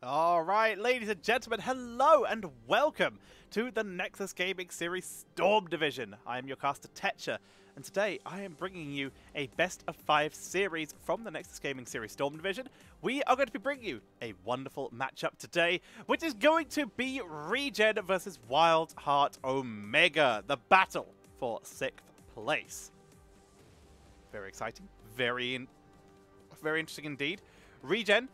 Alright, ladies and gentlemen, hello and welcome to the Nexus Gaming Series Storm Division. I am your caster Tetcher, and today I am bringing you a best of 5 series from the Nexus Gaming Series Storm Division. We are going to be bringing you a wonderful matchup today, which is going to be ReGen versus WildHeart Omega, the battle for 6th place. Very exciting, very interesting indeed. ReGen,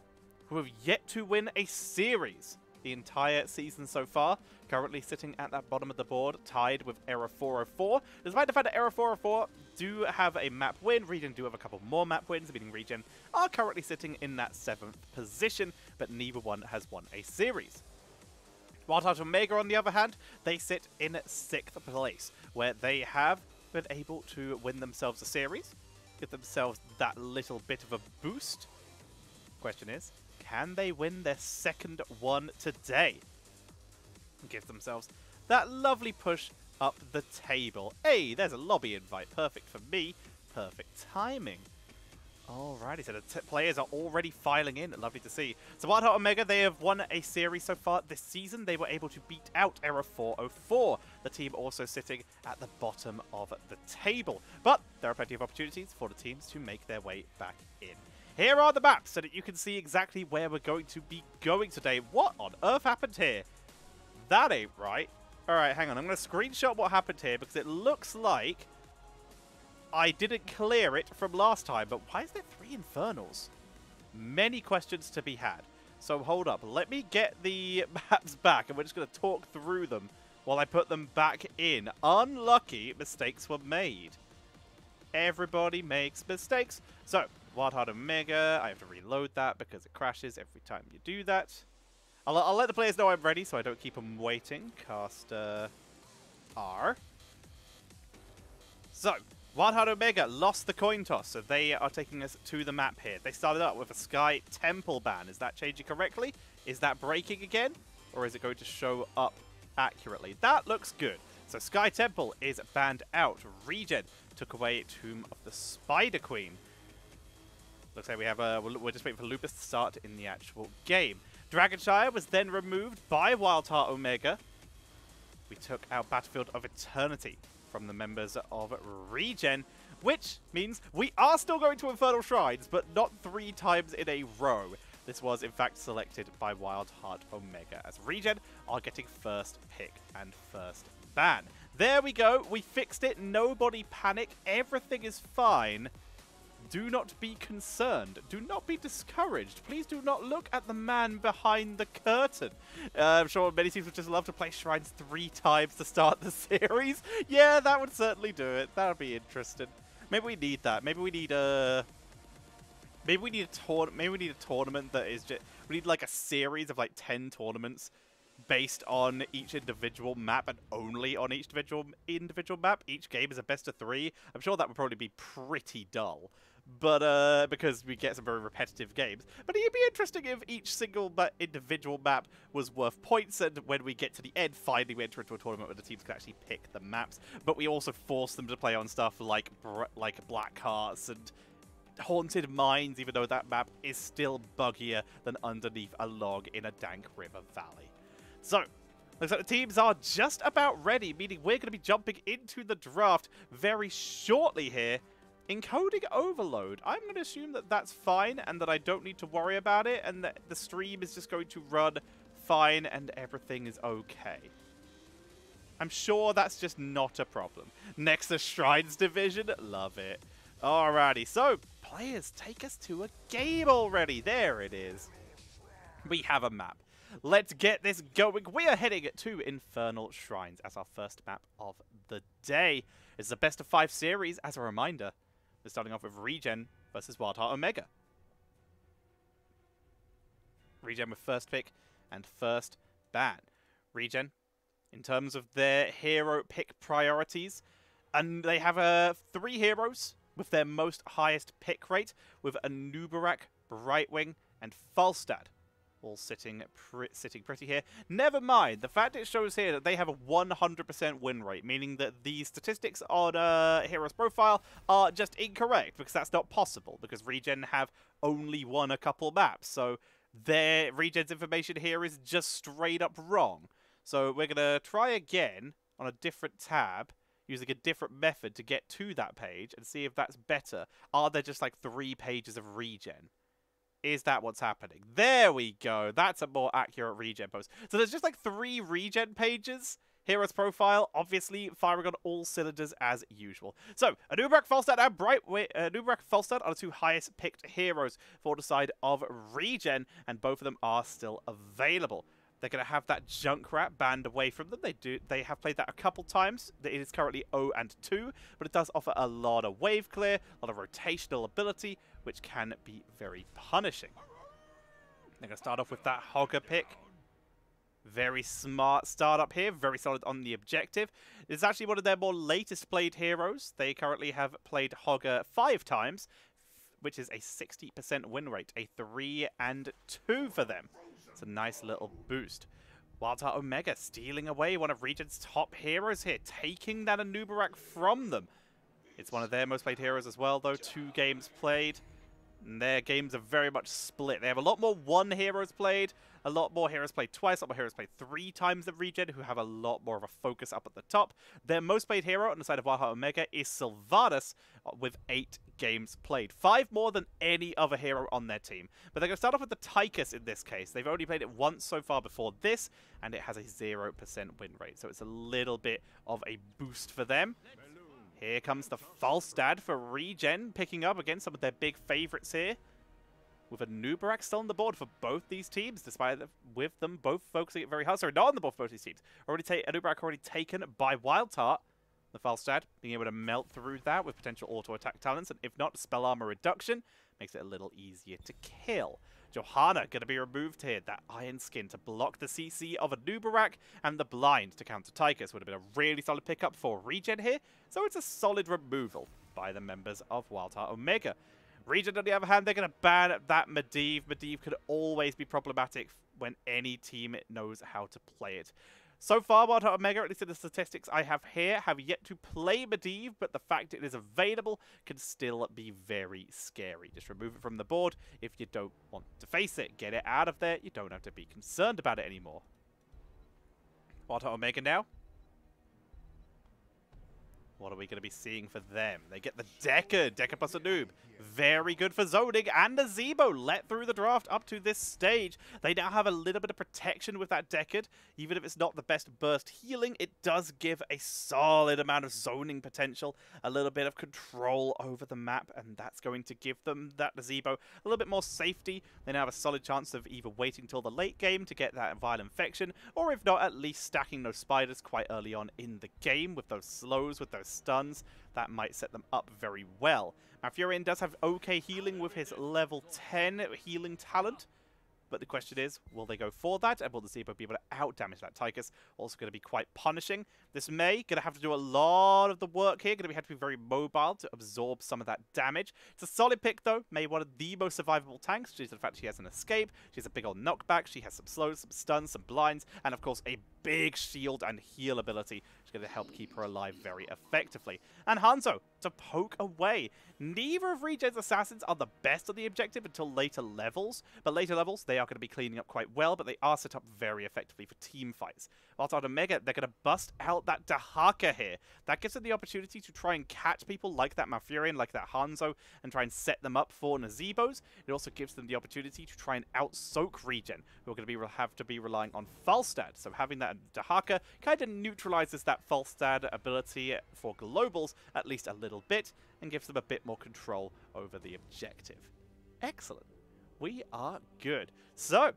who have yet to win a series the entire season so far, currently sitting at that bottom of the board, tied with Error 404. Despite the fact that Error 404 do have a map win, ReGen do have a couple more map wins, meaning ReGen are currently sitting in that 7th position, but neither one has won a series. WildHeart Omega, on the other hand, they sit in 6th place, where they have been able to win themselves a series, give themselves that little bit of a boost. Question is, can they win their second one today? Give themselves that lovely push up the table. Hey, there's a lobby invite. Perfect for me. Perfect timing. Alrighty, so the players are already filing in. Lovely to see. So WildHeart Omega, they have won a series so far this season. They were able to beat out Error 404. The team also sitting at the bottom of the table. But there are plenty of opportunities for the teams to make their way back in. Here are the maps so that you can see exactly where we're going to be going today. What on earth happened here? That ain't right. Alright, hang on. I'm going to screenshot what happened here because it looks like I didn't clear it from last time. But why is there 3 Infernals? Many questions to be had. So hold up. Let me get the maps back and we're just going to talk through them while I put them back in. Unlucky mistakes were made. Everybody makes mistakes. So, WildHeart Omega, I have to reload that because it crashes every time you do that. I'll let the players know I'm ready so I don't keep them waiting. Cast R. So, WildHeart Omega lost the coin toss, so they are taking us to the map here. They started out with a Sky Temple ban. Is that changing correctly? Is that breaking again? Or is it going to show up accurately? That looks good. So Sky Temple is banned out. ReGen took away Tomb of the Spider Queen. Looks like we have we're just waiting for Lupus to start in the actual game. Dragonshire was then removed by WildHeart Omega. We took out Battlefield of Eternity from the members of ReGen, which means we are still going to Infernal Shrines, but not 3 times in a row. This was, in fact, selected by WildHeart Omega, as ReGen are getting first pick and first ban. There we go. We fixed it. Nobody panic. Everything is fine. Do not be concerned. Do not be discouraged. Please do not look at the man behind the curtain. I'm sure many teams would just love to play Shrines 3 times to start the series. Yeah, that would certainly do it. That would be interesting. Maybe we need that. Maybe we need a... Maybe we need a tournament that is just... We need like a series of like 10 tournaments based on each individual map and only on each individual map. Each game is a best of 3. I'm sure that would probably be pretty dull. But because we get some very repetitive games. But it'd be interesting if each single individual map was worth points, and when we get to the end, finally we enter into a tournament where the teams can actually pick the maps. But we also force them to play on stuff like Black Hearts and Haunted Mines, even though that map is still buggier than underneath a log in a dank river valley. So, looks like the teams are just about ready, meaning we're going to be jumping into the draft very shortly here. Encoding overload. I'm going to assume that that's fine and that I don't need to worry about it and that the stream is just going to run fine and everything is okay. I'm sure that's just not a problem. Nexus Shrines Division. Love it. Alrighty, so players, take us to a game already. There it is. We have a map. Let's get this going. We are heading to Infernal Shrines as our first map of the day. It's a best of 5 series, as a reminder. We're starting off with ReGen versus WildHeart Omega. ReGen with first pick and first ban. ReGen, in terms of their hero pick priorities, and they have 3 heroes with their most highest pick rate, with Anubarak, Brightwing, and Falstad. All sitting pretty here. Never mind, the fact it shows here that they have a 100% win rate, meaning that the statistics on Hero's profile are just incorrect, because that's not possible, because ReGen have only won a couple maps, so their ReGen's information here is just straight up wrong. So we're going to try again on a different tab, using a different method to get to that page and see if that's better. Are there just like 3 pages of ReGen? Is that what's happening? There we go. That's a more accurate ReGen post. So there's just like 3 ReGen pages. Hero's profile, obviously firing on all cylinders as usual. So, Anub'arak, Falstad, and Anub'arak, Falstad are the 2 highest picked heroes for the side of ReGen, and both of them are still available. They're going to have that Junkrat banned away from them. They have played that a couple times. It is currently 0-2, but it does offer a lot of wave clear, a lot of rotational ability, which can be very punishing. They're going to start off with that Hogger pick. Very smart startup here, very solid on the objective. It's actually one of their more latest played heroes. They currently have played Hogger 5 times, which is a 60% win rate, a 3 and 2 for them. It's a nice little boost. WildHeart Omega stealing away one of ReGen's top heroes here, taking that Anub'arak from them. It's one of their most played heroes as well, though. 2 games played. And their games are very much split. They have a lot more 1 heroes played, a lot more heroes played twice, a lot more heroes played 3 times than ReGen, who have a lot more of a focus up at the top. Their most played hero on the side of WildHeart Omega is Sylvanas, with 8 games played. 5 more than any other hero on their team. But they're going to start off with the Tychus in this case. They've only played it once so far before this, and it has a 0% win rate. So it's a little bit of a boost for them. Here comes the Falstad for ReGen, picking up against some of their big favorites here. With Anub'arak still on the board for both these teams, despite with them both focusing it very hard. Sorry, not on the board for both these teams. Anub'arak already taken by WildHeart. The Falstad being able to melt through that with potential auto-attack talents, and if not, spell armor reduction makes it a little easier to kill. Johanna going to be removed here. That Iron Skin to block the CC of Anub'arak, and the Blind to counter Tychus would have been a really solid pickup for ReGen here. So it's a solid removal by the members of WildHeart Omega. ReGen, on the other hand, they're going to ban that Medivh. Medivh could always be problematic when any team knows how to play it. So far, WildHeart Omega, at least in the statistics I have here, have yet to play Medivh, but the fact it is available can still be very scary. Just remove it from the board if you don't want to face it. Get it out of there. You don't have to be concerned about it anymore. WildHeart Omega now. What are we going to be seeing for them? They get the Decker plus a noob. Very good for zoning, and the Zebo let through the draft up to this stage. They now have a little bit of protection with that Deckard. Even if it's not the best burst healing, it does give a solid amount of zoning potential, a little bit of control over the map, and that's going to give them, that Zebo, a little bit more safety. They now have a solid chance of either waiting till the late game to get that Vile Infection, or if not, at least stacking those spiders quite early on in the game with those slows, with those stuns. That might set them up very well. Malfurion does have okay healing with his level 10 healing talent, but the question is, will they go for that, and will the Zebo be able to out-damage that Tychus? Also going to be quite punishing. This May going to have to do a lot of the work here, going to have to be very mobile to absorb some of that damage. It's a solid pick though. May, one of the most survivable tanks, due to the fact she has an escape, she has a big old knockback, she has some slows, some stuns, some blinds, and of course a big shield and heal ability, which is going to help keep her alive very effectively. And Hanzo to poke away. Neither of ReGen's assassins are the best on the objective until later levels, but later levels they are going to be cleaning up quite well, but they are set up very effectively for team fights. Whilst on Omega, they're going to bust out that Dahaka here. That gives them the opportunity to try and catch people like that Malfurion, like that Hanzo, and try and set them up for Nazebos. It also gives them the opportunity to try and out-soak ReGen, who are going to have to be relying on Falstad. So having that Dahaka kind of neutralizes that Falstad ability for globals at least a little bit, and gives them a bit more control over the objective. Excellent. We are good. So,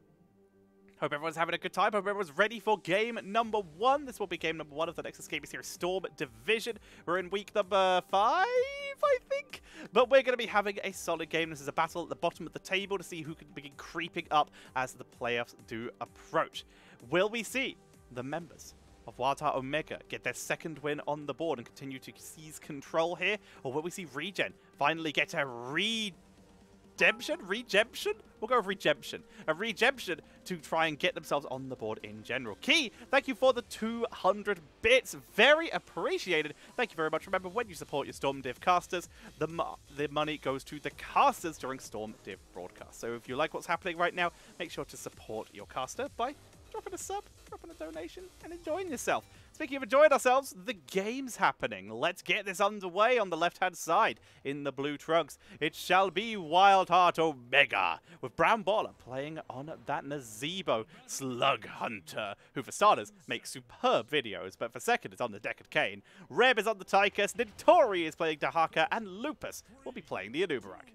hope everyone's having a good time. Hope everyone's ready for game number 1. This will be game number 1 of the next Escapist Series Storm Division. We're in week number 5, I think. But we're going to be having a solid game. This is a battle at the bottom of the table to see who can begin creeping up as the playoffs do approach. Will we see the members of WildHeart Omega get their second win on the board and continue to seize control here? Or will we see ReGen finally get a rededicated redemption? Regemption? We'll go with redemption. A redemption to try and get themselves on the board in general. Key, thank you for the 200 bits. Very appreciated. Thank you very much. Remember, when you support your Storm Div casters, the money goes to the casters during Storm Div broadcast. So if you like what's happening right now, make sure to support your caster by dropping a sub, dropping a donation, and enjoying yourself. Speaking of enjoying ourselves, the game's happening. Let's get this underway on the left-hand side in the blue trunks. It shall be WildHeart Omega, with Brown Baller playing on that Nazebo Slug Hunter, who for starters makes superb videos, but for second is on the Deckard Cain. Reb is on the Tychus, Nitori is playing Dahaka, and Lupus will be playing the Anubarak.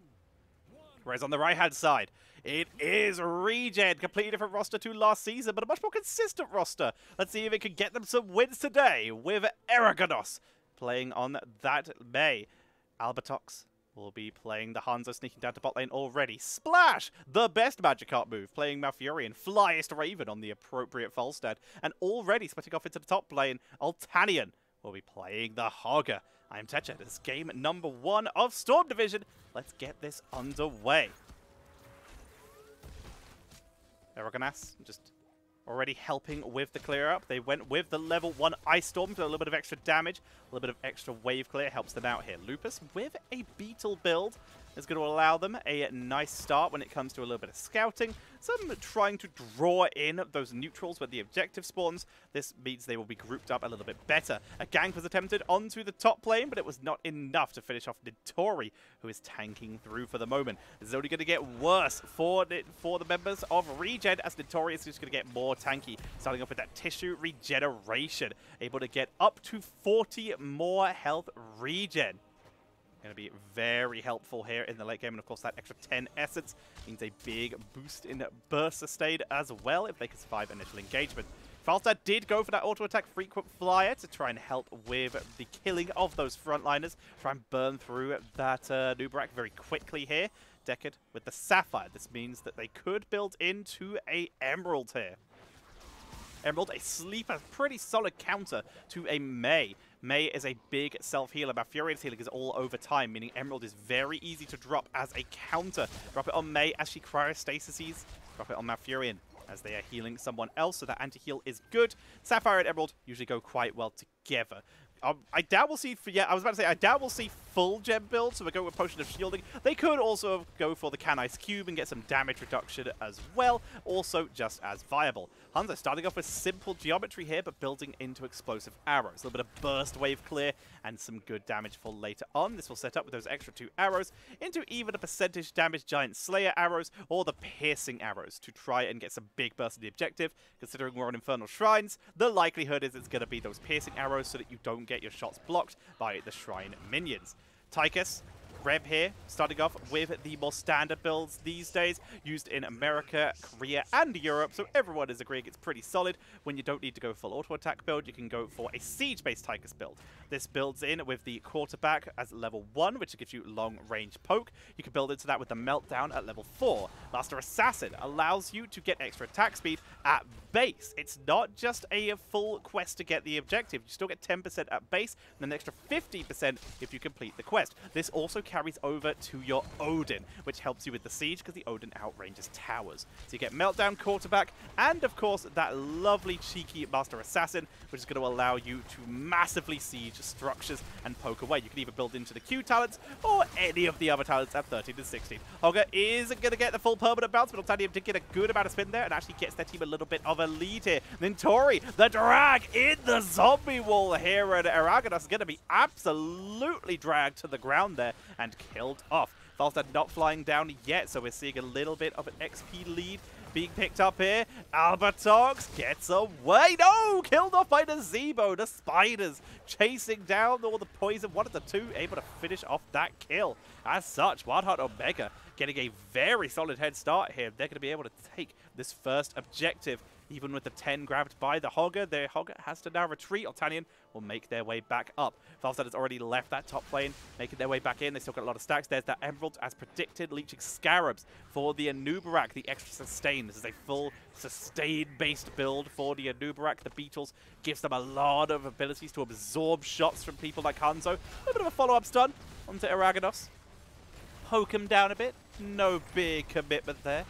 Whereas on the right-hand side, it is ReGen, completely different roster to last season, but a much more consistent roster. Let's see if it can get them some wins today with Eraganos playing on that May. Albatox will be playing the Hanzo, sneaking down to bot lane already. Splash, the best Magikarp move, playing Malfurion. Flyest Raven on the appropriate Falstad, and already splitting off into the top lane, Altanian will be playing the Hogger. I'm Techa. This is game number 1 of Storm Division. Let's get this underway. Eragonas just already helping with the clear up. They went with the level 1 Ice Storm for a little bit of extra damage. A little bit of extra wave clear helps them out here. Lupus with a Beetle build is going to allow them a nice start when it comes to a little bit of scouting. Some trying to draw in those neutrals where the objective spawns. This means they will be grouped up a little bit better. A gank was attempted onto the top lane, but it was not enough to finish off Nitori, who is tanking through for the moment. This is only going to get worse for the members of ReGen, as Nitori is just going to get more tanky, starting off with that tissue regeneration, able to get up to 40 more health regen. Going to be very helpful here in the late game, and of course that extra 10 essence means a big boost in burst sustain as well if they can survive initial engagement. Falstad did go for that auto attack frequent flyer to try and help with the killing of those frontliners, try and burn through that Nubarak very quickly here. Deckard with the Sapphire. This means that they could build into a Emerald here. Emerald, a sleeper, pretty solid counter to a May. May is a big self-healer. Malfurion's healing is all over time, meaning Emerald is very easy to drop as a counter. Drop it on May as she cryostasis. Drop it on Malfurion as they are healing someone else, so that anti-heal is good. Sapphire and Emerald usually go quite well together. I doubt we'll see, I was about to say, I doubt we'll see full gem build, so we'll go with Potion of Shielding. They could also go for the Can Ice Cube and get some damage reduction as well, also just as viable. Hanzo starting off with simple geometry here, but building into explosive arrows. A little bit of burst wave clear and some good damage for later on. This will set up with those extra 2 arrows into either the percentage damage Giant Slayer arrows or the piercing arrows to try and get some big burst in the objective. Considering we're on Infernal Shrines, the likelihood is it's going to be those piercing arrows so that you don't get your shots blocked by the Shrine minions. Tychus, Reb here, starting off with the more standard builds these days, used in America, Korea, and Europe, so everyone is agreeing it's pretty solid. When you don't need to go full auto-attack build, you can go for a siege-based Tychus build. This builds in with the quarterback as level 1, which gives you long-range poke. You can build into that with the meltdown at level 4. Master Assassin allows you to get extra attack speed at base. It's not just a full quest to get the objective. You still get 10% at base, and an extra 50% if you complete the quest. This also carries over to your Odin, which helps you with the siege because the Odin outranges towers. So you get Meltdown, Quarterback, and of course that lovely cheeky Master Assassin, which is going to allow you to massively siege structures and poke away. You can either build into the Q talents or any of the other talents at 13 and 16. Hogger isn't going to get the full permanent bounce, but Altanium did get a good amount of spin there and actually gets their team a little bit of a lead here. Then Tori, the drag in the zombie wall here, and Eragonos is going to be absolutely dragged to the ground there and killed off. Falstad not flying down yet, so we're seeing a little bit of an XP lead being picked up here. Albatox gets away. No! Killed off by the Zebo. The spiders chasing down all the poison. One of the 2 able to finish off that kill. As such, WildHeart Omega getting a very solid head start here. They're going to be able to take this first objective. Even with the 10 grabbed by the Hogger, their Hogger has to now retreat. Altanian will make their way back up. Falstad has already left that top lane, making their way back in. They still got a lot of stacks. There's that Emerald, as predicted, leeching Scarabs for the Anubarak, the extra sustain. This is a full sustain-based build for the Anubarak. The Beetles gives them a lot of abilities to absorb shots from people like Hanzo. A little bit of a follow-up stun onto Eragonos. Poke him down a bit, No big commitment there.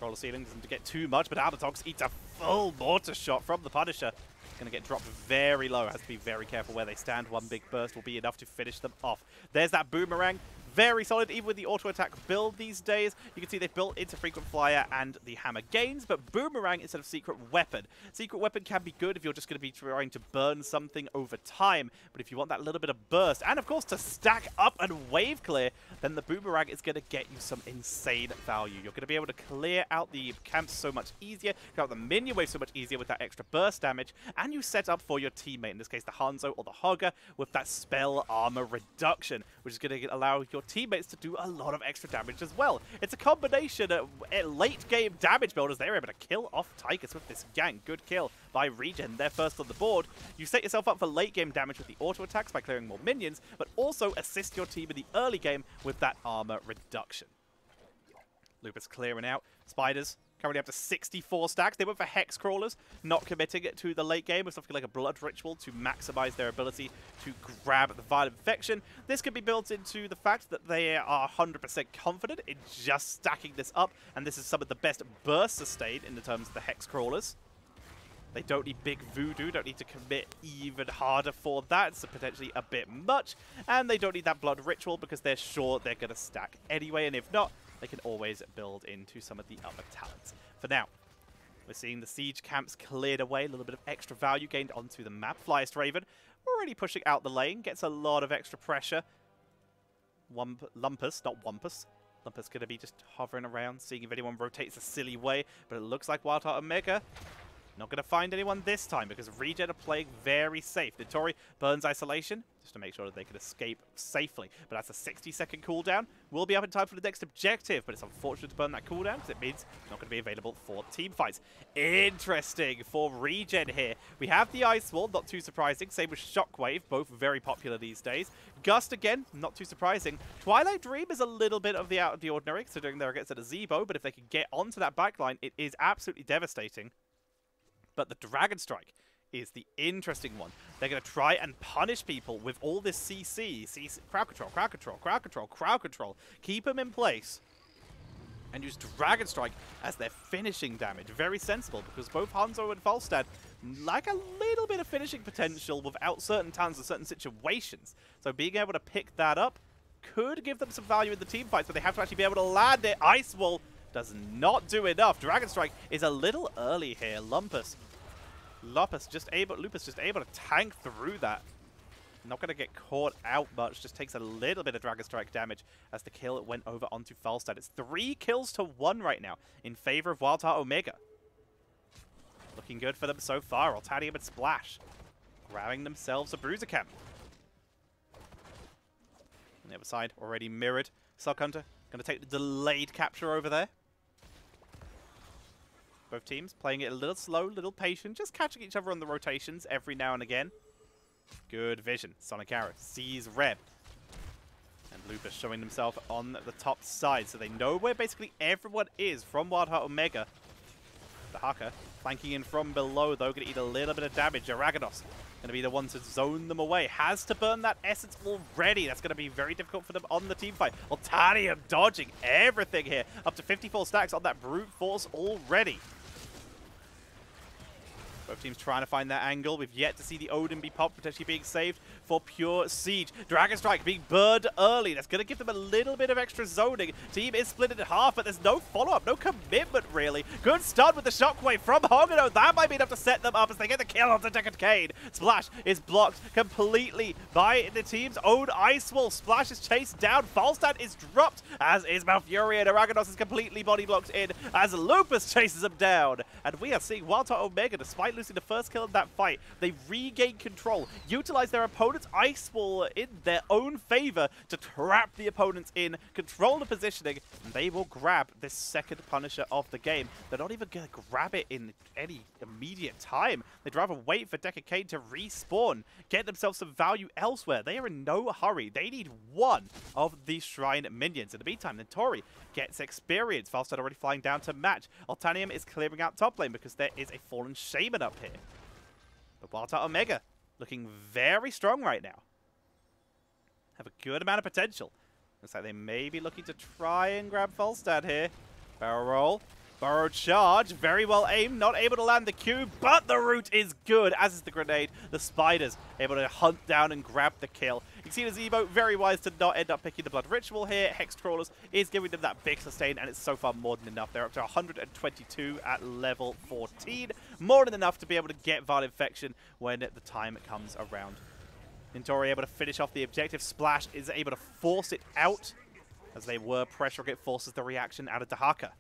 Scroller ceiling doesn't get too much, but Albertox eats a full mortar shot from the Punisher. Going to get dropped very low. Has to be very careful where they stand. One big burst will be enough to finish them off. There's that boomerang. Very solid, even with the auto-attack build these days. You can see they've built into Frequent Flyer and the Hammer Gains, but Boomerang instead of Secret Weapon. Secret Weapon can be good if you're just going to be trying to burn something over time, but if you want that little bit of burst, and of course to stack up and wave clear, then the Boomerang is going to get you some insane value. You're going to be able to clear out the camps so much easier, clear out the minion wave so much easier with that extra burst damage, and you set up for your teammate, in this case the Hanzo or the Hogger, with that spell armor reduction, which is going to allow your teammates to do a lot of extra damage as well. It's a combination of late game damage builders. They're able to kill off Tychus with this gank. Good kill by ReGen. They're first on the board. You set yourself up for late game damage with the auto attacks by clearing more minions, but also assist your team in the early game with that armor reduction. Lupus clearing out. Spiders currently up to 64 stacks. They went for Hex Crawlers, not committing it to the late game with something like a Blood Ritual to maximize their ability to grab the Violent Infection. This could be built into the fact that they are 100% confident in just stacking this up, and this is some of the best burst sustained in the terms of the Hex Crawlers. They don't need big voodoo, don't need to commit even harder for that. It's potentially a bit much, and they don't need that Blood Ritual because they're sure they're going to stack anyway, and if not, they can always build into some of the other talents. For now, we're seeing the siege camps cleared away, a little bit of extra value gained onto the map. Flyest Raven already pushing out the lane, gets a lot of extra pressure. Lumpus, not Wumpus. Lumpus going to be just hovering around, seeing if anyone rotates a silly way, but it looks like WildHeart Omega not going to find anyone this time because ReGen are playing very safe. Nitori burns Isolation just to make sure that they can escape safely. But that's a 60-second cooldown. We'll be up in time for the next objective, but it's unfortunate to burn that cooldown because it means it's not going to be available for team fights. Interesting for ReGen here. We have the Ice Wall, not too surprising. Same with Shockwave, both very popular these days. Gust again, not too surprising. Twilight Dream is a little bit of the out of the ordinary, considering they're against a Zebo, but if they can get onto that backline, it is absolutely devastating. But the Dragon Strike is the interesting one. They're going to try and punish people with all this CC, crowd control, crowd control, crowd control, crowd control. Keep them in place and use Dragon Strike as their finishing damage. Very sensible because both Hanzo and Falstad like a little bit of finishing potential without certain talents or certain situations. So being able to pick that up could give them some value in the team fights, but they have to actually be able to land it. Ice Wall does not do enough. Dragon Strike is a little early here. Lupus just able to tank through that. Not going to get caught out much. Just takes a little bit of Dragon Strike damage as the kill went over onto Falstad. It's 3 kills to 1 right now in favor of WildHeart Omega. Looking good for them so far. Altanium and Splash grabbing themselves a Bruiser Camp. On the other side, already mirrored. Suck Hunter going to take the delayed capture over there. Both teams playing it a little slow, a little patient, just catching each other on the rotations every now and again. Good vision. Sonic Arrow sees Reb. And Lupus showing himself on the top side, so they know where basically everyone is from WildHeart Omega. The Haka flanking in from below, though, going to eat a little bit of damage. Aragados going to be the one to zone them away. Has to burn that essence already. That's going to be very difficult for them on the team fight. Altanium dodging everything here. Up to 54 stacks on that Brute Force already. Both teams trying to find that angle. We've yet to see the Odin be popped, potentially being saved for pure siege. Dragon Strike being burned early. That's going to give them a little bit of extra zoning. Team is split in half, but there's no follow-up, no commitment, really. Good start with the Shockwave from Hogano. That might be enough to set them up as they get the kill on the Decade. Splash is blocked completely by the team's own Ice Wall. Splash is chased down. Falstad is dropped, as is Malfurion. Aragados is completely body blocked in as Lupus chases him down. And we are seeing WildHeart Omega, despite losing the first kill in that fight, they regain control, utilize their opponent's Ice Wall in their own favor to trap the opponents in, control the positioning, and they will grab this second Punisher of the game. They're not even going to grab it in any immediate time. They'd rather wait for Decade to respawn, get themselves some value elsewhere. They are in no hurry. They need one of these Shrine minions. In the meantime, Nitori gets experience. Falstad already flying down to match. Altanium is clearing out top lane because there is a Fallen Shaman up here. But WildHeart Omega looking very strong right now. Have a good amount of potential. Looks like they may be looking to try and grab Volstad here. Barrel roll. Burrow charge. Very well aimed. Not able to land the Q, but the root is good, as is the grenade. The Spiders able to hunt down and grab the kill. You can see the Zebo very wise to not end up picking the Blood Ritual here. Hex Trawlers is giving them that big sustain, and it's so far more than enough. They're up to 122 at level 14. More than enough to be able to get Vial Infection when the time comes around. Nintori able to finish off the objective. Splash is able to force it out, as they were. Pressure Rocket forces the reaction out of Dahaka.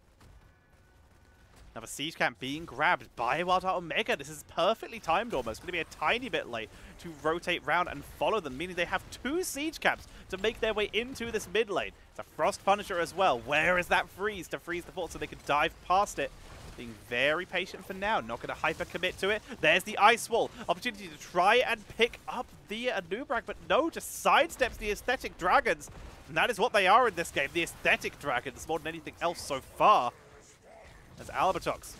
Another siege camp being grabbed by WildHeart Omega. This is perfectly timed almost. Going to be a tiny bit late to rotate round and follow them, meaning they have 2 siege camps to make their way into this mid lane. It's a Frost Punisher as well. Where is that freeze to freeze the fort so they can dive past it? Being very patient for now. Not going to hyper commit to it. There's the Ice Wall. Opportunity to try and pick up the Anubrak, but no, just sidesteps the Aesthetic Dragons. And that is what they are in this game. The Aesthetic Dragons more than anything else so far. As Albertox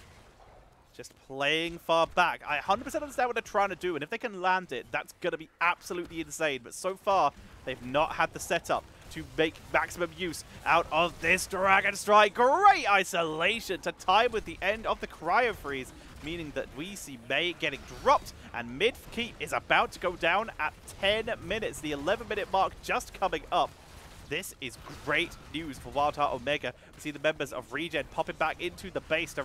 just playing far back. I 100% understand what they're trying to do, and if they can land it, that's going to be absolutely insane. But so far, they've not had the setup to make maximum use out of this Dragon Strike. Great isolation to time with the end of the Cryo Freeze, meaning that we see Mei getting dropped, and mid-keep is about to go down at 10 minutes. The 11-minute mark just coming up. This is great news for WildHeart Omega. We see the members of ReGen popping back into the base to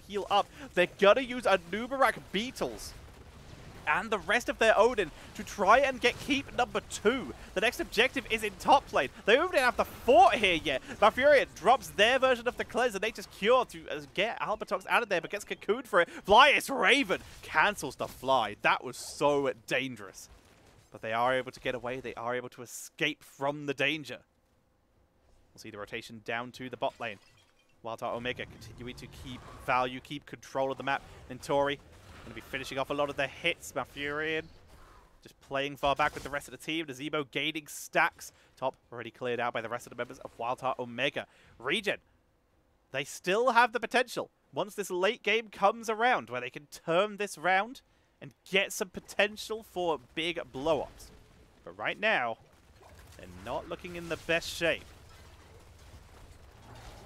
heal up. They're gonna use Anubrak Beetles and the rest of their Odin to try and get keep number 2. The next objective is in top lane. They don't even have the fort here yet. Malfurion drops their version of the Cleanse and Nature's Cure to get Albertox out of there, but gets cocooned for it. Flyest Raven cancels the fly. That was so dangerous. But they are able to get away. They are able to escape from the danger. We'll see the rotation down to the bot lane. WildHeart Omega continuing to keep value, keep control of the map. Nintori going to be finishing off a lot of their hits. Malfurion just playing far back with the rest of the team. Nazebo gaining stacks. Top already cleared out by the rest of the members of WildHeart Omega. ReGen, they still have the potential once this late game comes around where they can turn this round and get some potential for big blow-ups. But right now, they're not looking in the best shape.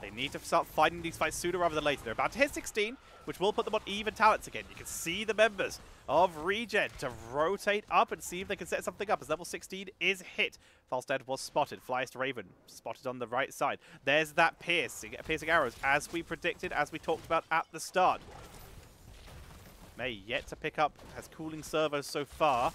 They need to start fighting these fights sooner rather than later. They're about to hit 16, which will put them on even talents again. You can see the members of ReGen to rotate up and see if they can set something up as level 16 is hit. Falstad was spotted. Flyest Raven spotted on the right side. There's that piercing arrows as we predicted, as we talked about at the start. May yet to pick up, has cooling servos so far.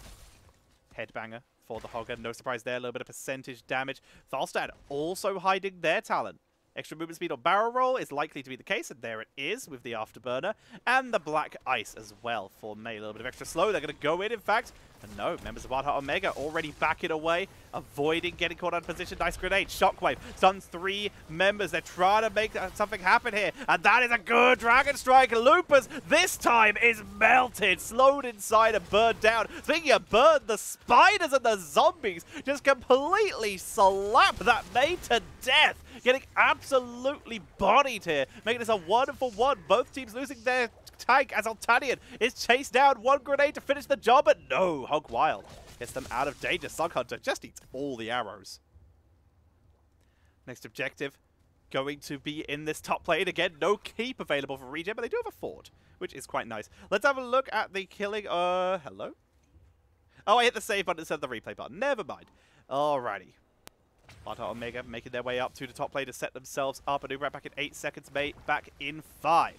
Headbanger for the Hogger. No surprise there, a little bit of percentage damage. Falstad also hiding their talent. Extra movement speed on barrel roll is likely to be the case, and there it is with the Afterburner. And the Black Ice as well for Mei. A little bit of extra slow. They're going to go in fact. And no, members of WildHeart Omega already backing away, avoiding getting caught out of position. Nice grenade. Shockwave stuns 3 members. They're trying to make something happen here. And that is a good Dragon Strike. Lupus this time is melted, slowed inside and burned down. Speaking of burn, the spiders and the zombies just completely slap that Mei to death. Getting absolutely bodied here, making this a 1-for-1. Both teams losing their tank as Altanian is chased down. 1 grenade to finish the job, but no, Hog Wild gets them out of danger. Slug Hunter just eats all the arrows. Next objective going to be in this top lane. Again, no keep available for ReGen, but they do have a fort, which is quite nice. Let's have a look at the killing. Hello? Oh, I hit the save button instead of the replay button. Never mind. Alrighty. WildHeart Omega making their way up to the top lane to set themselves up. Anubrak back in 8 seconds, mate. Back in 5.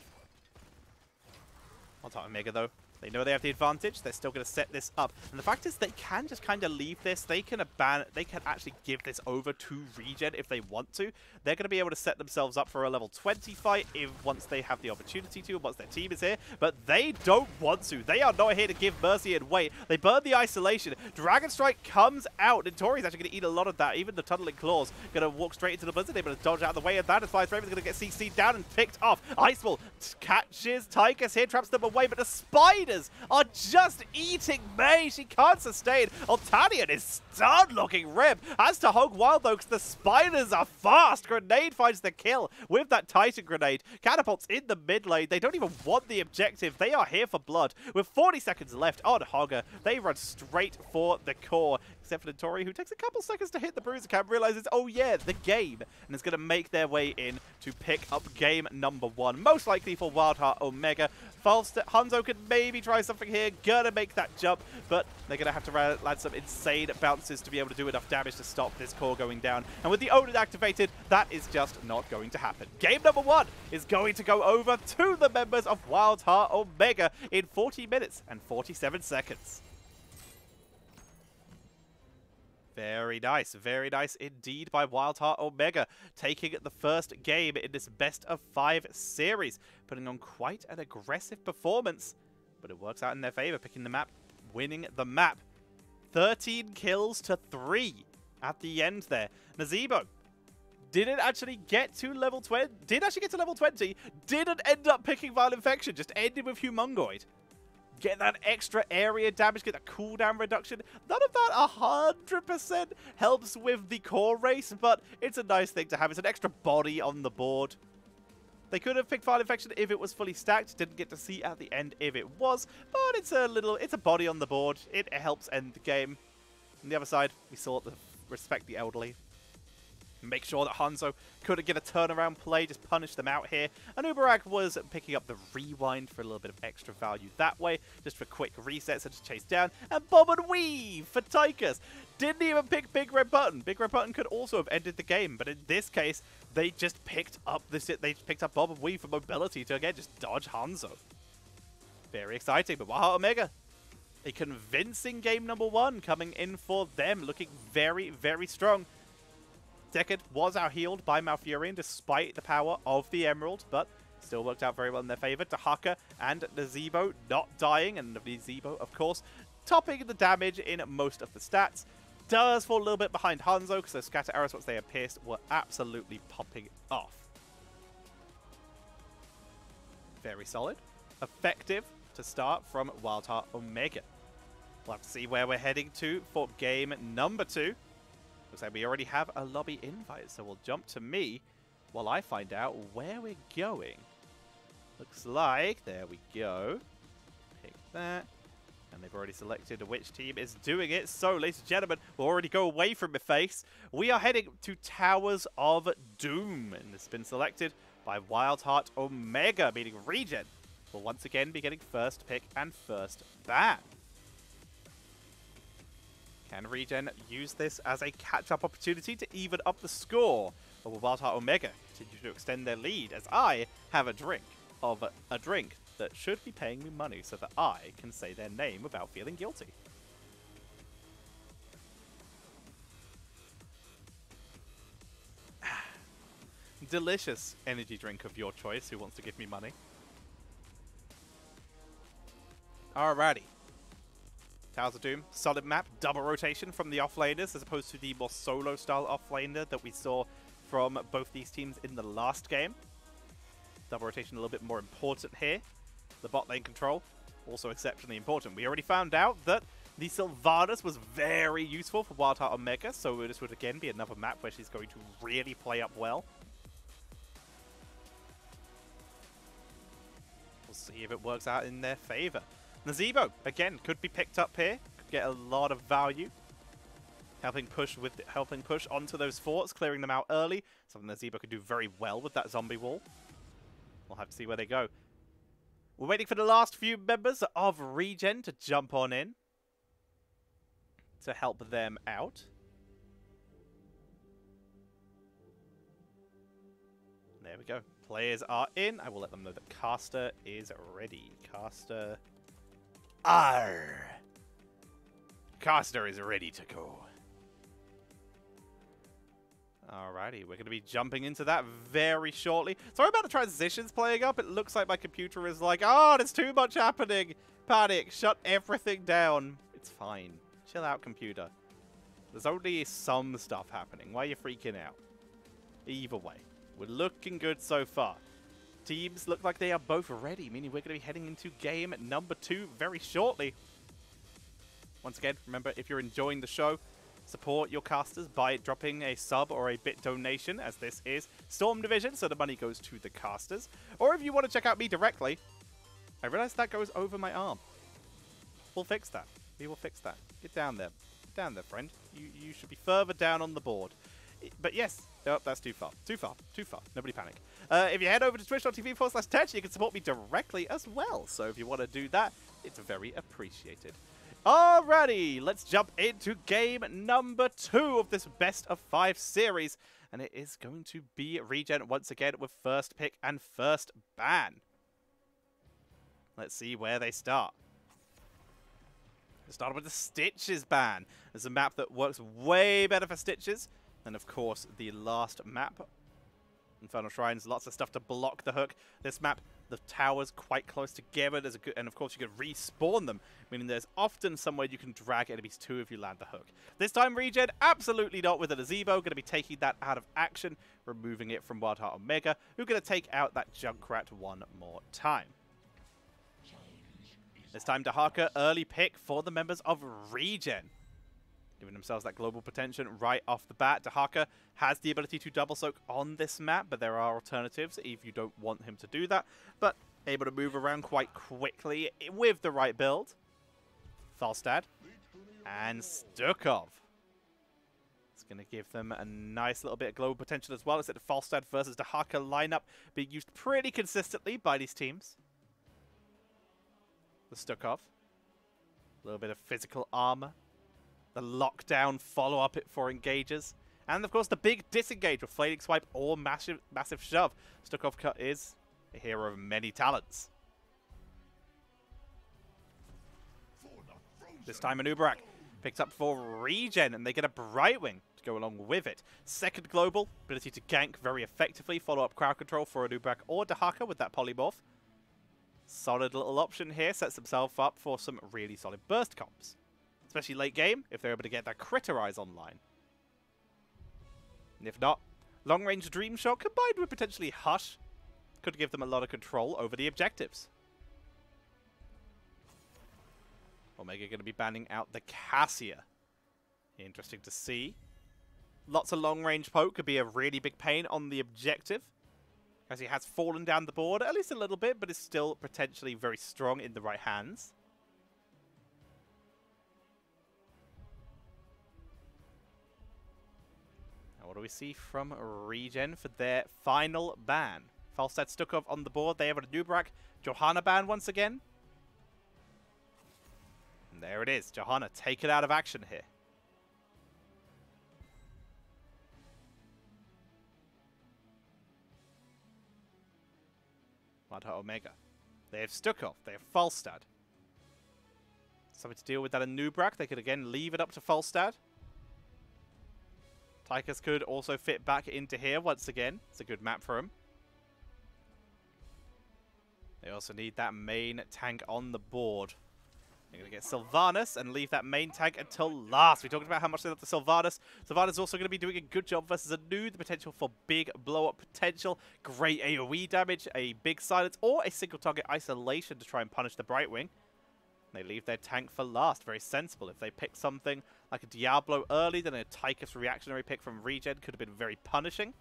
WildHeart Omega, though, they know they have the advantage. They're still going to set this up. And the fact is they can just kind of leave this. They can actually give this over to ReGen if they want to. They're going to be able to set themselves up for a level 20 fight once they have the opportunity to, once their team is here. But they don't want to. They are not here to give mercy and wait. They burn the isolation. Dragon Strike comes out. Nintori's actually going to eat a lot of that. Even the Tunneling Claws going to walk straight into the blizzard. Able to dodge out of the way of that. As Flyest Raven's going to get CC'd down and picked off. Iceball catches Tychus here, traps them away. But the Spiders are just eating Mei. She can't sustain. Altanian is stunned looking rib. As to Hog Wild, though, the Spiders are fast. Grenade finds the kill with that Titan grenade. Catapults in the mid lane. They don't even want the objective. They are here for blood. With 40 seconds left on Hogger, they run straight for the core. except for Tori, who takes a couple seconds to hit the bruiser cam, realizes, oh yeah, the game, and is going to make their way in to pick up game number 1, most likely for WildHeart Omega. Hanzo could maybe try something here, gonna make that jump, but they're gonna have to land some insane bounces to be able to do enough damage to stop this core going down. And with the Odin activated, that is just not going to happen. Game number 1 is going to go over to the members of WildHeart Omega in 40 minutes and 47 seconds. Very nice indeed by WildHeart Omega, taking the first game in this best of 5 series, putting on quite an aggressive performance, but it works out in their favor, picking the map, winning the map. 13 kills to 3 at the end there. Nazeebo didn't actually get to level 20, didn't end up picking Vile Infection, just ended with Humongoid. Get that extra area damage, get that cooldown reduction. None of that 100% helps with the core race, but it's a nice thing to have. It's an extra body on the board. They could have picked Vile Infection if it was fully stacked. Didn't get to see at the end if it was, but it's a body on the board. It helps end the game. On the other side, we saw the respect the elderly. Make sure that Hanzo couldn't get a turnaround play, just punish them out here. And Uberag was picking up the rewind for a little bit of extra value that way, just for quick resets and to chase down. And Bob and Weave for Tychus. Didn't even pick Big Red Button. Big Red Button could also have ended the game, but in this case, they just picked up Bob and Weave for mobility to again just dodge Hanzo. Very exciting, but WildHeart Omega, a convincing game number 1 coming in for them, looking very, very strong. Decade was out-healed by Malfurion despite the power of the Emerald, but still worked out very well in their favor. Dahaka and Nazeebo not dying, and Nazeebo, of course, topping the damage in most of the stats. Does fall a little bit behind Hanzo, because those scatter arrows, once they are pierced, were absolutely popping off. Very solid. Effective to start from WildHeart Omega. We'll have to see where we're heading to for game number 2. Looks like we already have a lobby invite, so we'll jump to me while I find out where we're going. Looks like, there we go. Pick that. And they've already selected which team is doing it. So, ladies and gentlemen, we'll already go away from my face. We are heading to Towers of Doom. And this has been selected by WildHeart Omega, meaning ReGen will once again be getting first pick and first ban. Can ReGen use this as a catch-up opportunity to even up the score? Or will WildHeart Omega continue to extend their lead as I have a drink that should be paying me money so that I can say their name without feeling guilty? Delicious energy drink of your choice. Who wants to give me money? Alrighty. Towers of Doom, solid map, double rotation from the offlaners as opposed to the more solo style offlaner that we saw from both these teams in the last game. Double rotation a little bit more important here. The bot lane control, also exceptionally important. We already found out that the Sylvanas was very useful for WildHeart Omega, so this would again be another map where she's going to really play up well. We'll see if it works out in their favor. Nazeebo, again, could be picked up here. Could get a lot of value. Helping push onto those forts, clearing them out early. Something Nazeebo could do very well with that zombie wall. We'll have to see where they go. We're waiting for the last few members of ReGen to jump on in to help them out. There we go. Players are in. I will let them know that Caster is ready. Caster... Arr! Caster is ready to go. Alrighty, we're going to be jumping into that very shortly. Sorry about the transitions playing up. It looks like my computer is like, oh, there's too much happening. Panic, shut everything down. It's fine. Chill out, computer. There's only some stuff happening. Why are you freaking out? Either way, we're looking good so far. Teams look like they are both ready, meaning we're going to be heading into game number 2 very shortly. Once again, remember, if you're enjoying the show, support your casters by dropping a sub or a bit donation, as this is Storm Division, so the money goes to the casters. Or if you want to check out me directly, I realize that goes over my arm. We'll fix that. We will fix that. Get down there. down there, friend. You should be further down on the board. But yes, oh, that's too far. Too far. Too far. Nobody panic. If you head over to twitch.tv/Tetch, you can support me directly as well. So if you want to do that, it's very appreciated. Alrighty, let's jump into game number 2 of this best of 5 series. And it is going to be ReGen once again with first pick and first ban. Let's see where they start. They started with the Stitches ban. There's a map that works way better for Stitches than, of course, the last map. Infernal Shrines, lots of stuff to block the hook. This map, the towers quite close together. There's a good, and of course you can respawn them, meaning there's often somewhere you can drag enemies to if you land the hook. This time ReGen, absolutely not with a Gazebo. Going to be taking that out of action, removing it from WildHeart Omega, who are going to take out that Junkrat one more time. This time Dahaka, early pick for the members of ReGen. Giving themselves that global potential right off the bat. Dahaka has the ability to double soak on this map, but there are alternatives if you don't want him to do that. But able to move around quite quickly with the right build. Falstad and Stukov. It's going to give them a nice little bit of global potential as well. It's at the Falstad versus Dahaka lineup being used pretty consistently by these teams. The Stukov. A little bit of physical armor. The lockdown follow-up for engages. And, of course, the big disengage with Flaming Swipe or massive shove. Stukov is a hero of many talents. This time Anubarak picks up for ReGen, and they get a Brightwing to go along with it. Second global, ability to gank very effectively. Follow-up crowd control for Anubarak or Dahaka with that polymorph. Solid little option here. Sets himself up for some really solid burst comps. Especially late game, if they're able to get that Critter Eyes online. And if not, long-range Dream Shot combined with potentially Hush could give them a lot of control over the objectives. Omega going to be banning out the Cassia. Interesting to see. Lots of long-range poke could be a really big pain on the objective, as he has fallen down the board, at least a little bit, but is still potentially very strong in the right hands. Now, what do we see from ReGen for their final ban? Falstad Stukov on the board. They have a Nubarak Johanna ban once again. And there it is. Johanna taken out of action here. WildHeart Omega. They have Stukov. They have Falstad. Something to deal with that Anubarak. They could again leave it up to Falstad. Tychus could also fit back into here once again. It's a good map for him. They also need that main tank on the board. They're going to get Sylvanas and leave that main tank until last. We talked about how much they love the Sylvanas. Sylvanas is also going to be doing a good job versus Anu. The potential for big blow-up potential. Great AoE damage, a big silence, or a single target isolation to try and punish the Brightwing. They leave their tank for last. Very sensible. If they pick something like a Diablo early, then a Tychus reactionary pick from ReGen could have been very punishing.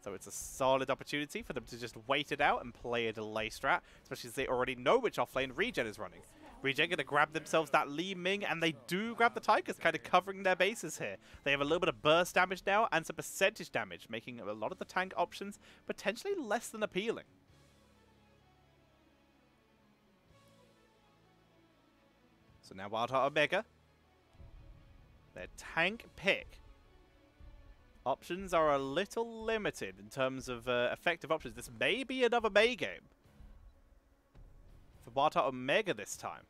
So it's a solid opportunity for them to just wait it out and play a delay strat, especially as they already know which offlane ReGen is running. ReGen going to grab themselves that Li Ming, and they do grab the Tychus, kind of covering their bases here. They have a little bit of burst damage now and some percentage damage, making a lot of the tank options potentially less than appealing. So now WildHeart Omega, their tank pick. Options are a little limited in terms of effective options. This may be another May game for WildHeart Omega this time.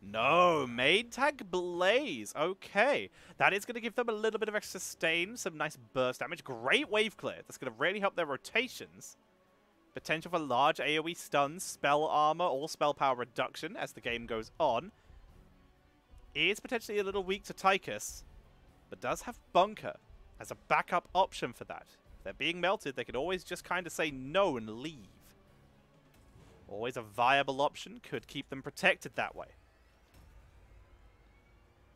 No, main tank Blaze. Okay. That is going to give them a little bit of extra sustain, some nice burst damage. Great wave clear. That's going to really help their rotations. Potential for large AoE stuns, spell armor, or spell power reduction as the game goes on. Is potentially a little weak to Tychus, but does have Bunker as a backup option for that. If they're being melted, they can always just kind of say no and leave. Always a viable option, could keep them protected that way.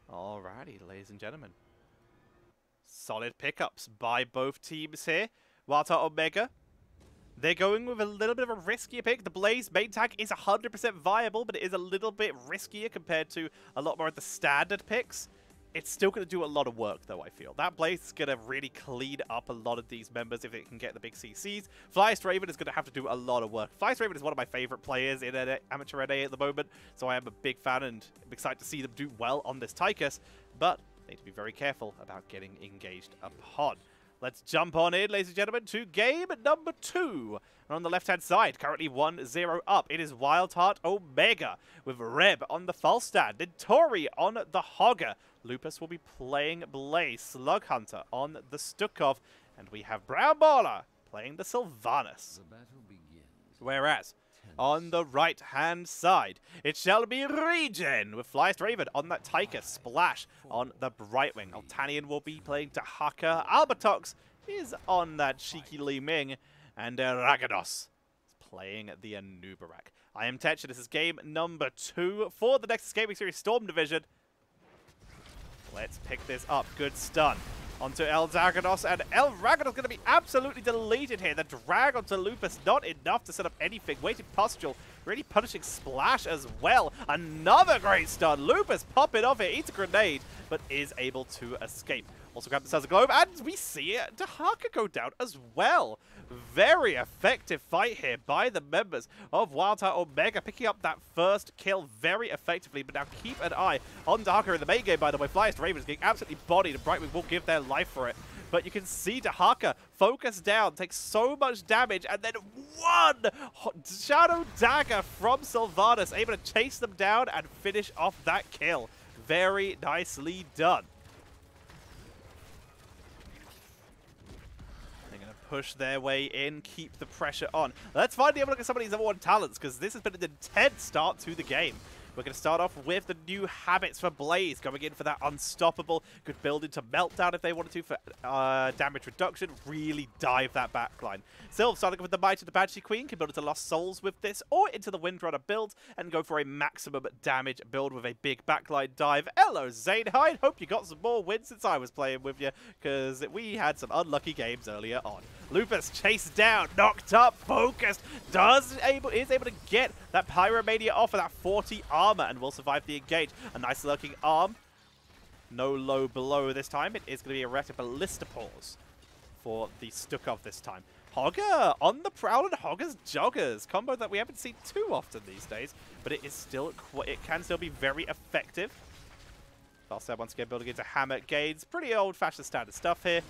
Alrighty, ladies and gentlemen. Solid pickups by both teams here. WildHeart Omega They're going with a little bit of a riskier pick. The Blaze main tag is 100% viable, but it is a little bit riskier compared to a lot more of the standard picks. It's still going to do a lot of work, though, I feel. That Blaze is going to really clean up a lot of these members if it can get the big CCs. Flyest Raven is going to have to do a lot of work. Flyest Raven is one of my favorite players in Amateur NA at the moment, so I am a big fan and I'm excited to see them do well on this Tychus, but they need to be very careful about getting engaged upon. Let's jump on in, ladies and gentlemen, to game number 2. And on the left-hand side, currently 1-0 up. It is WildHeart Omega with Reb on the false stand, Nitori on the Hogger. Lupus will be playing Blaze, Slug Hunter on the Stukov, and we have Brown Baller playing the Sylvanas. The battle begins. Whereas, on the right-hand side, it shall be ReGen with Flyest Raven on that Tychus, Splash on the Brightwing. Altanian will be playing Tahaka. Albertox is on that cheeky Li Ming, and Ragados is playing the Anubarak. I am Tetch, and this is game number 2 for the Nexus Gaming Series Storm Division. Let's pick this up. Good stun. Onto El Ragados, and El Ragados going to be absolutely deleted here. The drag onto Lupus, not enough to set up anything. Weighted Pustule, really punishing Splash as well. Another great stun. Lupus popping off it, eats a grenade, but is able to escape. Also grab the Stars of Globe, and we see Tahaka go down as well. Very effective fight here by the members of WildHeart Omega, picking up that first kill very effectively. But now keep an eye on Tahaka in the main game, by the way. Flyest Raven is getting absolutely bodied, and Brightwing will give their life for it. But you can see Tahaka focus down, take so much damage, and then one Shadow Dagger from Sylvanas, able to chase them down and finish off that kill. Very nicely done. Push their way in, keep the pressure on. Let's finally have a look at some of these other one talents, because this has been an intense start to the game. We're going to start off with the new habits for Blaze, going in for that unstoppable. Could build into Meltdown if they wanted to for damage reduction. Really dive that backline. Sylv starting with the Might of the Banshee Queen, can build into Lost Souls with this, or into the Windrunner build, and go for a maximum damage build with a big backline dive. Hello, Zaynhide. Hope you got some more wins since I was playing with you, because we had some unlucky games earlier on. Lupus chased down, knocked up, focused, is able to get that Pyromania off of that 40 armor and will survive the engage. A nice lurking arm. No low below this time. It is going to be a Erected Ballista Pause for the Stukov this time. Hogger on the prowl, and Hogger's Joggers. Combo that we haven't seen too often these days, but it is still, it can still be very effective. Falstad once again building into Hammer Gades. Pretty old-fashioned standard stuff here.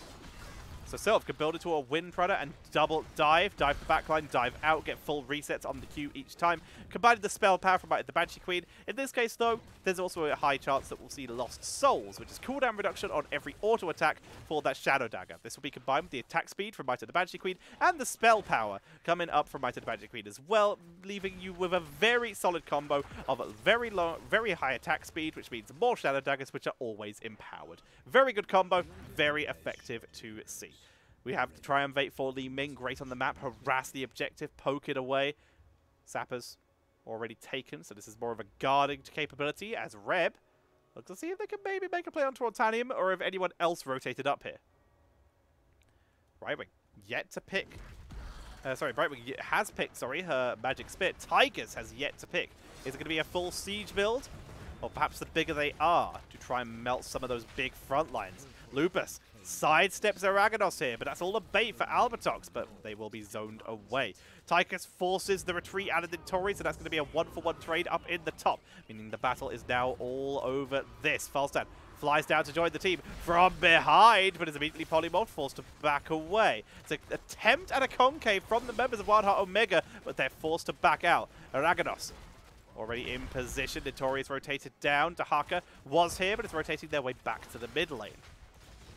So Sylv can build it to a Windrunner and double dive the backline, dive out, get full resets on the Q each time. Combining the spell power from the Banshee Queen. In this case, though, there's also a high chance that we'll see Lost Souls, which is cooldown reduction on every auto attack for that Shadow Dagger. This will be combined with the attack speed from Might of the Banshee Queen and the spell power coming up from Might of the Banshee Queen as well, leaving you with a very solid combo of very low, very high attack speed, which means more Shadow Daggers, which are always empowered. Very good combo, very effective to see. We have the Triumvirate for Li Ming, great on the map, harass the objective, poke it away. Sappers already taken, so this is more of a guarding capability as Reb. Look to see if they can maybe make a play onto Altanium, or if anyone else rotated up here. Brightwing yet to pick. Brightwing has picked, her Magic Spit. Tigers has yet to pick. Is it going to be a full siege build? Or perhaps the bigger they are, to try and melt some of those big front lines. Lupus sidesteps Ragados here, but that's all a bait for Albertox, but they will be zoned away. Tychus forces the retreat out of Nitori, so that's going to be a 1-for-1 trade up in the top, meaning the battle is now all over this. Falstad flies down to join the team from behind, but is immediately polymorphed, forced to back away. It's an attempt at a concave from the members of WildHeart Omega, but they're forced to back out. Ragados already in position. Nitori is rotated down. Tahaka was here, but it's rotating their way back to the mid lane.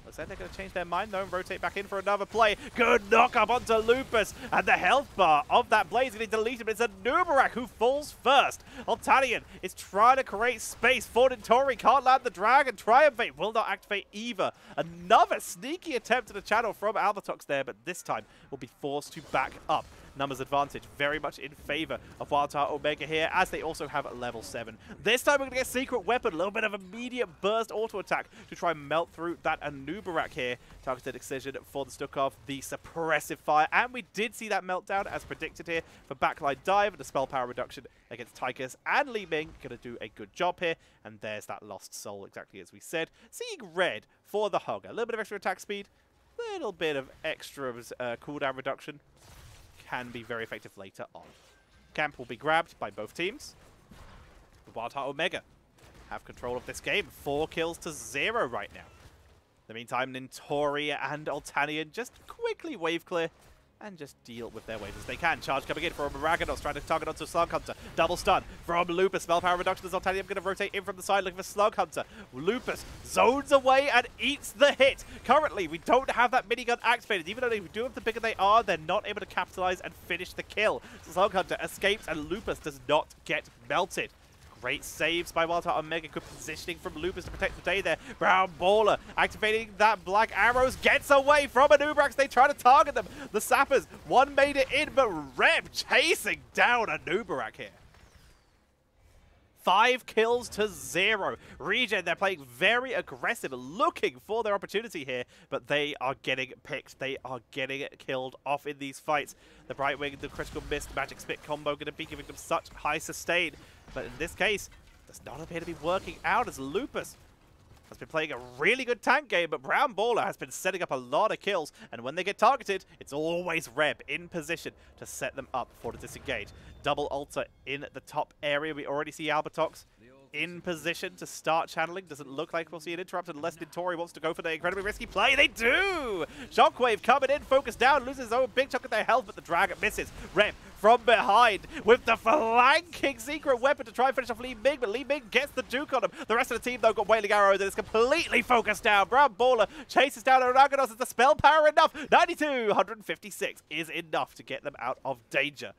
Looks like they're going to change their mind, though, and rotate back in for another play. Good knock up onto Lupus, and the health bar of that Blaze is going to be deleted, but it's Anubarak who falls first. Altanian is trying to create space for Nitori, can't land the Dragon. Triumvirate will not activate either. Another sneaky attempt at a channel from Albertox there, but this time will be forced to back up. Numbers advantage very much in favor of WildHeart Omega here, as they also have level 7. This time we're going to get Secret Weapon, a little bit of a medium burst auto attack to try and melt through that Anubarak. Nubarak here. Targeted excision for the Stukov, the suppressive fire. And we did see that meltdown as predicted here for backline dive and the spell power reduction against Tychus. And Li Ming going to do a good job here. And there's that lost soul, exactly as we said. Seeing red for the Hog. A little bit of extra attack speed, a little bit of extra cooldown reduction. Can be very effective later on. Camp will be grabbed by both teams. The WildHeart Omega have control of this game. 4 kills to 0 right now. In the meantime, Nintori and Altanian just quickly wave clear and just deal with their waves as they can. Charge coming in from Raganos, trying to target onto Slug Hunter. Double stun from Lupus. Spell power reduction as Altanian going to rotate in from the side looking for Slug Hunter. Lupus zones away and eats the hit. Currently, we don't have that minigun activated. Even though they do have the bigger they are, they're not able to capitalize and finish the kill. Slug Hunter escapes and Lupus does not get melted. Great saves by WildHeart Omega. Good positioning from Lupus to protect the day there. Brown Baller activating that Black Arrows. Gets away from Anubrax. They try to target them. The Sappers. One made it in, but Reb chasing down Anubarak here. 5 kills to 0. ReGen, they're playing very aggressive, looking for their opportunity here, but they are getting picked. They are getting killed off in these fights. The Brightwing, the Critical Mist, Magic Spit combo going to be giving them such high sustain. But in this case, does not appear to be working out as Lupus has been playing a really good tank game, but Brown Baller has been setting up a lot of kills, and when they get targeted, it's always Reb in position to set them up for the disengage. Double altar in the top area. We already see Albertox in position to start channeling. Doesn't look like we'll see an interrupt unless Nintori wants to go for the incredibly risky play. They do! Shockwave coming in, focus down, loses his own big chunk of their health, but the Dragon misses. Reb from behind with the flanking secret weapon to try and finish off Li Ming, but Li Ming gets the Duke on him. The rest of the team, though, got Wailing Arrows and it's completely focused down. Brown Baller chases down Araganos. Is the spell power enough? 92, 156 is enough to get them out of danger.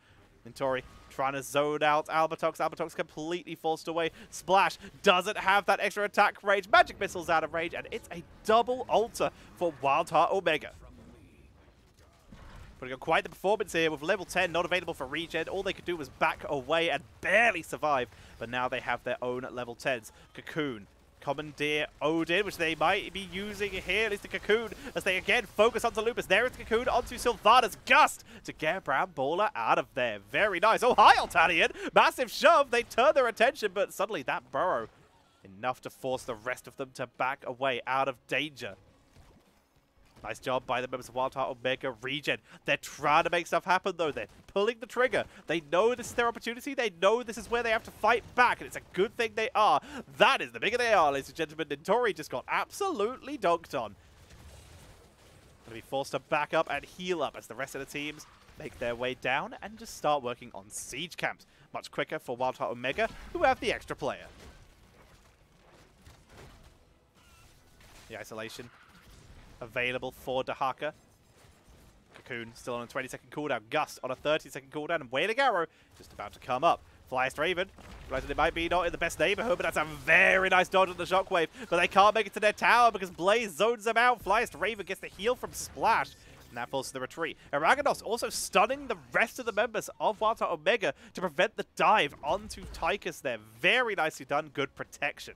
Nintori trying to zone out Albertox. Albertox completely forced away. Splash doesn't have that extra attack range. Magic Missile's out of range, and it's a double altar for WildHeart Omega. Putting on quite the performance here with level 10 not available for ReGen. All they could do was back away and barely survive, but now they have their own level 10s. Cocoon, Commandeer Odin, which they might be using here, at least the Cocoon, as they again focus onto Lupus. There is Cocoon onto Sylvanas. Gust to get Brown Baller out of there. Very nice. Oh, hi, Altanian. Massive shove. They turn their attention, but suddenly that burrow, enough to force the rest of them to back away out of danger. Nice job by the members of WildHeart Omega ReGen. They're trying to make stuff happen, though. They're pulling the trigger. They know this is their opportunity. They know this is where they have to fight back, and it's a good thing they are. That is the bigger they are, ladies and gentlemen. Nintori just got absolutely donked on. Going to be forced to back up and heal up as the rest of the teams make their way down and just start working on siege camps. Much quicker for WildHeart Omega, who have the extra player. The isolation available for Dahaka. Cocoon still on a 20-second cooldown. Gust on a 30-second cooldown. And Wailing Arrow just about to come up. Flyest Raven, realizing they might be not in the best neighborhood, but that's a very nice dodge on the Shockwave. But they can't make it to their tower because Blaze zones them out. Flyest Raven gets the heal from Splash, and that forces the retreat. Araganos also stunning the rest of the members of WildHeart Omega to prevent the dive onto Tychus there. Very nicely done. Good protection.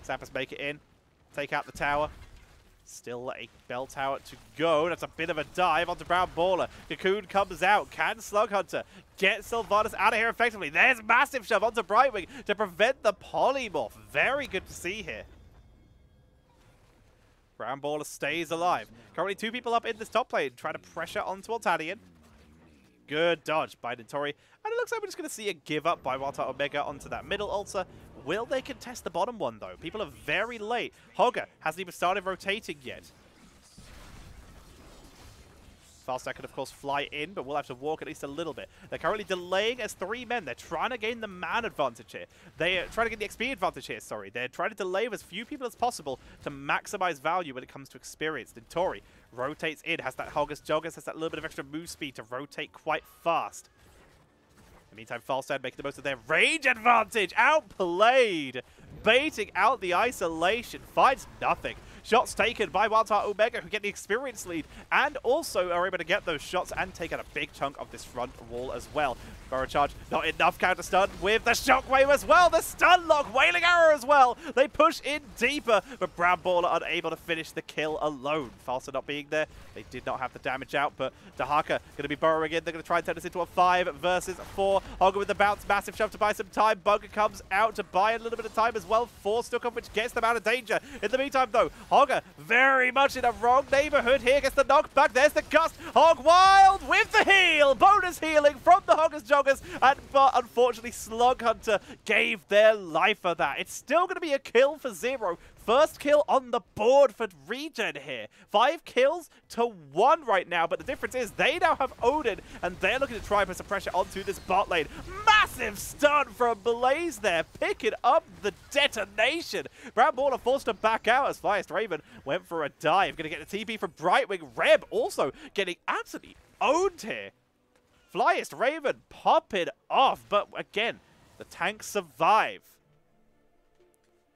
Sappers make it in. Take out the tower. Still a bell tower to go. That's a bit of a dive onto Brown Baller. Cocoon comes out. Can Slug Hunter get Sylvanas out of here effectively? There's massive shove onto Brightwing to prevent the polymorph. Very good to see here. Brown Baller stays alive. Currently 2 people up in this top lane. Trying to pressure onto Altanian. Good dodge by Nintori. And it looks like we're just going to see a give up by WildHeart Omega onto that middle altar. Will they contest the bottom one, though? People are very late. Hogger hasn't even started rotating yet. Falstaff can, of course, fly in, but we'll have to walk at least a little bit. They're currently delaying as 3 men. They're trying to gain the man advantage here. They're trying to get the XP advantage here, sorry. They're trying to delay with as few people as possible to maximize value when it comes to experience. Nintori rotates in, has that Hoggus Joggers, has that little bit of extra move speed to rotate quite fast. In the meantime, Falstad making the most of their range advantage. Outplayed. Baiting out the isolation. Finds nothing. Shots taken by WildHeart Omega, who get the experience lead, and also are able to get those shots and take out a big chunk of this front wall as well. Burrow charge, not enough counter stun with the shockwave as well. The stun lock, wailing arrow as well. They push in deeper, but Brown Baller unable to finish the kill alone. Falsa not being there, they did not have the damage out, but Dahaka going to be burrowing in. They're going to try and turn this into a 5 versus 4. Hogger with the bounce, massive shove to buy some time. Bunker comes out to buy a little bit of time as well. 4 stuck up, which gets them out of danger. In the meantime, though, Hogger very much in a wrong neighborhood here. Gets the knockback. There's the gust. Hog Wild with the heal. Bonus healing from the Hoggers Joggers. But unfortunately, Slug Hunter gave their life for that. It's still going to be a kill for 0. First kill on the board for ReGen here. 5 kills to 1 right now, but the difference is they now have Odin, and they're looking to try and put some pressure onto this bot lane. Massive stun from Blaze there, picking up the detonation. Brown Baller forced to back out as Flyest Raven went for a dive. Going to get the TP from Brightwing. Reb also getting absolutely owned here. Flyest Raven popping off, but again, the tanks survive.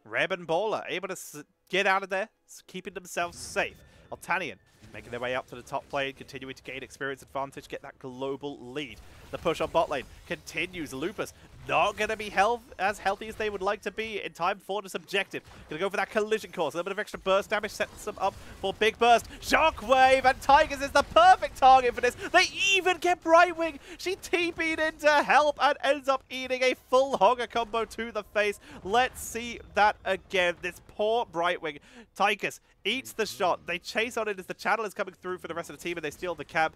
Reb and Baller able to get out of there, keeping themselves safe. Altanian making their way up to the top lane, continuing to gain experience advantage, get that global lead. The push on bot lane continues. Lupus not going to be as healthy as they would like to be in time for this objective. Going to go for that collision course. A little bit of extra burst damage sets them up for big burst. Shockwave, and Tigers is the perfect target for this. They even get Brightwing. She TP'd in to help and ends up eating a full Hogger combo to the face. Let's see that again. This poor Brightwing. Tigers eats the shot. They chase on it as the channel is coming through for the rest of the team, and they steal the camp.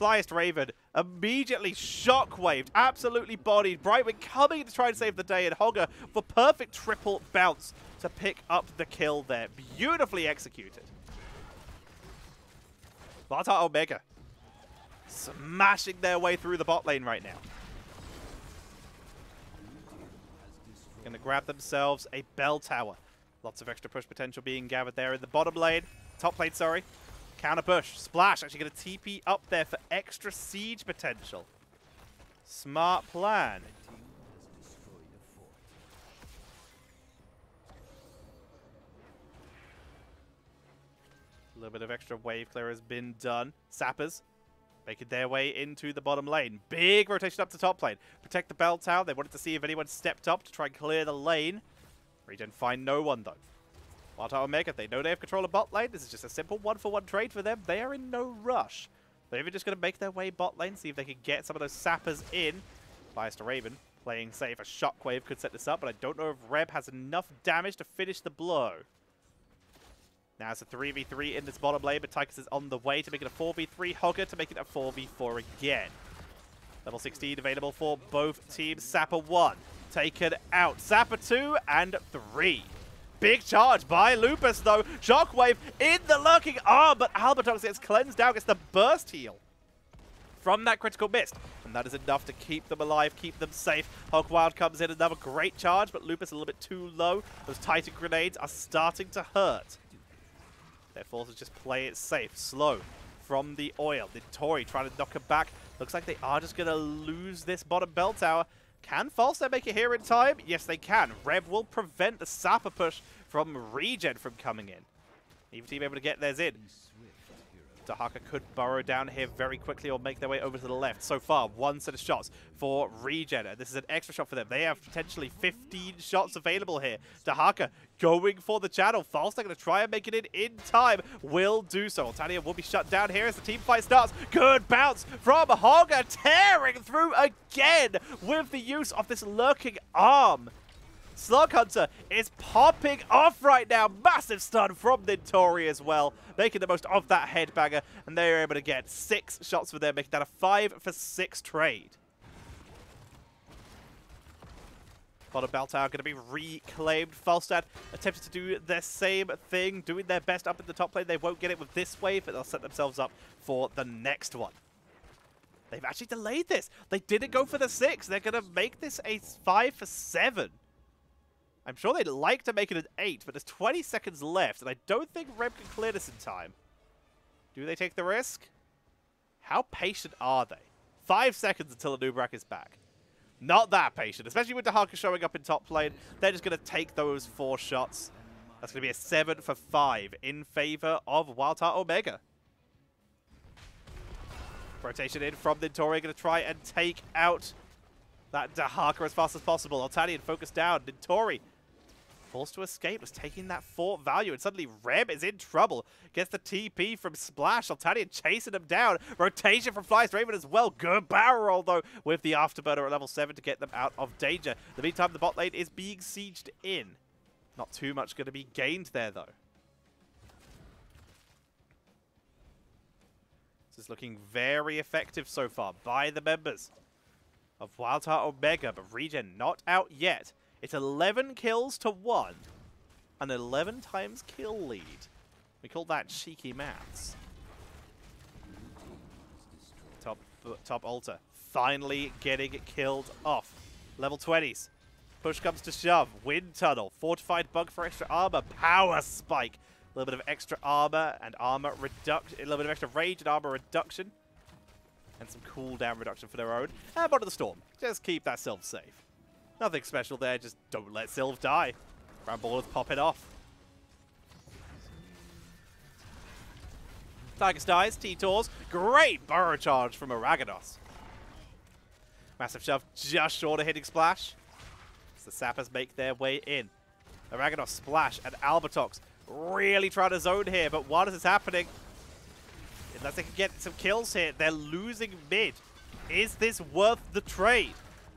Flyest Raven immediately shockwaved, absolutely bodied. Brightwing coming to try and save the day, and Hogger for perfect triple bounce to pick up the kill there. Beautifully executed. WildHeart Omega smashing their way through the bot lane right now. Going to grab themselves a bell tower. Lots of extra push potential being gathered there in the bottom lane. Top lane, sorry. Counter push. Splash actually going to TP up there for extra siege potential. Smart plan. A little bit of extra wave clear has been done. Sappers making their way into the bottom lane. Big rotation up to top lane. Protect the bell tower. They wanted to see if anyone stepped up to try and clear the lane. ReGen find no one, though. WildHeart Omega, they know they have control of bot lane. This is just a simple 1-for-1 trade for them. They are in no rush. They're even just going to make their way bot lane, see if they can get some of those sappers in. Flyest Raven playing safe. A shockwave could set this up, but I don't know if Reb has enough damage to finish the blow. Now it's a 3v3 in this bottom lane, but Tychus is on the way to make it a 4v3. Hogger to make it a 4v4 again. Level 16 available for both teams. Sapper 1 taken out. Sapper 2 and 3. Big charge by Lupus, though. Shockwave in the lurking arm, but Albatrox gets cleansed down, gets the burst heal from that critical mist. And that is enough to keep them alive, keep them safe. Hog Wild comes in, another great charge, but Lupus a little bit too low. Those Titan grenades are starting to hurt. Therefore, to just play it safe, slow from the oil. The Tori trying to knock him back. Looks like they are just going to lose this bottom bell tower. Can Falstad make it here in time? Yes, they can. Reb will prevent the Sapper push from ReGen from coming in. Even team able to get theirs in. Dahaka could burrow down here very quickly or make their way over to the left. So far, 1 set of shots for ReGen. And this is an extra shot for them. They have potentially 15 shots available here. Dahaka going for the channel. Falstad going to try and make it in time. Will do so. Altania will be shut down here as the team fight starts. Good bounce from Hogger, tearing through again with the use of this lurking arm. Slug Hunter is popping off right now. Massive stun from Nintori as well, making the most of that headbanger, and they are able to get 6 shots for them, making that a 5-for-6 trade. Bottom bell tower going to be reclaimed. Falstad attempted to do the same thing, doing their best up in the top lane. They won't get it with this wave, but they'll set themselves up for the next one. They've actually delayed this. They didn't go for the 6. They're going to make this a 5-for-7. I'm sure they'd like to make it an 8, but there's 20 seconds left, and I don't think Reb can clear this in time. Do they take the risk? How patient are they? 5 seconds until Anubrak is back. Not that patient, especially with Dahaka showing up in top lane. They're just going to take those 4 shots. That's going to be a 7 for 5 in favor of WildHeart Omega. Rotation in from Nintori, going to try and take out that Dahaka as fast as possible. Altanian focused down. Nintori forced to escape, was taking that fort value, and suddenly Reb is in trouble. Gets the TP from Splash. Altanian chasing him down. Rotation from Fly's Raven as well. Good barrel roll, though, with the Afterburner at level 7 to get them out of danger. In the meantime, the bot lane is being sieged in. Not too much going to be gained there, though. This is looking very effective so far by the members of WildHeart Omega, but ReGen not out yet. It's 11 kills to 1. An 11 times kill lead. We call that cheeky maths. Top altar. Finally getting killed off. Level 20s. Push comes to shove. Wind tunnel. Fortified bug for extra armor. Power spike. A little bit of extra armor and armor reduction. A little bit of extra rage and armor reduction. And some cooldown reduction for their own. And Bond of the Storm. Just keep that Sylph safe. Nothing special there, just don't let Sylph die. Ground ballers popping off. Tigus dies, T-Tors. Great burrow charge from Araganos. Massive shove just short of hitting Splash. As the Sappers make their way in. Araganos, Splash, and Albertox really trying to zone here, but while this is happening, unless they can get some kills here, they're losing mid. Is this worth the trade?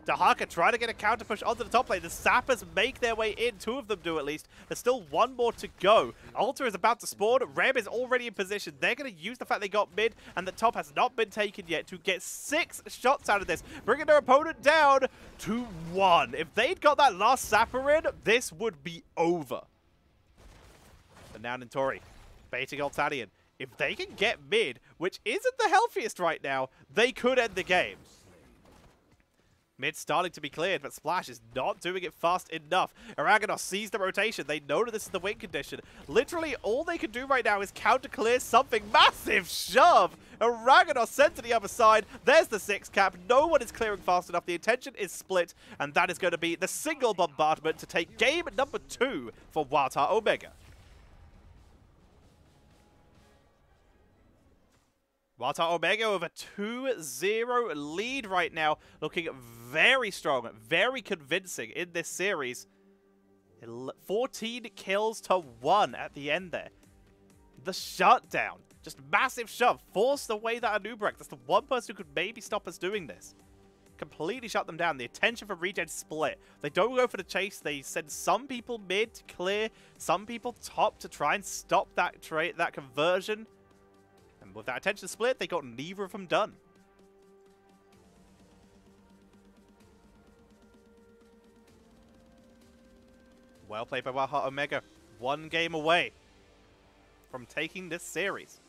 Dahaka trying to get a counter push onto the top lane. The Sappers make their way in. 2 of them do at least. There's still 1 more to go. Altar is about to spawn. Reb is already in position. They're going to use the fact they got mid and the top has not been taken yet to get 6 shots out of this, bringing their opponent down to 1. If they'd got that last Sapper in, this would be over. But now Nintori baiting Altanian. If they can get mid, which isn't the healthiest right now, they could end the game. Mid starting to be cleared, but Splash is not doing it fast enough. Araganos sees the rotation. They know that this is the win condition. Literally, all they can do right now is counter clear something. Massive shove! Araganos sent to the other side. There's the 6 cap. No one is clearing fast enough. The attention is split, and that is going to be the single bombardment to take game number 2 for WildHeart Omega. WildHeart Omega with a 2-0 lead right now, looking very strong, very convincing in this series. 14 kills to 1 at the end there. The shutdown, just massive shove, forced away that Anub'arak. That's the one person who could maybe stop us doing this. Completely shut them down. The attention from ReGen split. They don't go for the chase. They send some people mid to clear, some people top to try and stop that that conversion. And with that attention split, they got neither of them done. Well played by WildHeart Omega. 1 game away from taking this series.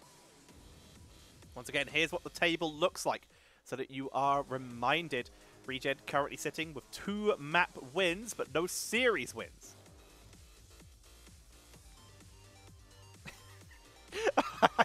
Once again, here's what the table looks like so that you are reminded. ReGen currently sitting with 2 map wins, but no series wins.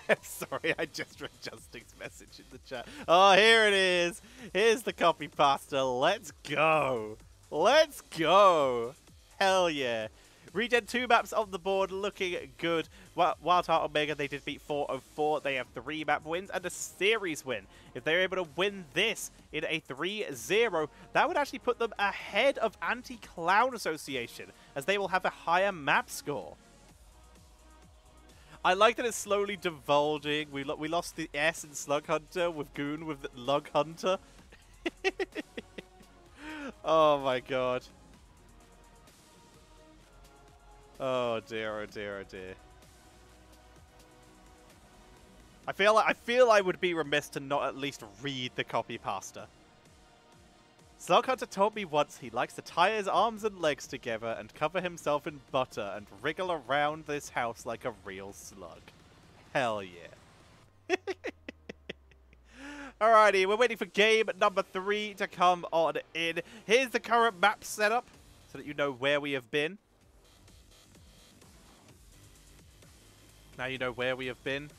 I'm sorry, I just read Justin's message in the chat. Oh, here it is. Here's the copy pasta. Let's go. Let's go. Hell yeah. ReGen 2 maps on the board, looking good. WildHeart Omega, they did beat 404. They have 3 map wins and a series win. If they're able to win this in a 3-0, that would actually put them ahead of Anti-Clown Association, as they will have a higher map score. I like that it's slowly divulging. We lost the S in Slug Hunter with Goon with Lug Hunter. Oh my god. Oh dear, oh dear, oh dear. I feel I would be remiss to not at least read the copy pasta. Slug Hunter told me once he likes to tie his arms and legs together and cover himself in butter and wriggle around this house like a real slug. Hell yeah. Alrighty, we're waiting for game number 3 to come on in. Here's the current map setup so that you know where we have been. Now you know where we have been,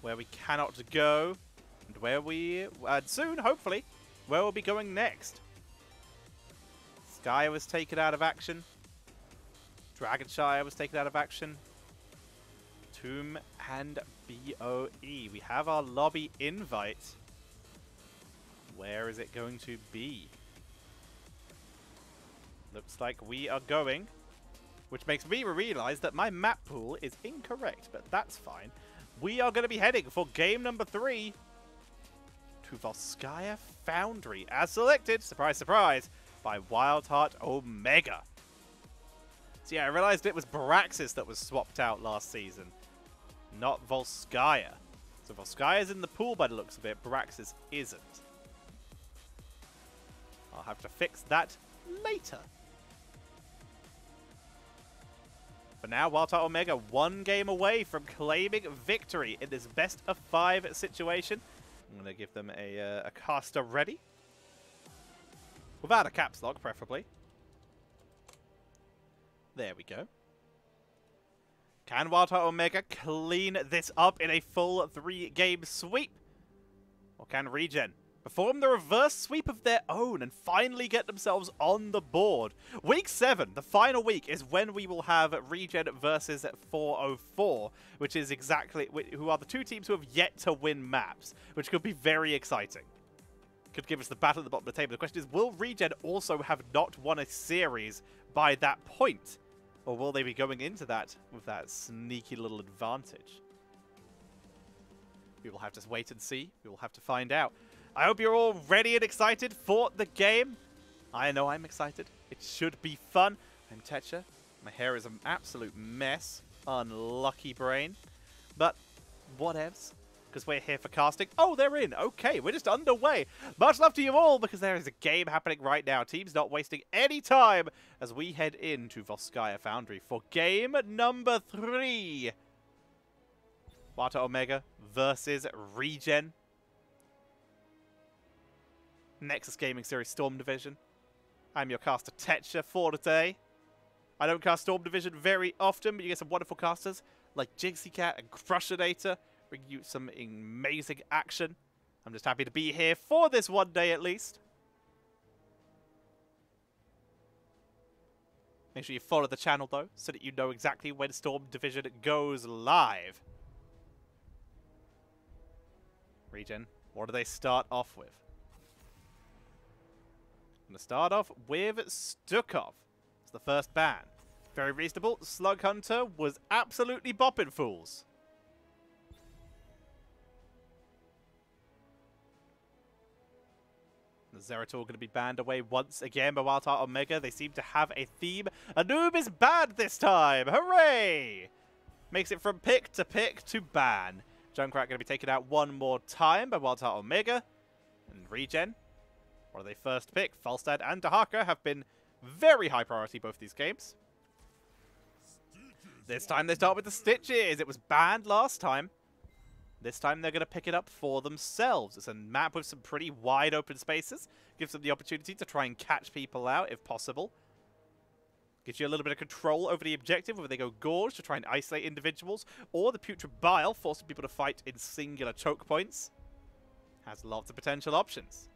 where we cannot go, and where we, and soon, hopefully, where we'll be going next. Sky was taken out of action. Dragonshire was taken out of action. Tomb and BOE. We have our lobby invite. Where is it going to be? Looks like we are going, which makes me realize that my map pool is incorrect, but that's fine. We are going to be heading for game number 3 to Volskaya Foundry, as selected, surprise, surprise, by WildHeart Omega. So yeah, I realized it was Braxis that was swapped out last season, not Volskaya. So Volskaya's in the pool by the looks of it, Braxis isn't. I'll have to fix that later. For now, WildHeart Omega 1 game away from claiming victory in this best of 5 situation. I'm going to give them a caster ready. Without a caps lock, preferably. There we go. Can WildHeart Omega clean this up in a full 3-game sweep? Or can ReGen perform the reverse sweep of their own and finally get themselves on the board? Week 7, the final week, is when we will have ReGen versus 404, which is exactly who are the 2 teams who have yet to win maps, which could be very exciting. Could give us the battle at the bottom of the table. The question is, will ReGen also have not won a series by that point? Or will they be going into that with that sneaky little advantage? We will have to wait and see. We will have to find out. I hope you're all ready and excited for the game. I know I'm excited. It should be fun. I'm Tetcher. My hair is an absolute mess. Unlucky brain. But whatevs. Because we're here for casting. Oh, they're in. Okay, we're just underway. Much love to you all, because there is a game happening right now. Teams not wasting any time as we head into Volskaya Foundry for game number 3. WildHeart Omega versus ReGen. Nexus Gaming Series Storm Division. I'm your caster Tetcher for today. I don't cast Storm Division very often, but you get some wonderful casters like Jigsy Cat and Crushinator. Bring you some amazing action. I'm just happy to be here for this one day at least. Make sure you follow the channel though, so that you know exactly when Storm Division goes live. ReGen, what do they start off with? I'm going to start off with Stukov. It's the first ban. Very reasonable. Slug Hunter was absolutely bopping fools. The Zeratul going to be banned away once again by WildHeart Omega. They seem to have a theme. A noob is banned this time. Hooray! Makes it from pick to ban. Junkrat going to be taken out one more time by WildHeart Omega. And ReGen, what are they first pick? Falstad and Dahaka have been very high priority both these games. This time they start with the Stitches. It was banned last time. This time they're going to pick it up for themselves. It's a map with some pretty wide open spaces. Gives them the opportunity to try and catch people out if possible. Gives you a little bit of control over the objective, whether they go Gorge to try and isolate individuals, or the Putrid Bile, forcing people to fight in singular choke points. Has lots of potential options.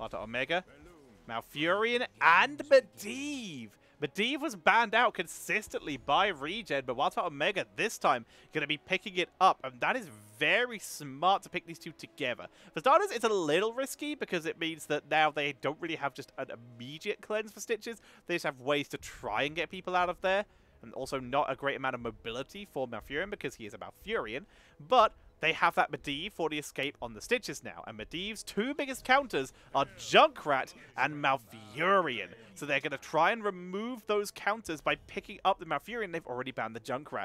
WildHeart Omega, Malfurion, and Medivh. Medivh was banned out consistently by ReGen, but WildHeart Omega this time going to be picking it up, and that is very smart to pick these two together. For starters, it's a little risky because it means that now they don't really have just an immediate cleanse for Stitches. They just have ways to try and get people out of there, and also not a great amount of mobility for Malfurion because he is a Malfurion, but they have that Medivh for the escape on the Stitches now, and Medivh's 2 biggest counters are Junkrat and Malfurion. So they're going to try and remove those counters by picking up the Malfurion. They've already banned the Junkrat.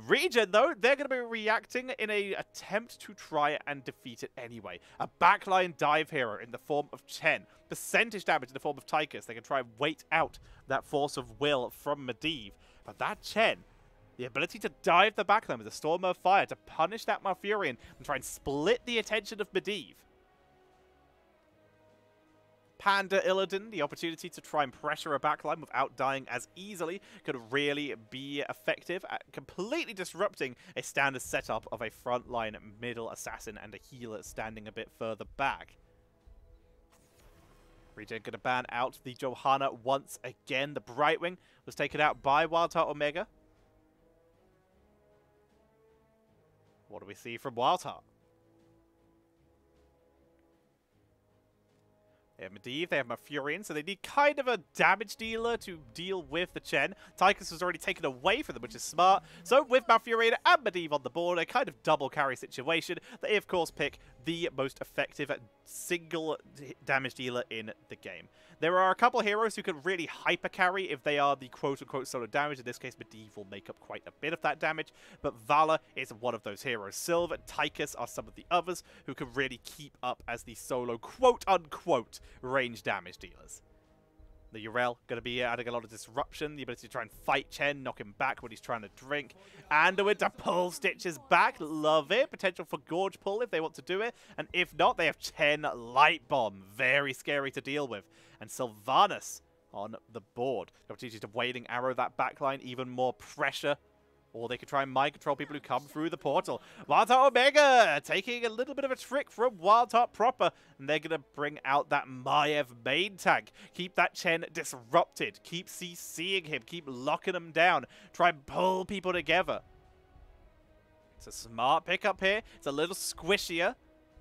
ReGen, though, they're going to be reacting in an attempt to try and defeat it anyway. A backline dive hero in the form of Chen. Percentage damage in the form of Tychus. They can try and wait out that force of will from Medivh. But that Chen, the ability to dive the backline with a Storm of Fire to punish that Malfurion and try and split the attention of Medivh. Panda Illidan, the opportunity to try and pressure a backline without dying as easily, could really be effective at completely disrupting a standard setup of a frontline middle assassin and a healer standing a bit further back. ReGen going to ban out the Johanna once again. The Brightwing was taken out by WildHeart Omega. What do we see from WildHeart? They have Medivh, they have Malfurion, so they need kind of a damage dealer to deal with the Chen. Tychus was already taken away from them, which is smart. So with Malfurion and Medivh on the board, a kind of double carry situation, they of course pick the most effective single damage dealer in the game. There are a couple of heroes who can really hyper carry if they are the quote-unquote solo damage. In this case, Medivh will make up quite a bit of that damage, but Vala is one of those heroes. Sylve and Tychus are some of the others who can really keep up as the solo quote-unquote range damage dealers. The Yrel going to be adding a lot of disruption, the ability to try and fight Chen, knock him back when he's trying to drink. Anduin to pull Stitches back, love it. Potential for Gorge pull if they want to do it. And if not, they have Chen Light Bomb, very scary to deal with. And Sylvanas on the board. The opportunity to Wailing Arrow that backline, even more pressure. Or they could try and mind control people who come through the portal. WildHeart Omega taking a little bit of a trick from WildHeart proper. And they're going to bring out that Maiev main tank. Keep that Chen disrupted. Keep CCing him. Keep locking him down. Try and pull people together. It's a smart pickup here. It's a little squishier.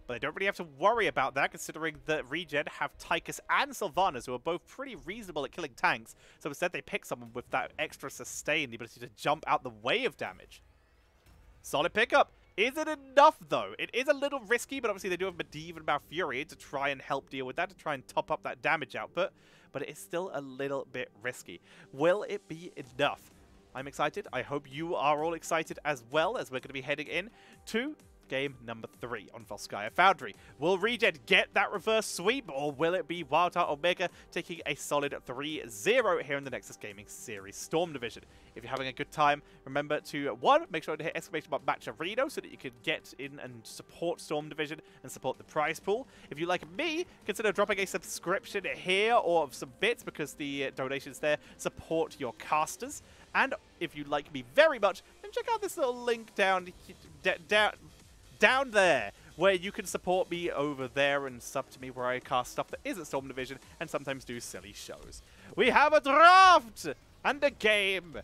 But they don't really have to worry about that, considering that ReGen have Tychus and Sylvanas, who are both pretty reasonable at killing tanks. So instead they pick someone with that extra sustain, the ability to jump out the way of damage. Solid pickup. Is it enough, though? It is a little risky, but obviously they do have Medivh and Malfurion to try and help deal with that, to try and top up that damage output. But it is still a little bit risky. Will it be enough? I'm excited. I hope you are all excited as well, as we're going to be heading in to game number 3 on Volskaya Foundry. Will ReGen get that reverse sweep, or will it be WildHeart Omega taking a solid 3-0 here in the Nexus Gaming Series Storm Division? If you're having a good time, remember to, 1, make sure to hit exclamation mark Matcherino so that you can get in and support Storm Division and support the prize pool. If you like me, consider dropping a subscription here or some bits, because the donations there support your casters. And if you like me very much, then check out this little link down there, where you can support me over there and sub to me, where I cast stuff that isn't Storm Division and sometimes do silly shows. We have a draft and a game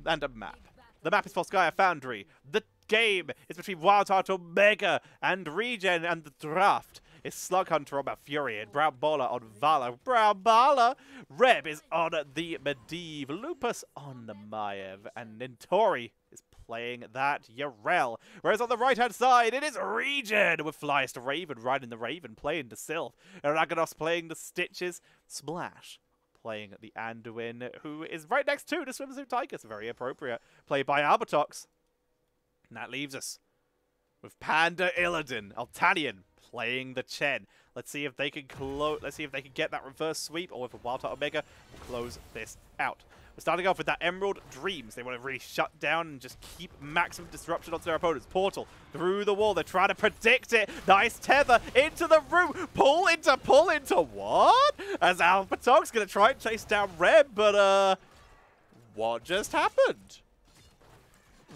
and a map. The map is Volskaya Foundry. The game is between WildHeart Omega and ReGen, and the draft is Slug Hunter on Malfurion, Brown Baller on Vala, Brown Baller, Reb is on the Medivh, Lupus on the Maiev, and Nintori is playing that Yrel. Whereas on the right-hand side, it is ReGen with Flyest Raven riding the Raven, playing the Sylph, Aragornos playing the Stitches, Splash playing the Anduin, who is right next to the Swimsuit Tychus, very appropriate, played by Albertox. And that leaves us with Panda Illidan, Altanian playing the Chen. Let's see if they can get that reverse sweep, or if WildHeart Omega will close this out. We're starting off with that Emerald Dreams. They want to really shut down and just keep maximum disruption onto their opponents. Portal through the wall. They're trying to predict it. Nice tether into the room. Pull into what? As Albertox going to try and chase down Reb, but what just happened?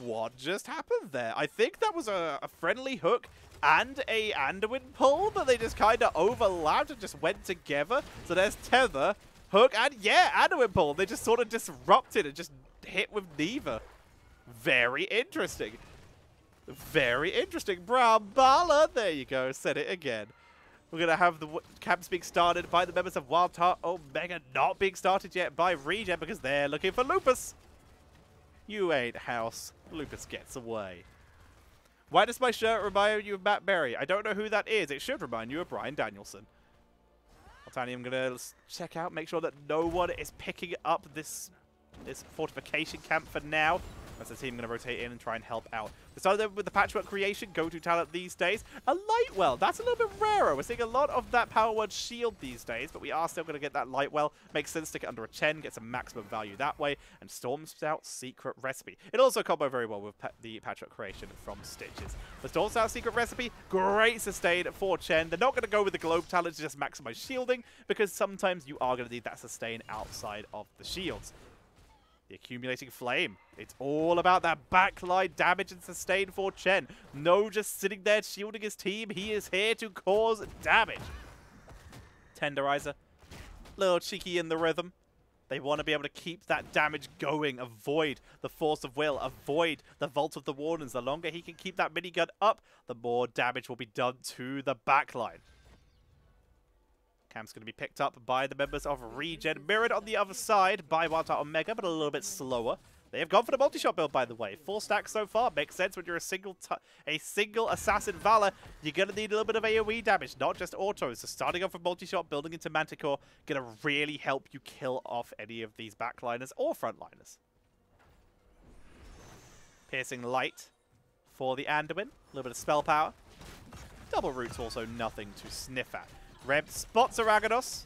What just happened there? I think that was a friendly hook and a Anduin pull, but they just kind of overlapped and just went together. So there's tether, hook, and yeah, Anduin pull. They just sort of disrupted and just hit with neither. Very interesting. Very interesting. Brown Baller. There you go. Said it again. We're going to have the camps being started by the members of WildHeart Omega, not being started yet by ReGen because they're looking for Lupus. You ain't house. Lupus gets away. Why does my shirt remind you of Matt Berry? I don't know who that is. It should remind you of Brian Danielson. Altani, I'm going to check out, make sure that no one is picking up this fortification camp for now. That's the team going to rotate in and try and help out. We started with the patchwork creation, go-to talent these days. A Lightwell, that's a little bit rarer. We're seeing a lot of that power word shield these days, but we are still going to get that Lightwell. Makes sense, stick it under a Chen, get some maximum value that way, and Storm Scout Secret Recipe. It also combo very well with the patchwork creation from Stitches. The Storm Scout Secret Recipe, great sustain for Chen. They're not going to go with the Globe talent to just maximize shielding, because sometimes you are going to need that sustain outside of the shields. The Accumulating Flame. It's all about that backline damage and sustain for Chen. No just sitting there shielding his team. He is here to cause damage. Tenderizer Little cheeky in the rhythm. They want to be able to keep that damage going, avoid the Force of Will, avoid the Vault of the Wardens. The longer he can keep that minigun up, the more damage will be done to the backline. Camp's going to be picked up by the members of ReGen, mirrored on the other side by WildHeart Omega, but a little bit slower. They have gone for the multi-shot build, by the way. 4 stacks so far. Makes sense when you're a single assassin Valor. You're going to need a little bit of AoE damage, not just autos. So starting off with multi-shot, building into Manticore, going to really help you kill off any of these backliners or frontliners. Piercing Light for the Anduin. A little bit of spell power. Double Root's also nothing to sniff at. Reb spots Aragados.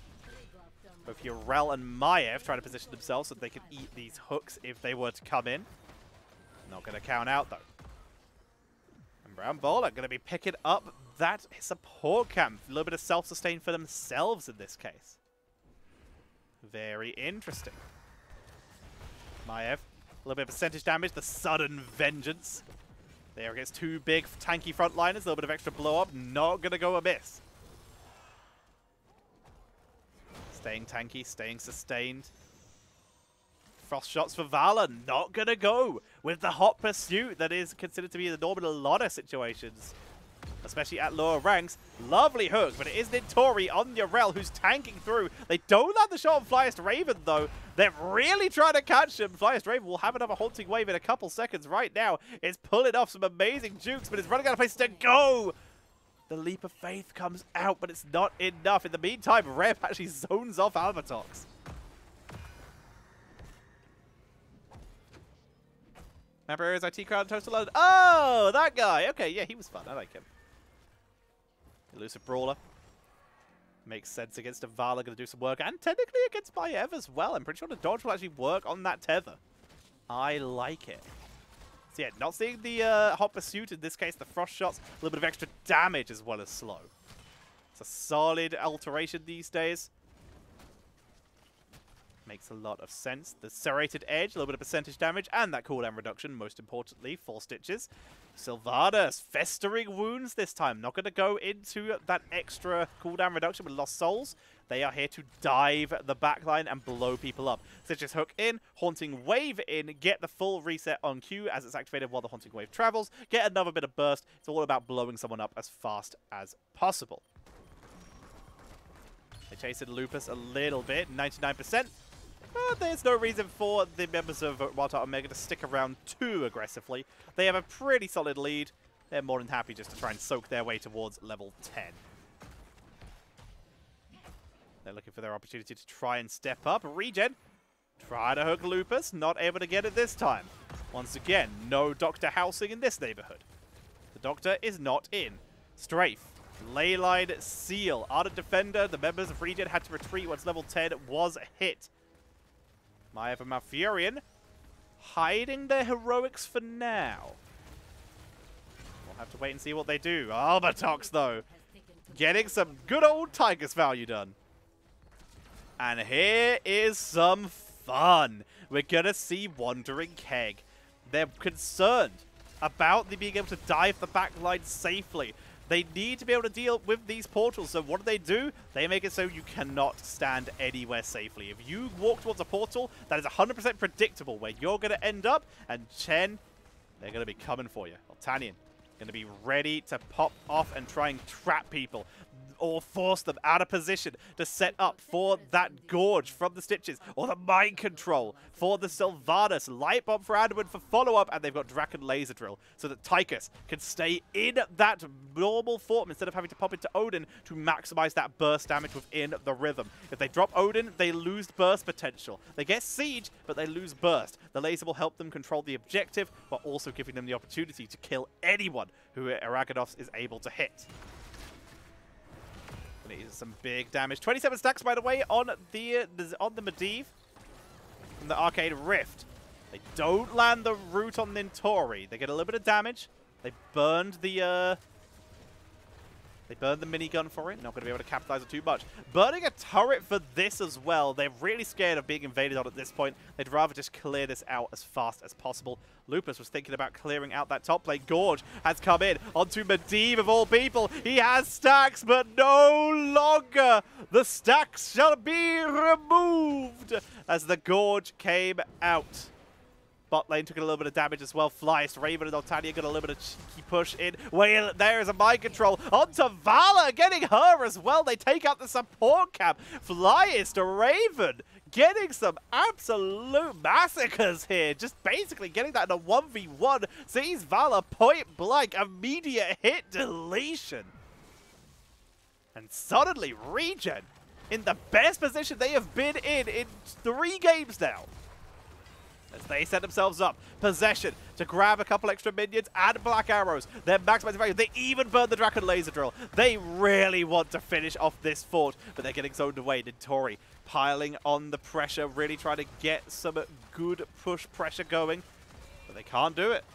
Both Urel and Maiev trying to position themselves so that they can eat these hooks if they were to come in. Not going to count out, though. And Brown Bull are going to be picking up that support camp. A little bit of self-sustain for themselves in this case. Very interesting. Maiev, a little bit of percentage damage. The sudden vengeance. There against 2 big tanky frontliners. A little bit of extra blow-up. Not going to go amiss. Staying tanky, staying sustained. Frost shots for Valor, not gonna go with the hot pursuit that is considered to be the norm in a lot of situations, especially at lower ranks. Lovely hook, but it is Nintori on Urel who's tanking through. They don't land the shot on Flyest Raven, though. They're really trying to catch him. Flyest Raven will have another haunting wave in a couple seconds right now. It's pulling off some amazing jukes, but it's running out of places to go. The leap of faith comes out, but it's not enough. In the meantime, Reb actually zones off Albertox. Remember Ares IT crowd toast alone? Oh, that guy. Okay, yeah, he was fun. I like him. Elusive Brawler. Makes sense against a Valor. Going to do some work. And technically against Maiev as well. I'm pretty sure the dodge will actually work on that tether. I like it. So yeah, not seeing the hot pursuit, in this case the frost shots, a little bit of extra damage as well as slow. It's a solid alteration these days. Makes a lot of sense. The serrated edge, a little bit of percentage damage, and that cooldown reduction, most importantly, 4 stitches. Sylvanas, festering wounds this time. Not going to go into that extra cooldown reduction with Lost Souls. They are here to dive the backline and blow people up. Stitches hook in, Haunting Wave in, get the full reset on cue as it's activated while the Haunting Wave travels, get another bit of burst. It's all about blowing someone up as fast as possible. They chased Lupus a little bit, 99%. But there's no reason for the members of WildHeart Omega to stick around too aggressively. They have a pretty solid lead. They're more than happy just to try and soak their way towards level 10. They're looking for their opportunity to try and step up. ReGen, try to hook Lupus. Not able to get it this time. Once again, no Doctor housing in this neighborhood. The Doctor is not in. Strafe, Leyline Seal, Ardent Defender. The members of ReGen had to retreat once level 10 was hit. Maiev and Malfurion hiding their heroics for now. We'll have to wait and see what they do. Albertox, though, getting some good old Tigus value done. And here is some fun. We're going to see Wandering Keg. They're concerned about being able to dive the backline safely. They need to be able to deal with these portals. So what do? They make it so you cannot stand anywhere safely. If you walk towards a portal, that is 100% predictable where you're going to end up. And Chen, they're going to be coming for you. Altanian, going to be ready to pop off and try and trap people. Or force them out of position to set up for that Gorge from the Stitches. Or the Mind Control for the Sylvanas. Light Bomb for Anduin for follow-up. And they've got Draken Laser Drill so that Tychus can stay in that normal form instead of having to pop into Odin to maximize that burst damage within the rhythm. If they drop Odin, they lose burst potential. They get Siege, but they lose burst. The laser will help them control the objective, while also giving them the opportunity to kill anyone who Aragados is able to hit. Some big damage. 27 stacks, by the way, on the Medivh from the Arcade Rift. They don't land the root on Nintori. They get a little bit of damage. They burned the They burned the minigun for it. Not going to be able to capitalize on too much. Burning a turret for this as well. They're really scared of being invaded on at this point. They'd rather just clear this out as fast as possible. Lupus was thinking about clearing out that top lane. Gorge has come in onto Medivh of all people. He has stacks, but no longer. The stacks shall be removed as the Gorge came out. Bot lane took a little bit of damage as well. Flyest, Raven, and Altania got a little bit of cheeky push in. Well, there is a mind control onto Vala, getting her as well. They take out the support camp. Flyest, Raven, getting some absolute massacres here. Just basically getting that in a 1v1. Sees Vala point blank, immediate hit deletion. And suddenly, ReGen in the best position they have been in 3 games now. As they set themselves up. Possession to grab a couple extra minions and black arrows. They're maximizing value. They even burn the Dragon Laser Drill. They really want to finish off this fort, but they're getting zoned away. Nitori piling on the pressure, really trying to get some good push pressure going, but they can't do it.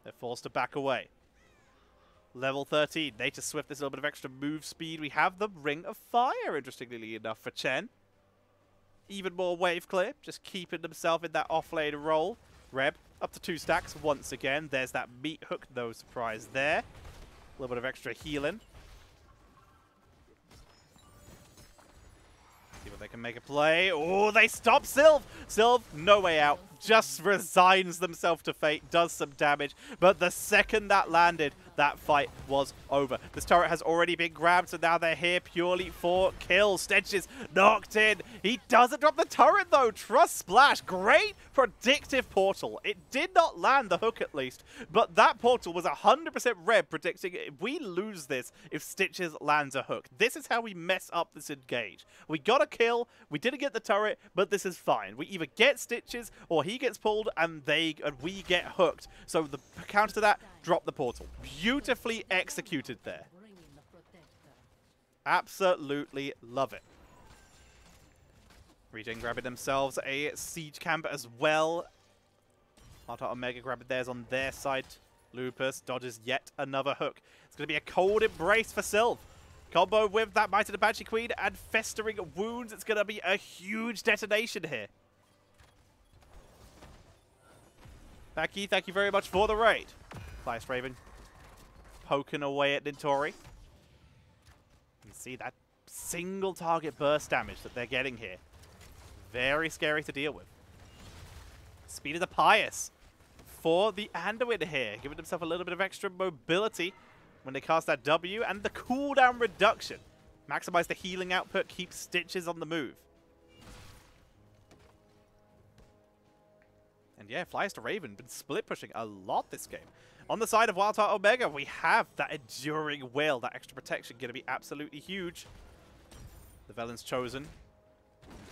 They're forced to back away. Level 13, Nature Swift, there's a little bit of extra move speed. We have the Ring of Fire, interestingly enough, for Chen. Even more wave clear, just keeping himself in that off-lane role. Reb, up to 2 stacks once again. There's that meat hook, no surprise there. A little bit of extra healing. See what they can make a play. Oh, they stop Sylve! Sylve, no way out. Just resigns themselves to fate, does some damage. But the second that landed, that fight was over. This turret has already been grabbed, so now they're here purely for kills. Stenches knocked in. He doesn't drop the turret, though. Trust Splash. Great predictive portal. It did not land the hook, at least. But that portal was 100% red, predicting we lose this if Stitches lands a hook. This is how we mess up this engage. We got a kill. We didn't get the turret, but this is fine. We either get Stitches or he gets pulled and we get hooked. So the counter to that, drop the portal. Beautifully executed there. Absolutely love it. ReGen grabbing themselves a siege camp as well. WildHeart Omega grabbing theirs on their side. Lupus dodges yet another hook. It's going to be a cold embrace for Sylve. Combo with that Might of the Banshee Queen and Festering Wounds. It's going to be a huge detonation here. Becky, thank you very much for the raid. Flyest Raven poking away at Nitori. You can see that single target burst damage that they're getting here. Very scary to deal with. Speed of the Pious for the Anduin here, giving himself a little bit of extra mobility when they cast that W, and the cooldown reduction. Maximize the healing output, keep Stitches on the move. And yeah, Flyest Raven been split pushing a lot this game. On the side of WildHeart Omega, we have that Enduring Will, that extra protection going to be absolutely huge. The Velen's chosen.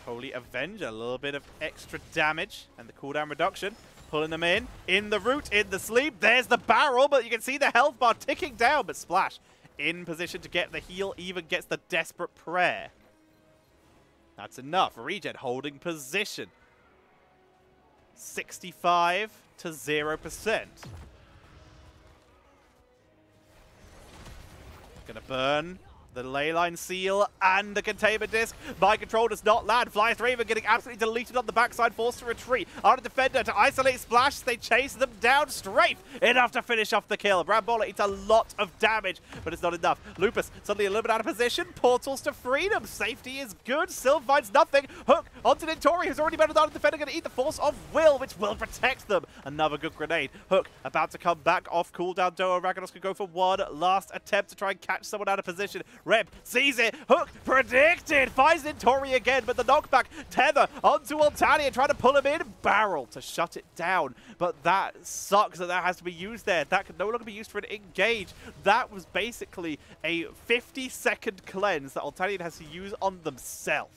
Holy Avenger, a little bit of extra damage and the cooldown reduction. Pulling them in the root, in the sleep. There's the barrel, but you can see the health bar ticking down. But Splash in position to get the heal, even gets the Desperate Prayer. That's enough. ReGen holding position. 65 to 0%. Gonna burn the Leyline Seal and the Containment Disc. Mind Control does not land. Flyest Raven getting absolutely deleted on the backside, forced to retreat. Arda Defender to isolate Splash. They chase them down. Strafe enough to finish off the kill. Brambola eats a lot of damage, but it's not enough. Lupus suddenly a little bit out of position. Portals to freedom. Safety is good. Sylve finds nothing. Hook onto Nitori, who's already been Arda Defender, going to eat the Force of Will, which will protect them. Another good grenade. Hook about to come back off cooldown. Doa Raganos can go for one last attempt to try and catch someone out of position. Reb sees it. Hook predicted. Finds Nitori again, but the knockback. Tether onto Altania, trying to pull him in. Barrel to shut it down. But that sucks that has to be used there. That can no longer be used for an engage. That was basically a 50-second cleanse that Altania has to use on themselves.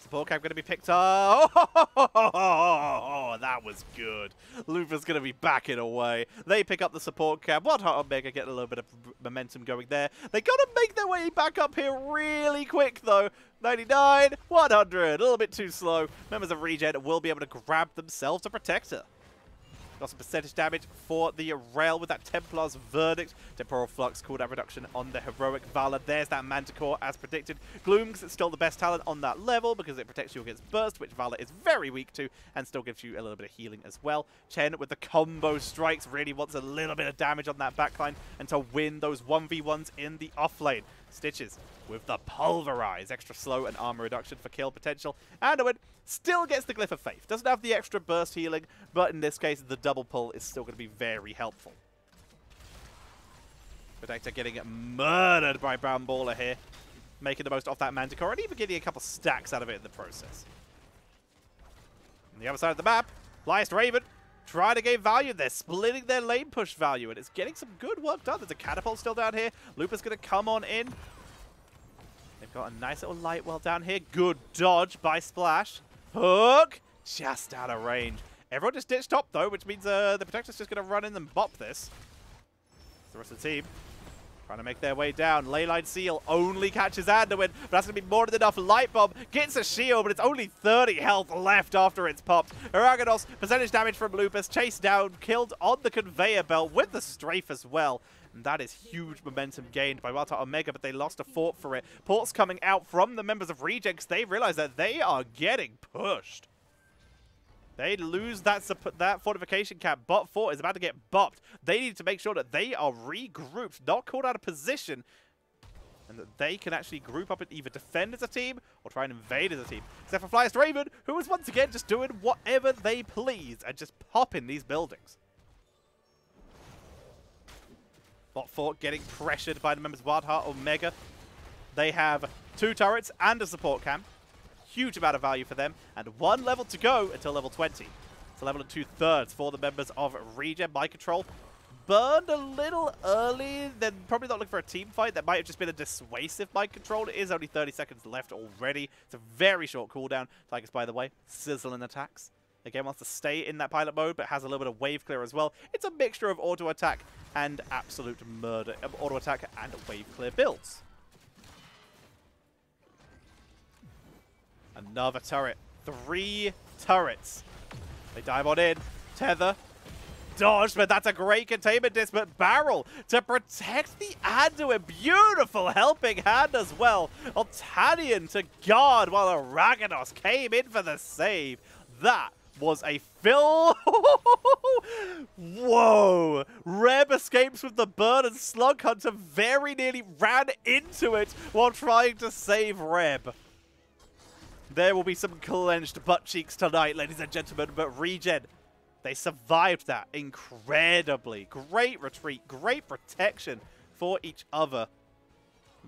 Support camp going to be picked up. Oh, that was good. Lufa's going to be backing away. They pick up the support camp. WildHeart Omega get a little bit of momentum going there. They got to make their way back up here really quick, though. 99, 100. A little bit too slow. Members of ReGen will be able to grab themselves a protector. Got some percentage damage for the Rail with that Templar's Verdict. Temporal Flux, cooldown reduction on the Heroic Valor. There's that Manticore as predicted. Gloom is still the best talent on that level because it protects you against Burst, which Valor is very weak to, and still gives you a little bit of healing as well. Chen with the combo strikes really wants a little bit of damage on that backline and to win those 1v1s in the offlane. Stitches with the Pulverize, extra slow and armor reduction for kill potential. And Owen still gets the Glyph of Faith. Doesn't have the extra burst healing, but in this case, the double pull is still going to be very helpful. Protector getting murdered by Brown Baller here, making the most of that Manticore and even getting a couple stacks out of it in the process. On the other side of the map, Flyest Raven trying to gain value. They're splitting their lane push value, and it's getting some good work done. There's a catapult still down here. Lupus going to come on in. They've got a nice little light well down here. Good dodge by Splash. Hook! Just out of range. Everyone just ditched top, though, which means the Protector's just going to run in and bop this. The rest of the team trying to make their way down. Leyline Seal only catches Anduin, but that's going to be more than enough. Light Bomb gets a shield, but it's only 30 health left after it's popped. Araganos, percentage damage from Lupus, chased down, killed on the conveyor belt with the strafe as well. And that is huge momentum gained by WildHeart Omega, but they lost a fort for it. Ports coming out from the members of ReGen because they realize that they are getting pushed. They lose that fortification cap. Bot fort is about to get bopped. They need to make sure that they are regrouped, not called out of position, and that they can actually group up and either defend as a team or try and invade as a team. Except for Flyest Raven, who is once again just doing whatever they please and just popping these buildings. Bot fort getting pressured by the members of WildHeart Omega. They have 2 turrets and a support camp. Huge amount of value for them, and 1 level to go until level 20. It's a level and 2/3 for the members of ReGen. Mind Control burned a little early, then probably not looking for a team fight. That might have just been a dissuasive Mind Control. It is only 30 seconds left already. It's a very short cooldown. Tigers, by the way, sizzling attacks. Again, wants to stay in that pilot mode, but has a little bit of wave clear as well. It's a mixture of auto attack and absolute murder. Auto attack and wave clear builds. Another turret. 3 turrets. They dive on in. Tether. Dodge, but that's a great containment disc. But Barrel to protect the Anduin. Beautiful helping hand as well. Altanian to guard while Araganos came in for the save. That was a fill. Whoa. Reb escapes with the burn, and Slug Hunter very nearly ran into it while trying to save Reb. There will be some clenched butt cheeks tonight, ladies and gentlemen, but ReGen, they survived that incredibly. Great retreat, great protection for each other.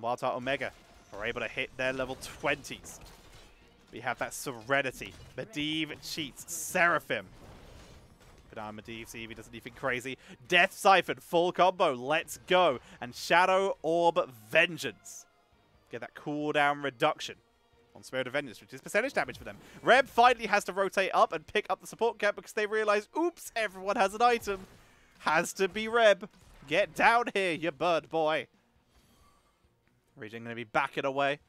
WildHeart Omega are able to hit their level 20s. We have that Serenity. Medivh cheats. Seraphim. But Medivh, see if he does anything crazy. Death Siphon, full combo. Let's go. And Shadow Orb Vengeance. Get that cooldown reduction on Spirit of Vengeance, which is percentage damage for them. Reb finally has to rotate up and pick up the support cap because they realize, oops, everyone has an item. Has to be Reb. Get down here, you bird boy. ReGen going to be backing away.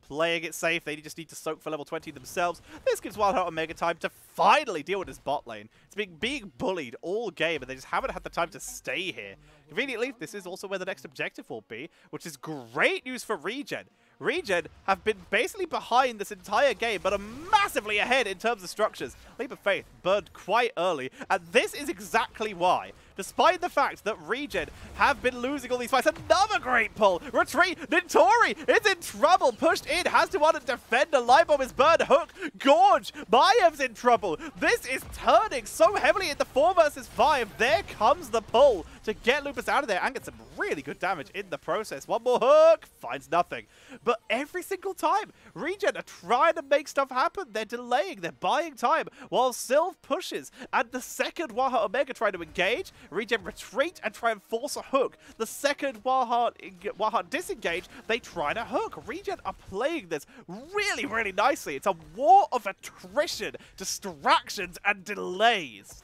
Playing it safe. They just need to soak for level 20 themselves. This gives WildHeart Omega time to finally deal with his bot lane. It's being bullied all game, and they just haven't had the time to stay here. Conveniently, this is also where the next objective will be, which is great news for ReGen. ReGen have been basically behind this entire game, but are massively ahead in terms of structures. Leap of Faith burned quite early, and this is exactly why. Despite the fact that ReGen have been losing all these fights, another great pull! Retreat! Nintori is in trouble! Pushed in, has to want to defend. A Light Bomb is burned. Hook! Gorge! Mayev's in trouble! This is turning so heavily into 4 versus 5. There comes the pull to get Lupus out of there and get some really good damage in the process. One more hook! Finds nothing. But every single time, ReGen are trying to make stuff happen. They're delaying, they're buying time, while Sylve pushes. And the second WildHeart Omega try to engage, ReGen retreat and try and force a hook. The second WildHeart disengage, they try to hook. ReGen are playing this really, really nicely. It's a war of attrition, distractions, and delays.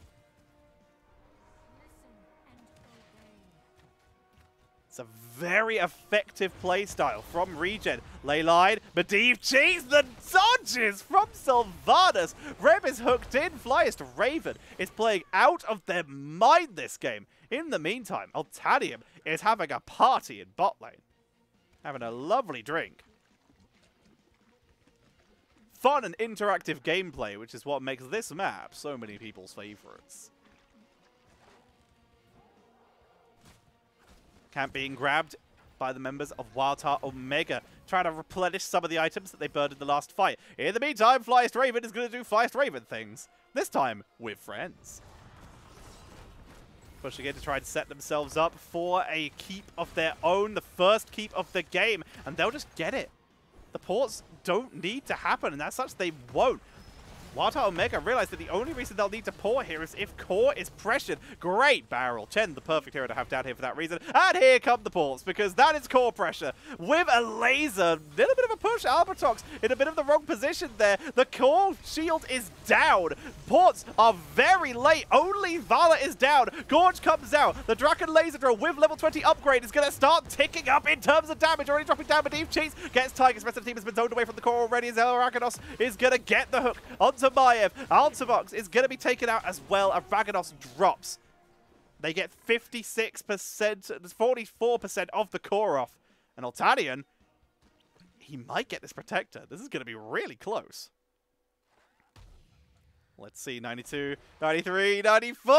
It's a very effective playstyle from ReGen. Leyline, Medivh cheats the dodges from Sylvanas. Reb is hooked in. Flyest Raven is playing out of their mind this game. In the meantime, Altanium is having a party in bot lane. Having a lovely drink. Fun and interactive gameplay, which is what makes this map so many people's favorites. Camp being grabbed by the members of WildHeart Omega, trying to replenish some of the items that they burned in the last fight. In the meantime, Flyest Raven is going to do Flyest Raven things. This time, with friends. Pushing in to try and set themselves up for a keep of their own, the first keep of the game, and they'll just get it. The ports don't need to happen, and as such, they won't. WildHeart Omega realize that the only reason they'll need to port here is if core is pressured. Great barrel. Chen, the perfect hero to have down here for that reason. And here come the ports, because that is core pressure. With a laser, little bit of a push. Albertox in a bit of the wrong position there. The core shield is down. Ports are very late. Only Vala is down. Gorge comes out. The Draken laser drill with level 20 upgrade is going to start ticking up in terms of damage. Already dropping down, but Medivh cheats. Gets Tigers. Rest of the team has been zoned away from the core already as Arakanos is going to get the hook onto Maiev. Altivox is going to be taken out as well. Arakanos drops. They get 56%, 44% of the core off. And Altanian, he might get this protector. This is going to be really close. Let's see, 92, 93, 94.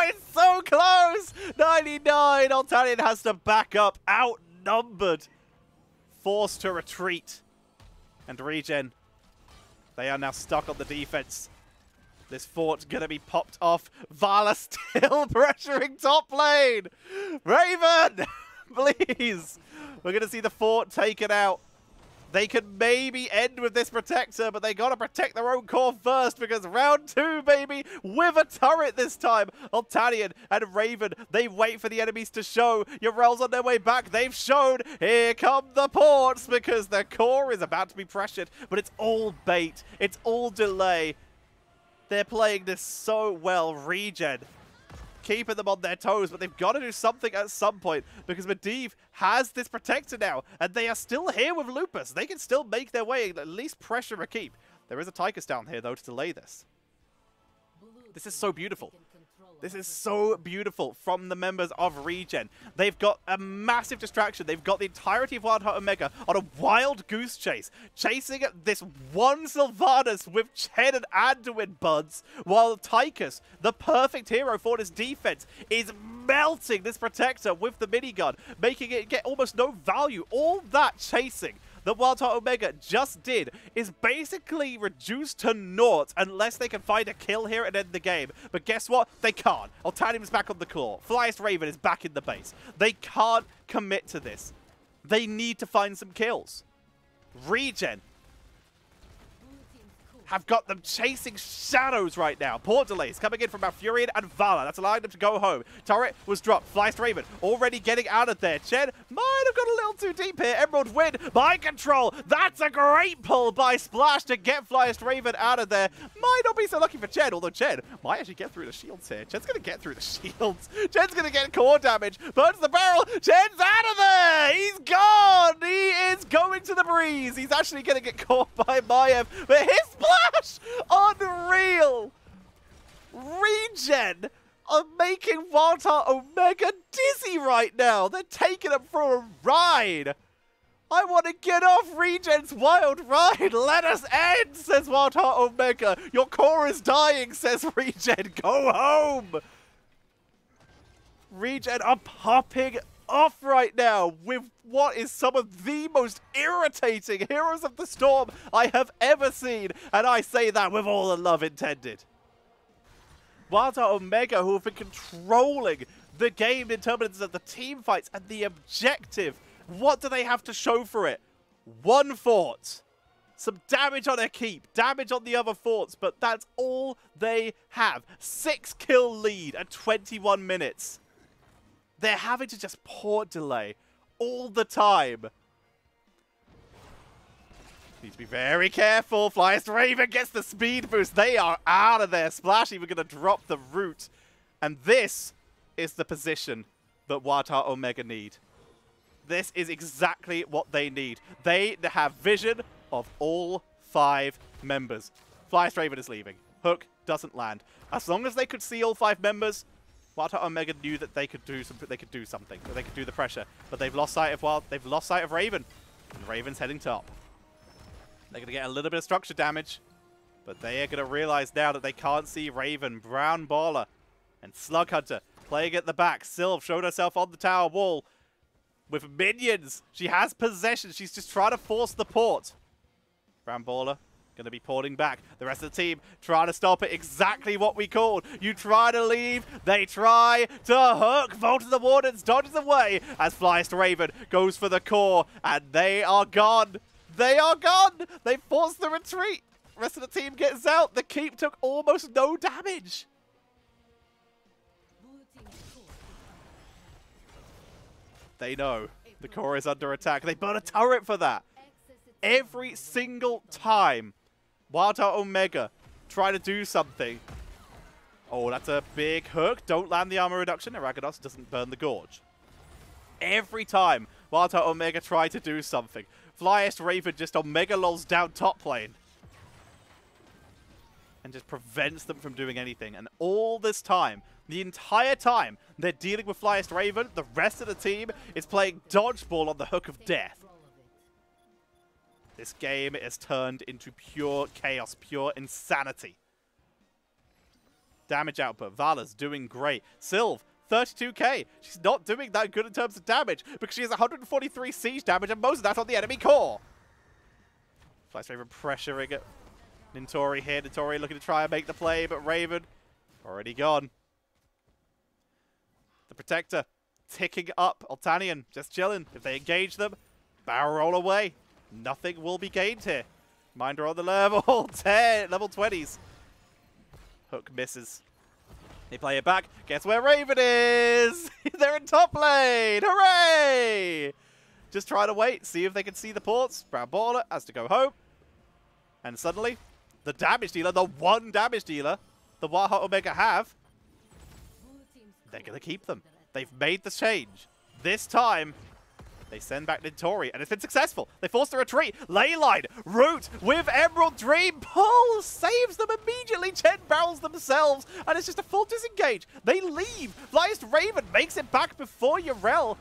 It's so close. 99. Altanian has to back up. Outnumbered. Forced to retreat. And ReGen, they are now stuck on the defense. This fort's gonna be popped off. Vala still pressuring top lane. Raven, please. We're gonna see the fort taken out. They could maybe end with this protector, but they gotta protect their own core first because round 2, baby, with a turret this time. Altanian and Raven, they wait for the enemies to show. Yorel's on their way back. They've shown. Here come the ports because their core is about to be pressured, but it's all bait. It's all delay. They're playing this so well. ReGen keeping them on their toes, but they've got to do something at some point because Medivh has this protector now, and they are still here with Lupus. They can still make their way, at least pressure a keep. There is a Tychus down here, though, to delay this. This is so beautiful. This is so beautiful from the members of ReGen. They've got a massive distraction. They've got the entirety of WildHeart Omega on a wild goose chase, chasing this one Sylvanas with Chen and Anduin buds, while Tychus, the perfect hero for this defense, is melting this protector with the minigun, making it get almost no value. All that chasing that WildHeart Omega just did is basically reduced to naught unless they can find a kill here and end the game. But guess what? They can't. Altanium's back on the claw. Flyest Raven is back in the base. They can't commit to this. They need to find some kills. ReGen have got them chasing shadows right now. Port delays coming in from Malfurion and Vala. That's allowing them to go home. Turret was dropped. Flyest Raven already getting out of there. Chen might have got a little too deep here. Emerald win. Mind control. That's a great pull by Splash to get Flyest Raven out of there. Might not be so lucky for Chen, although Chen might actually get through the shields here. Chen's going to get through the shields. Chen's going to get core damage. Burns the barrel. Chen's out of there. He's gone. He is going to the breeze. He's actually going to get caught by Maiev. But his Splash! Unreal! ReGen are making WildHeart Omega dizzy right now. They're taking them for a ride. I want to get off ReGen's wild ride. Let us end, says WildHeart Omega. Your core is dying, says ReGen. Go home. ReGen are popping off right now with what is some of the most irritating Heroes of the Storm I have ever seen, and I say that with all the love intended. WildHeart Omega, who have been controlling the game in terms of the team fights and the objective. What do they have to show for it? One fort. Some damage on their keep, damage on the other forts, but that's all they have. 6-kill lead at 21 minutes. They're having to just port delay all the time. Need to be very careful. Flyest Raven gets the speed boost. They are out of there. Splash even going to drop the root. And this is the position that WildHeart Omega need. This is exactly what they need. They have vision of all 5 members. Flyest Raven is leaving. Hook doesn't land. As long as they could see all 5 members, WildHeart Omega knew that they could do something. They could do something. They could do the pressure. But they've lost sight of They've lost sight of Raven. And Raven's heading top. They're going to get a little bit of structure damage. But they are going to realize now that they can't see Raven, Brown Baller, and Slug Hunter playing at the back. Sylv showed herself on the tower wall with minions. She has possession. She's just trying to force the port. Brown Baller going to be porting back. The rest of the team trying to stop it. Exactly what we called. You try to leave. They try to hook. Vault of the Wardens dodges away as Flyest Raven goes for the core. And they are gone. They are gone. They forced the retreat. The rest of the team gets out. The keep took almost no damage. They know the core is under attack. They burn a turret for that. Every single time WildHeart Omega try to do something. Oh, that's a big hook. Don't land the armor reduction. Aragonos doesn't burn the gorge. Every time WildHeart Omega try to do something. Flyest Raven just Omega lulls down top lane. And just prevents them from doing anything. And all this time, the entire time, they're dealing with Flyest Raven. The rest of the team is playing dodgeball on the hook of death. This game has turned into pure chaos, pure insanity. Damage output. Vala's doing great. Sylv, 32k. She's not doing that good in terms of damage because she has 143 siege damage and most of that on the enemy core. Flyest Raven pressuring it. Nintori here. Nintori looking to try and make the play, but Raven already gone. The Protector ticking up. Altanian just chilling. If they engage them, barrel roll away. Nothing will be gained here. Minder on the level 10, level 20s. Hook misses. They play it back. Guess where Raven is? They're in top lane. Hooray! Just try to wait. See if they can see the ports. Brown Baller has to go home. And suddenly, the damage dealer, the one damage dealer the WildHeart Omega have, they're going to keep them. They've made the change. This time, they send back Nintori, and it's been successful. They force the retreat. Leyline, Root with Emerald Dream. Pull saves them immediately. Chen barrels themselves, and it's just a full disengage. They leave. Flyest Raven makes it back before Yrel,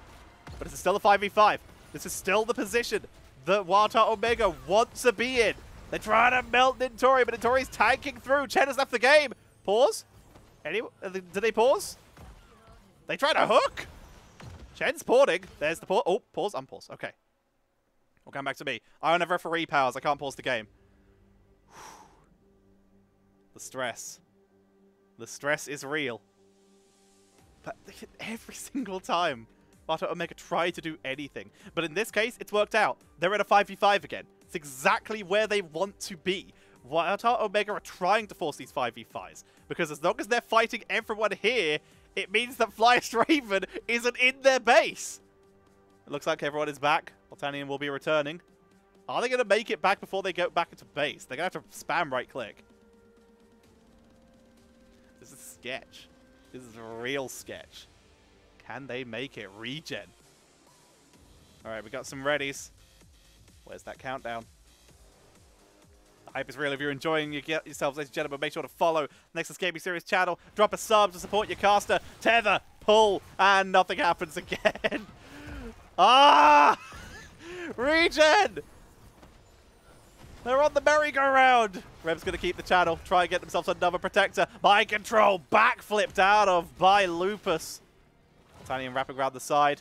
but it's still a 5v5. This is still the position that WildHeart Omega wants to be in. They're trying to melt Nintori, but Nintori's tanking through. Chen has left the game. Pause? Did they pause? They try to hook? Chen's porting. There's the pause. Oh, pause, unpause. Okay. We'll come back to me. I don't have referee powers. I can't pause the game. The stress. The stress is real. But every single time WildHeart Omega try to do anything. But in this case, it's worked out. They're in a 5v5 again. It's exactly where they want to be. WildHeart Omega are trying to force these 5v5s. Because as long as they're fighting everyone here, it means that Flyest Raven isn't in their base. It looks like everyone is back. Altanian will be returning. Are they going to make it back before they go back into base? They're going to have to spam right-click. This is sketch. This is a real sketch. Can they make it? ReGen. Alright, we got some readies. Where's that countdown? The hype is real. If you're enjoying yourselves, ladies and gentlemen, make sure to follow Nexus Gaming Series channel. Drop a sub to support your caster. Tether, pull, and nothing happens again. Ah! ReGen! They're on the merry-go-round. Reb's going to keep the channel. Try and get themselves another Protector. Mind control. Backflipped out of by Lupus. Altanian wrapping around the side.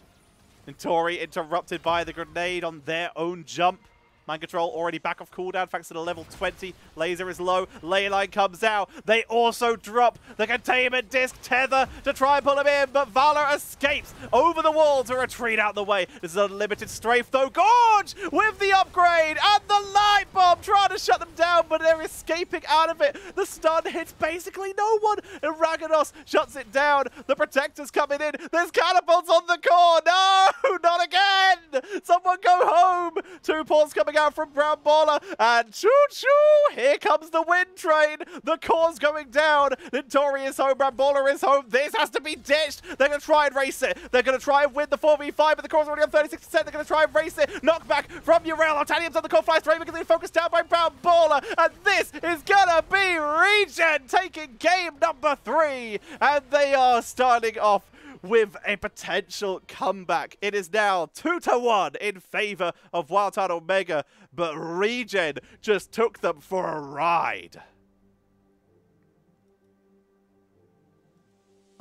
Nintori interrupted by the grenade on their own jump. Mind control already back off cooldown thanks to the level 20. Laser is low. Leyline comes out. They also drop the containment disc Tether to try and pull him in, but Valor escapes over the wall to retreat out the way. This is a limited strafe though. Gorge with the upgrade and the light bomb trying to shut them down, but they're escaping out of it. The stun hits basically no one, and Raganos shuts it down. The Protector's coming in. There's catapults on the core. No, not again. Someone go home. 2 ports coming coming out from Brown Baller. And choo-choo, here comes the wind train. The core's going down. Nitori is home, Brown Baller is home. This has to be ditched. They're going to try and race it. They're going to try and win the 4v5, but the core's already on 36%. They're going to try and race it. Knockback from Urael. Altanium's on the core, flies straight because they focused down by Brown Baller. And this is going to be ReGen taking game number 3. And they are starting off with a potential comeback. It is now 2-1 in favor of WildHeart Omega, but ReGen just took them for a ride.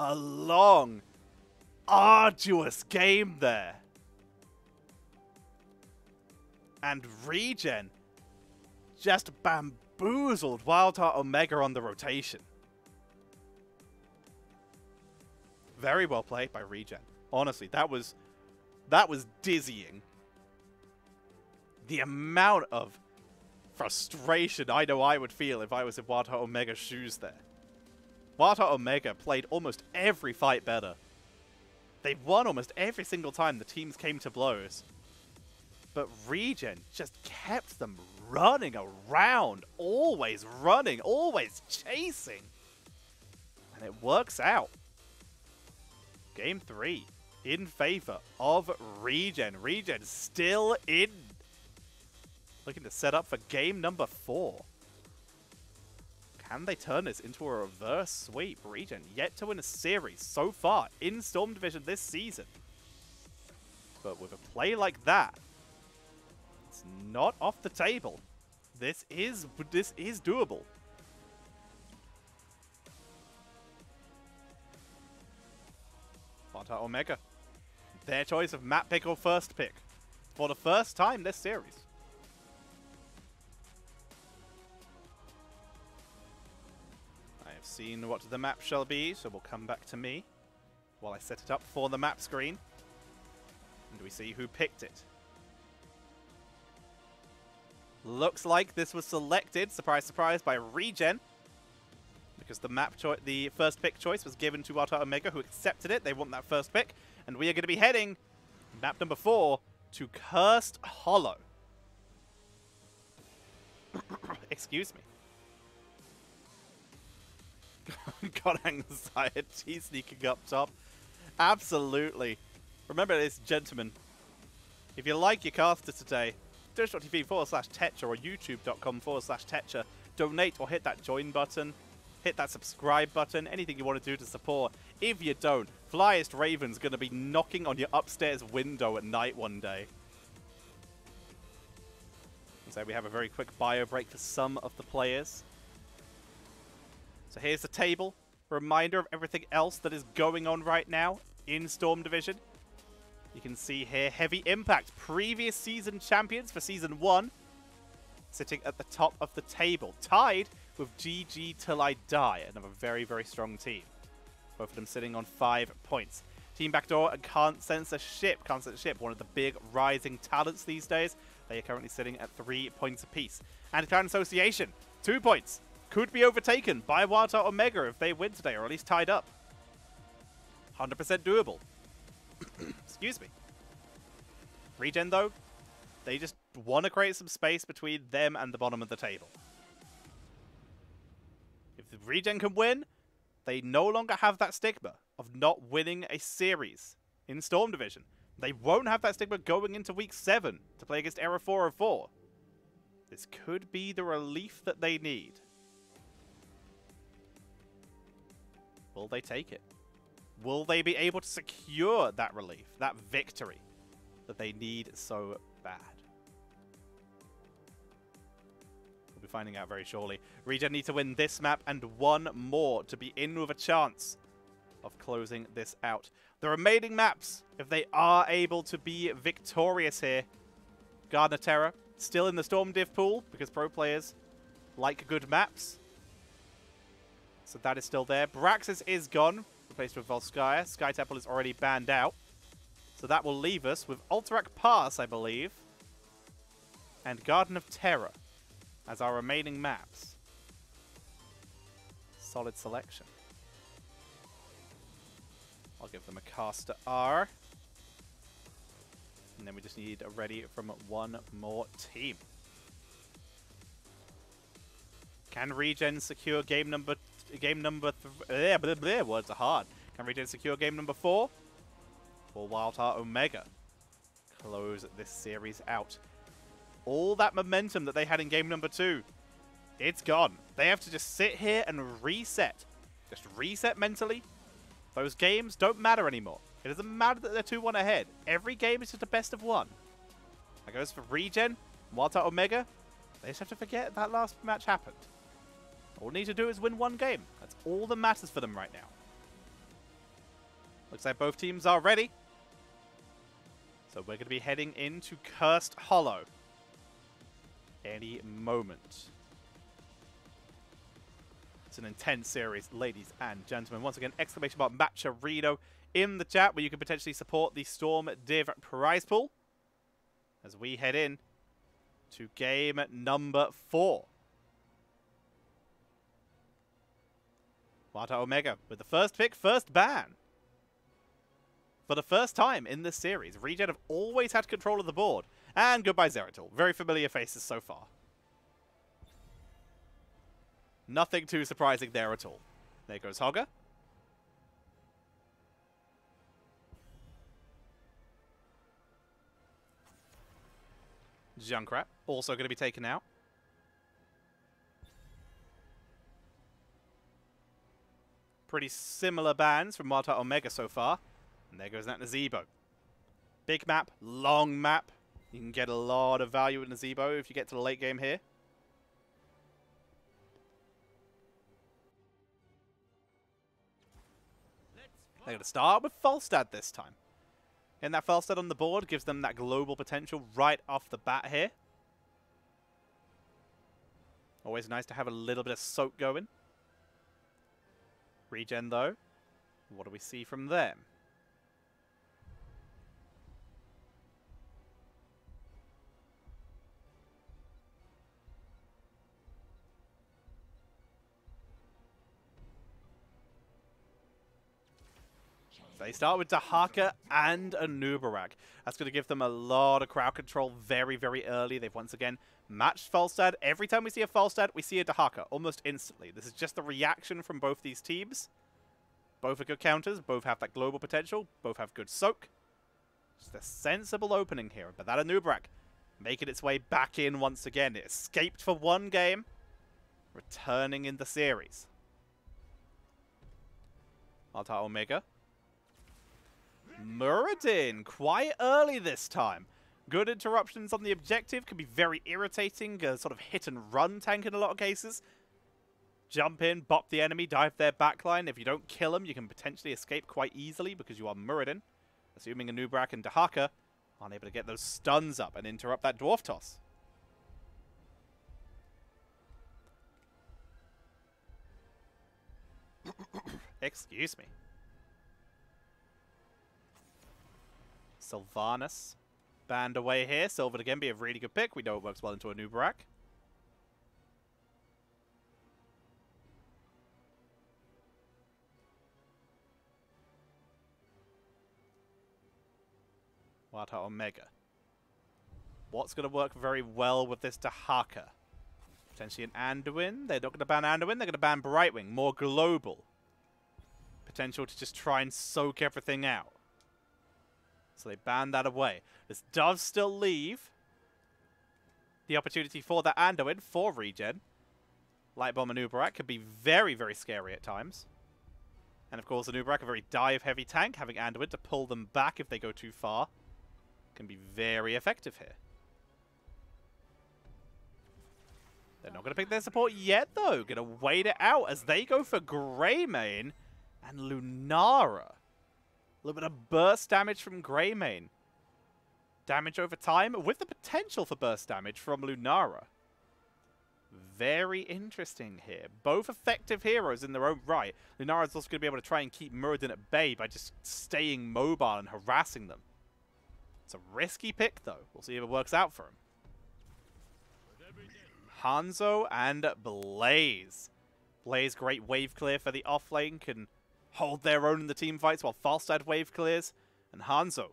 A long, arduous game there. And ReGen just bamboozled WildHeart Omega on the rotation. Very well played by ReGen. Honestly, that was dizzying. The amount of frustration I know I would feel if I was in WildHeart Omega's shoes there. WildHeart Omega played almost every fight better. They won almost every single time the teams came to blows. But ReGen just kept them running around, always running, always chasing. And it works out. Game 3 in favor of ReGen. ReGen still in. Looking to set up for game number 4. Can they turn this into a reverse sweep? ReGen yet to win a series so far in Storm Division this season. But with a play like that, it's not off the table. This is doable. WildHeart Omega. Their choice of map pick or first pick for the first time this series. I have seen what the map shall be, so we'll come back to me while I set it up for the map screen. And we see who picked it. Looks like this was selected, surprise, surprise, by ReGen. Because the first pick choice was given to WildHeart Omega, who accepted it. They want that first pick. And we are going to be heading, map number 4, to Cursed Hollow. Excuse me. Got anxiety sneaking up top. Absolutely. Remember this, gentlemen. If you like your caster today, twitch.tv/Tetcher or youtube.com/Tetcher. Donate or hit that join button. Hit that subscribe button, anything you want to do to support. If you don't, Flyest Raven's going to be knocking on your upstairs window at night one day. So we have a very quick bio break for some of the players. So here's the table. Reminder of everything else that is going on right now in Storm Division. You can see here, Heavy Impact, previous season champions for Season 1, sitting at the top of the table, tied with GG Till I Die, another very, very strong team. Both of them sitting on 5 points. Team Backdoor and Can't Sense a Ship. Can't Sense a Ship, one of the big rising talents these days. They are currently sitting at 3 points apiece. And Clan Association, 2 points. Could be overtaken by WildHeart Omega if they win today, or at least tied up. 100% doable. Excuse me. ReGen, though, they just want to create some space between them and the bottom of the table. If the ReGen can win, they no longer have that stigma of not winning a series in Storm Division. They won't have that stigma going into Week 7 to play against Era 404. This could be the relief that they need. Will they take it? Will they be able to secure that relief, that victory that they need so bad? We'll be finding out very shortly. ReGen need to win this map and one more to be in with a chance of closing this out. The remaining maps, if they are able to be victorious here, Gardener Terror still in the Storm Div pool because pro players like good maps. So that is still there. Braxis is gone, replaced with Volskaya. Sky Temple is already banned out. So that will leave us with Alterac Pass, I believe, and Garden of Terror as our remaining maps. Solid selection. I'll give them a caster R. And then we just need a ready from one more team. Can ReGen secure game number words are hard. Can ReGen secure game number 4? Or WildHeart Omega close this series out? All that momentum that they had in game number 2, it's gone. They have to just sit here and reset. Just reset mentally. Those games don't matter anymore. It doesn't matter that they're 2-1 ahead. Every game is just a best of 1. That goes for ReGen, WildHeart Omega. They just have to forget that last match happened. All they need to do is win 1 game. That's all that matters for them right now. Looks like both teams are ready. So we're going to be heading into Cursed Hollow any moment. It's an intense series, ladies and gentlemen. Once again, exclamation mark Matcherino in the chat where you can potentially support the Storm Div prize pool as we head in to game number 4. WildHeart Omega with the first pick, first ban. For the first time in this series, ReGen have always had control of the board. And goodbye Zeratul. Very familiar faces so far. Nothing too surprising there at all. There goes Hogger. Junkrat also going to be taken out. Pretty similar bans from WildHeart Omega so far. And there goes that Nazebo. Big map, long map. You can get a lot of value with Nazebo if you get to the late game here. They're going to start with Falstad this time. And that Falstad on the board gives them that global potential right off the bat here. Always nice to have a little bit of soak going. ReGen though, what do we see from them? They start with Dahaka and a Nubarak. That's going to give them a lot of crowd control very, very early. They've once again matched Falstad. Every time we see a Falstad, we see a Dahaka almost instantly. This is just the reaction from both these teams. Both are good counters. Both have that global potential. Both have good soak. Just a sensible opening here. But that a Nubarak making its way back in once again. It escaped for 1 game. Returning in the series. WildHeart Omega. Muradin, quite early this time. Good interruptions on the objective, can be very irritating, sort of hit and run tank in a lot of cases. Jump in, bop the enemy, dive their backline. If you don't kill them, you can potentially escape quite easily because you are Muradin. Assuming a Nubarak and Dahaka aren't able to get those stuns up and interrupt that Dwarf Toss. Excuse me. Sylvanas banned away here. Silver again be a really good pick. We know it works well into a Nubarak. WildHeart Omega. What's going to work very well with this Dahaka? Potentially an Anduin. They're not going to ban Anduin. They're going to ban Brightwing. More global. Potential to just try and soak everything out. So they ban that away. This does still leave the opportunity for that Anduin for ReGen. Light Bomb and Nubarak can be very, very scary at times. And of course, the Nubarak, a very dive-heavy tank, having Anduin to pull them back if they go too far, can be very effective here. They're not going to pick their support yet, though. Going to wait it out as they go for Greymane and Lunara. A little bit of burst damage from Greymane. Damage over time with the potential for burst damage from Lunara. Very interesting here. Both effective heroes in their own right. Lunara's also going to be able to try and keep Muradin at bay by just staying mobile and harassing them. It's a risky pick, though. We'll see if it works out for him. Hanzo and Blaze. Blaze, great wave clear for the offlane, can hold their own in the team fights while Falstad wave clears. And Hanzo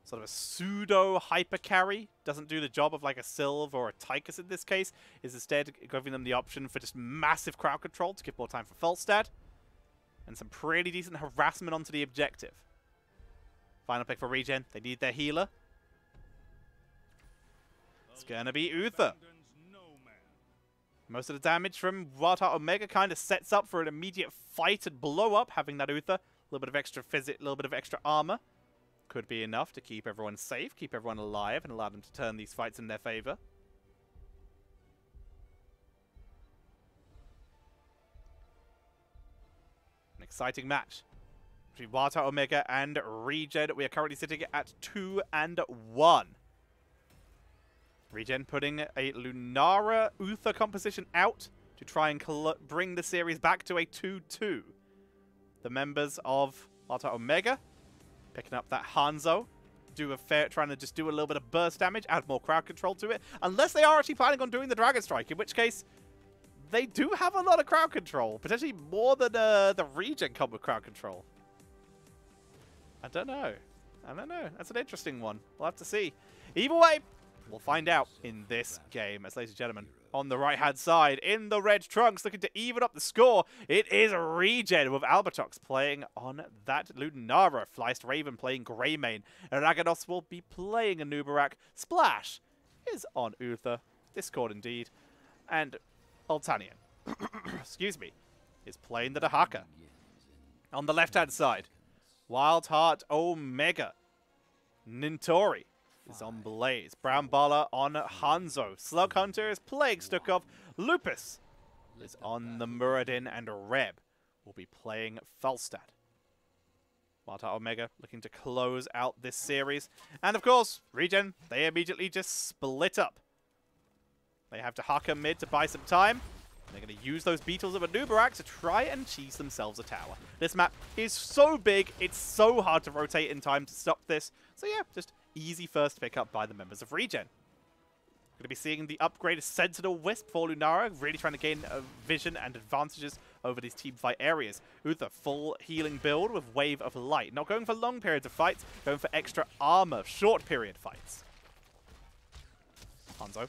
sort of a pseudo hyper carry. Doesn't do the job of like a Sylve or a Tychus in this case. Is instead giving them the option for just massive crowd control to give more time for Falstad. And some pretty decent harassment onto the objective. Final pick for ReGen. They need their healer. It's going to be Uther. Most of the damage from WildHeart Omega kind of sets up for an immediate fight and blow up, having that Uther. A little bit of extra physic, a little bit of extra armor. Could be enough to keep everyone safe, keep everyone alive, and allow them to turn these fights in their favor. An exciting match between WildHeart Omega and ReGen. We are currently sitting at 2-1. ReGen putting a Lunara Uther composition out to try and bring the series back to a 2-2. The members of WildHeart Omega picking up that Hanzo, trying to just do a little bit of burst damage, add more crowd control to it, unless they are actually planning on doing the Dragon Strike, in which case they do have a lot of crowd control, potentially more than the ReGen come with crowd control. I don't know. That's an interesting one. We'll have to see. Either way, we'll find out in this game. As ladies and gentlemen, on the right-hand side, in the red trunks, looking to even up the score, it is ReGen with Albertox playing on that Lunara. Flyst Raven playing Greymane. And Raganos will be playing a Nubarak. Splash is on Uther. Discord indeed. And Altanian, excuse me, is playing the Dahaka. On the left-hand side, WildHeart Omega. Nintori is on Blaze. Brown Bala on Hanzo. Slug Hunter is playing Stukov. Lupus is on the Muradin, and Reb will be playing Falstad. WildHeart Omega looking to close out this series. And of course, ReGen, they immediately just split up. They have to Haka mid to buy some time. They're going to use those Beetles of a Nubarak to try and cheese themselves a tower. This map is so big, it's so hard to rotate in time to stop this. So yeah, just easy first pick up by the members of ReGen. Going to be seeing the upgraded Sentinel Wisp for Lunara, really trying to gain vision and advantages over these teamfight areas. Uther, full healing build with Wave of Light. Not going for long periods of fights, going for extra armor, short period fights. Hanzo.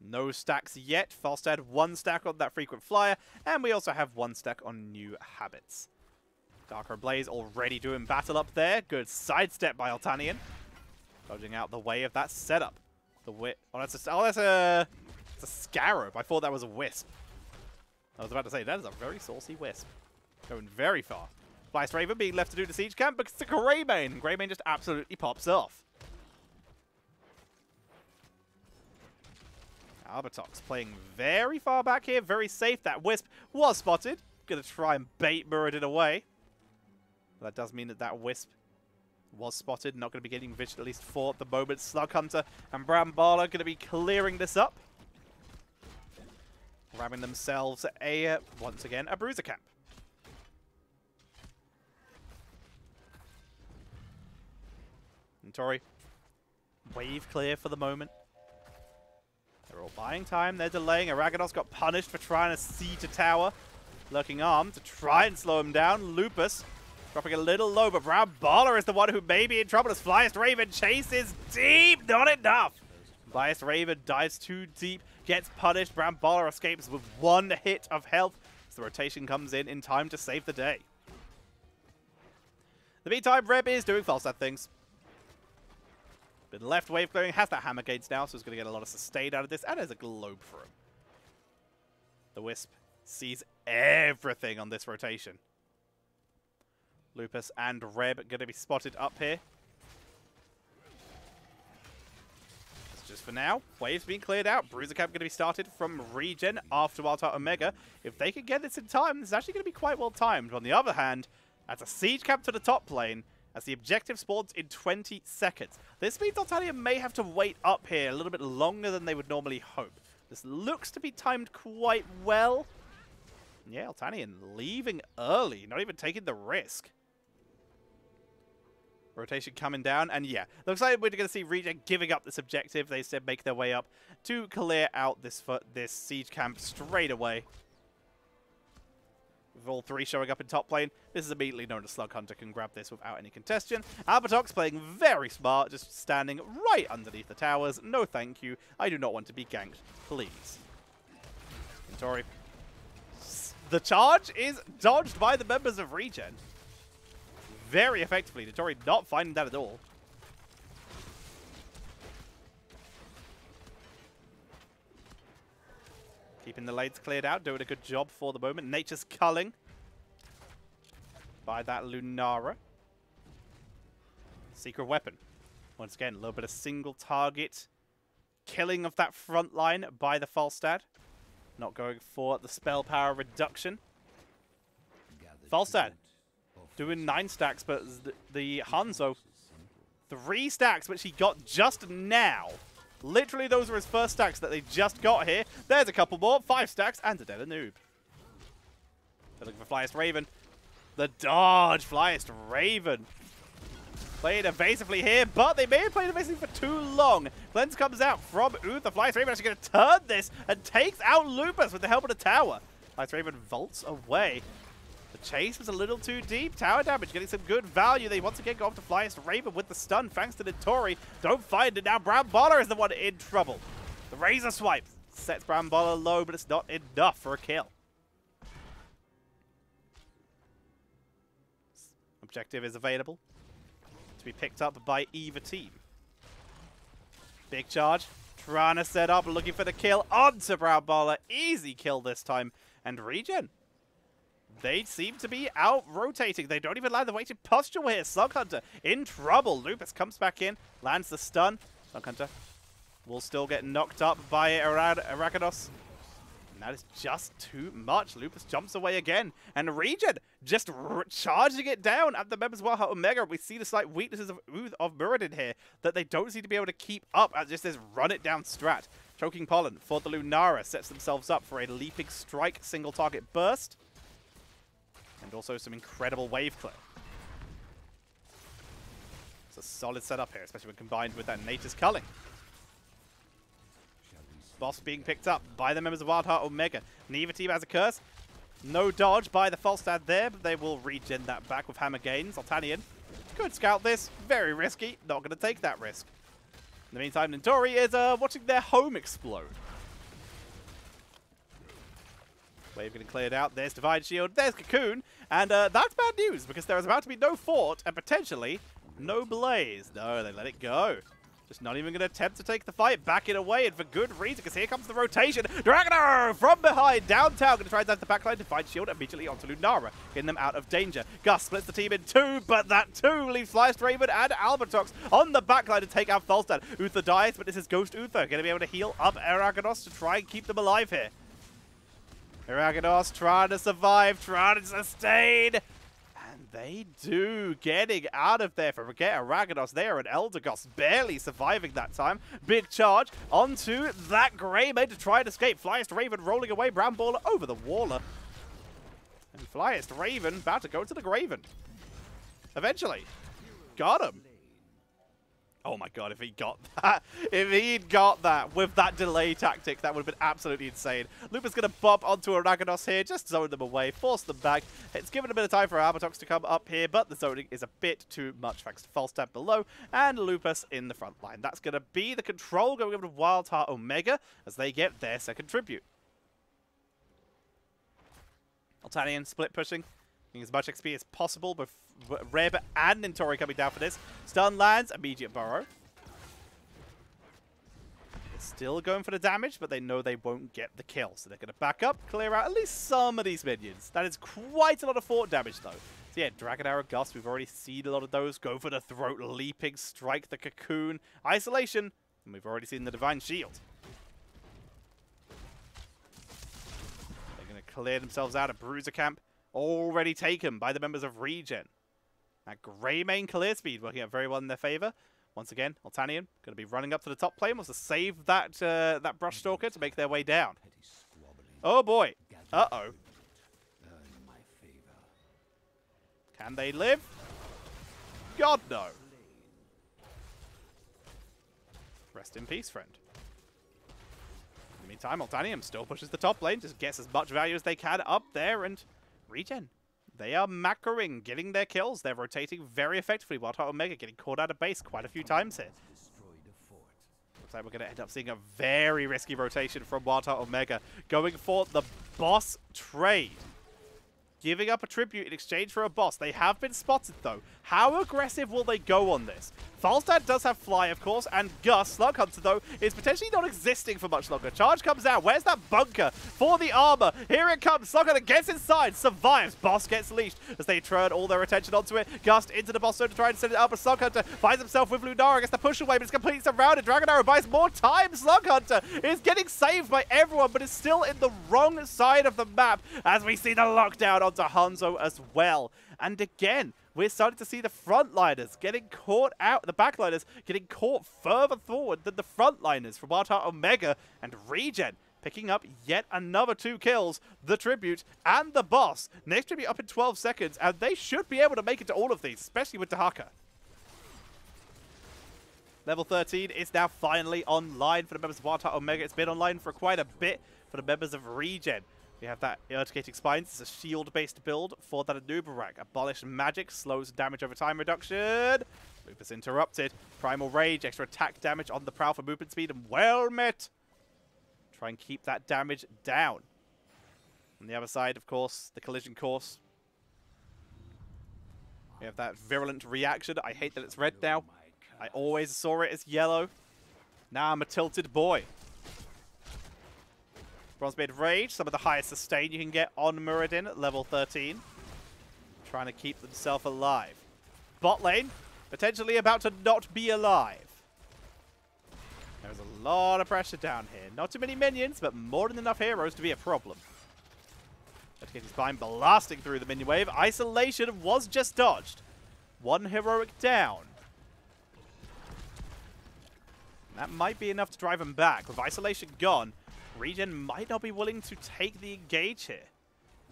No stacks yet. Falstad, 1 stack on that frequent flyer, and we also have 1 stack on new habits. Darker Blaze already doing battle up there. Good sidestep by Altanian. Dodging out the way of that setup. That's a Scarab. I thought that was a Wisp. I was about to say, that is a very saucy Wisp. Going very far. Flyst Raven being left to do the siege camp, but it's a Greymane. Greymane just absolutely pops off. Albertox playing very far back here, very safe. That Wisp was spotted. Gonna try and bait Muradin away. That does mean that Wisp was spotted. Not gonna be getting vision, at least for the moment. Slug Hunter and Brown Bala gonna be clearing this up. Grabbing themselves once again, a Bruiser Camp. And Tori, wave clear for the moment. They're all buying time, they're delaying. Araganos got punished for trying to siege a tower. Lurking arm to try and slow him down. Lupus dropping a little low, but Brown Bala is the one who may be in trouble as Flyst Raven chases deep. Not enough. Flyst Raven dives too deep, gets punished. Brown Bala escapes with 1 hit of health as the rotation comes in time to save the day. In the meantime, Reb is doing Falstad things. Been left wave clearing, has that Hammer Gates now, so he's going to get a lot of sustain out of this, and there's a globe for him. The Wisp sees everything on this rotation. Lupus and Reb going to be spotted up here. That's just for now. Waves being cleared out. Bruiser Camp going to be started from ReGen after WildHeart Omega. If they can get this in time, this is actually going to be quite well timed. On the other hand, that's a siege camp to the top lane, as the objective spawns in 20 seconds. This means Altania may have to wait up here a little bit longer than they would normally hope. This looks to be timed quite well. Yeah, Altanian leaving early, not even taking the risk. Rotation coming down, and yeah, looks like we're going to see ReGen giving up this objective. They said make their way up to clear out this siege camp straight away. With all three showing up in top lane, this is immediately known as Slug Hunter can grab this without any contention. Albertox playing very smart, just standing right underneath the towers. No thank you. I do not want to be ganked, please. Tori. The charge is dodged by the members of ReGen. Very effectively. Tori not finding that at all. Keeping the lanes cleared out, doing a good job for the moment. Nature's culling by that Lunara. Secret weapon. Once again, a little bit of single target killing of that front line by the Falstad. Not going for the spell power reduction. Falstad doing 9 stacks, but the Hanzo 3 stacks, which he got just now. Literally, those were his first stacks that they just got here. There's a couple more. 5 stacks and a dead noob. They're looking for Flyest Raven. The dodge. Flyest Raven. Played evasively here, but they may have played evasively for too long. Cleanse comes out from Uther. Flyest Raven actually going to turn this and takes out Lupus with the help of the tower. Flyest Raven vaults away. The chase was a little too deep. Tower damage getting some good value. They once again go off to Flyest Raven with the stun thanks to Nitori. Don't find it now. Brown Baller is the one in trouble. The Razor Swipe sets Brown Baller low, but it's not enough for a kill. Objective is available to be picked up by either team. Big charge. Trying to set up, looking for the kill onto Brown Baller. Easy kill this time. And ReGen. They seem to be out-rotating. They don't even land the weighted posture here. Slug Hunter in trouble. Lupus comes back in, lands the stun. Slug Hunter will still get knocked up by Arakados. And that is just too much. Lupus jumps away again. And ReGen just charging it down at the members of WildHeart Omega. We see the slight weaknesses of Muradin here that they don't seem to be able to keep up at just this run-it-down strat. Choking Pollen for the Lunara sets themselves up for a leaping strike single target burst. And also some incredible wave clear. It's a solid setup here, especially when combined with that Nature's Culling. Boss being picked up by the members of WildHeart Omega. Neither team has a curse. No dodge by the Falstad there, but they will regen that back with hammer gains. Altanian could scout this. Very risky. Not going to take that risk. In the meantime, Nitori is watching their home explode. Wave getting cleared out. There's Divine Shield. There's Cocoon. And that's bad news because there is about to be no fort and potentially no blaze. No, they let it go. Just not even going to attempt to take the fight. Back it away, and for good reason, because here comes the rotation. Dragonar from behind, downtown. Going to try and dive the backline. Divine Shield immediately onto Lunara, getting them out of danger. Gus splits the team in 2, but that 2 leaves Flyest Raven and Albertox on the backline to take out Falstad. Uther dies, but this is Ghost Uther. Going to be able to heal up Arakados to try and keep them alive here. Arakados trying to survive, trying to sustain. And they do. Getting out of there. Forget Arakados there, and Eldegoss barely surviving that time. Big charge onto that Grey Mage to try and escape. Flyest Raven rolling away. Brown Baller over the Waller. And Flyest Raven about to go to the Graven. Eventually. Got him. Oh my god, if he got that. If he'd got that with that delay tactic, that would have been absolutely insane. Lupus going to bop onto Arakados here, just zone them away, force them back. It's given a bit of time for Albertox to come up here, but the zoning is a bit too much thanks to Falstad below and Lupus in the front line. That's going to be the control going over to WildHeart Omega as they get their second tribute. Altanian split pushing. Getting as much XP as possible, with Reb and Nitori coming down for this. Stun lands, immediate burrow. Still going for the damage, but they know they won't get the kill. So they're going to back up, clear out at least some of these minions. That is quite a lot of fort damage, though. So yeah, Dragon Arrow Gust, we've already seen a lot of those. Go for the throat, leaping, strike the cocoon, isolation, and we've already seen the Divine Shield. They're going to clear themselves out of Bruiser Camp. Already taken by the members of ReGen. That Grey Mane clear speed working out very well in their favor. Once again, Altanian going to be running up to the top lane. Wants to save that that Brush Stalker to make their way down. Oh boy. Uh-oh. Can they live? God, no. Rest in peace, friend. In the meantime, Altanian still pushes the top lane. Just gets as much value as they can up there, and ReGen, they are macroing, getting their kills. They're rotating very effectively. WildHeart Omega getting caught out of base quite a few times here. Looks like we're going to end up seeing a very risky rotation from WildHeart Omega, going for the boss trade. Giving up a tribute in exchange for a boss. They have been spotted, though. How aggressive will they go on this? Falstad does have Fly, of course, and Gus, Slug Hunter, though, is potentially not existing for much longer. Charge comes out. Where's that bunker for the armor? Here it comes. Slug Hunter gets inside, survives. Boss gets leashed as they turn all their attention onto it. Gust into the boss zone to try and send it up, but Slug Hunter finds himself with Lunara, gets the push away, but it's completely surrounded. Dragon Arrow buys more time. Slug Hunter is getting saved by everyone, but is still in the wrong side of the map as we see the lockdown onto Hanzo as well. And again, we're starting to see the frontliners getting caught out, the backliners getting caught further forward than the frontliners from WildHeart Omega, and ReGen picking up yet another 2 kills, the tribute and the boss. Next tribute up in 12 seconds, and they should be able to make it to all of these, especially with Dahaka. Level 13 is now finally online for the members of WildHeart Omega. It's been online for quite a bit for the members of ReGen. We have that Urticating Spines. It's a shield-based build for that Anubarak. Abolish magic, slows damage over time reduction. Lupus interrupted. Primal Rage, extra attack damage on the Prowl for movement speed, and well met. Try and keep that damage down. On the other side, of course, the collision course. We have that virulent reaction. I hate that it's red now. I always saw it as yellow. Now I'm a tilted boy. Bronzebeard Rage, some of the highest sustain you can get on Muradin at level 13. Trying to keep themselves alive. Bot lane, potentially about to not be alive. There's a lot of pressure down here. Not too many minions, but more than enough heroes to be a problem. Urticating Spine blasting through the minion wave. Isolation was just dodged. 1 heroic down. And that might be enough to drive him back. With Isolation gone, ReGen might not be willing to take the engage here.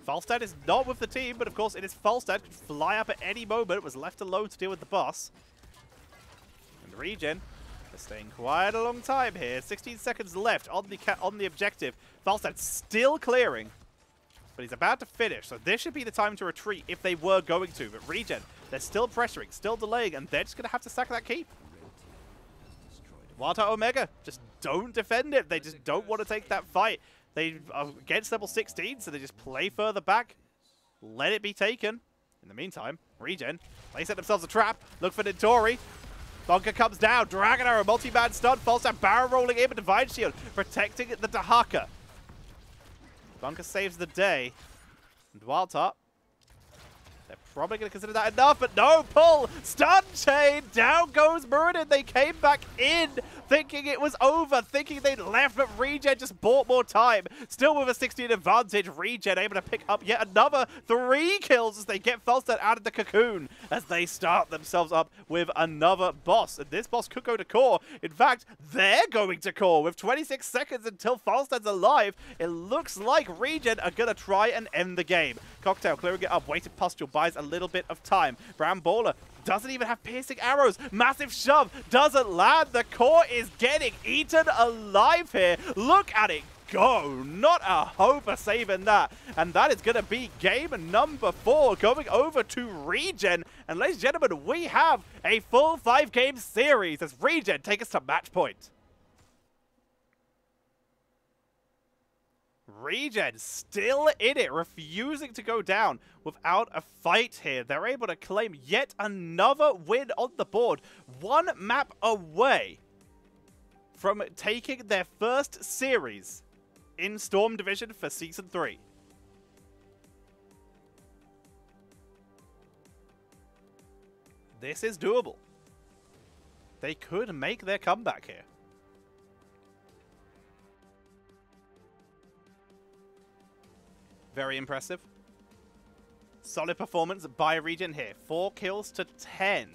Falstad is not with the team, but of course it is Falstad. Could fly up at any moment. Was left alone to deal with the boss. And ReGen is staying quite a long time here. 16 seconds left on the objective. Falstad still clearing, but he's about to finish. So this should be the time to retreat if they were going to. But ReGen, they're still pressuring, still delaying, and they're just going to have to sack that keep. WildHeart Omega just don't defend it. They just don't want to take that fight. They are against level 16, so they just play further back. Let it be taken. In the meantime, ReGen, they set themselves a trap. Look for Nitori. Bunker comes down. Dragon Arrow, multi-man stun. Falstad barrel rolling in, but Divine Shield protecting the Dahaka. Bunker saves the day. And WildHeart, they're probably going to consider that enough, but no pull. Stun chain. Down goes Muradin. They came back in thinking it was over, thinking they'd left, but ReGen just bought more time. Still with a 16 advantage, ReGen able to pick up yet another 3 kills as they get Falstad out of the cocoon as they start themselves up with another boss. And this boss could go to core. In fact, they're going to core with 26 seconds until Falstad's alive. It looks like ReGen are going to try and end the game. Cocktail clearing it up. Weighted Pustule buys a little bit of time. Brown Baller doesn't even have piercing arrows. Massive shove doesn't land. The core is getting eaten alive here. Look at it go. Not a hope of saving that. And that is going to be game number 4 going over to ReGen. And ladies and gentlemen, we have a full 5-game series as ReGen take us to match point. ReGen still in it, refusing to go down without a fight here. They're able to claim yet another win on the board. 1 map away from taking their first series in Storm Division for Season 3. This is doable. They could make their comeback here. Very impressive. Solid performance by ReGen here. 4 kills to 10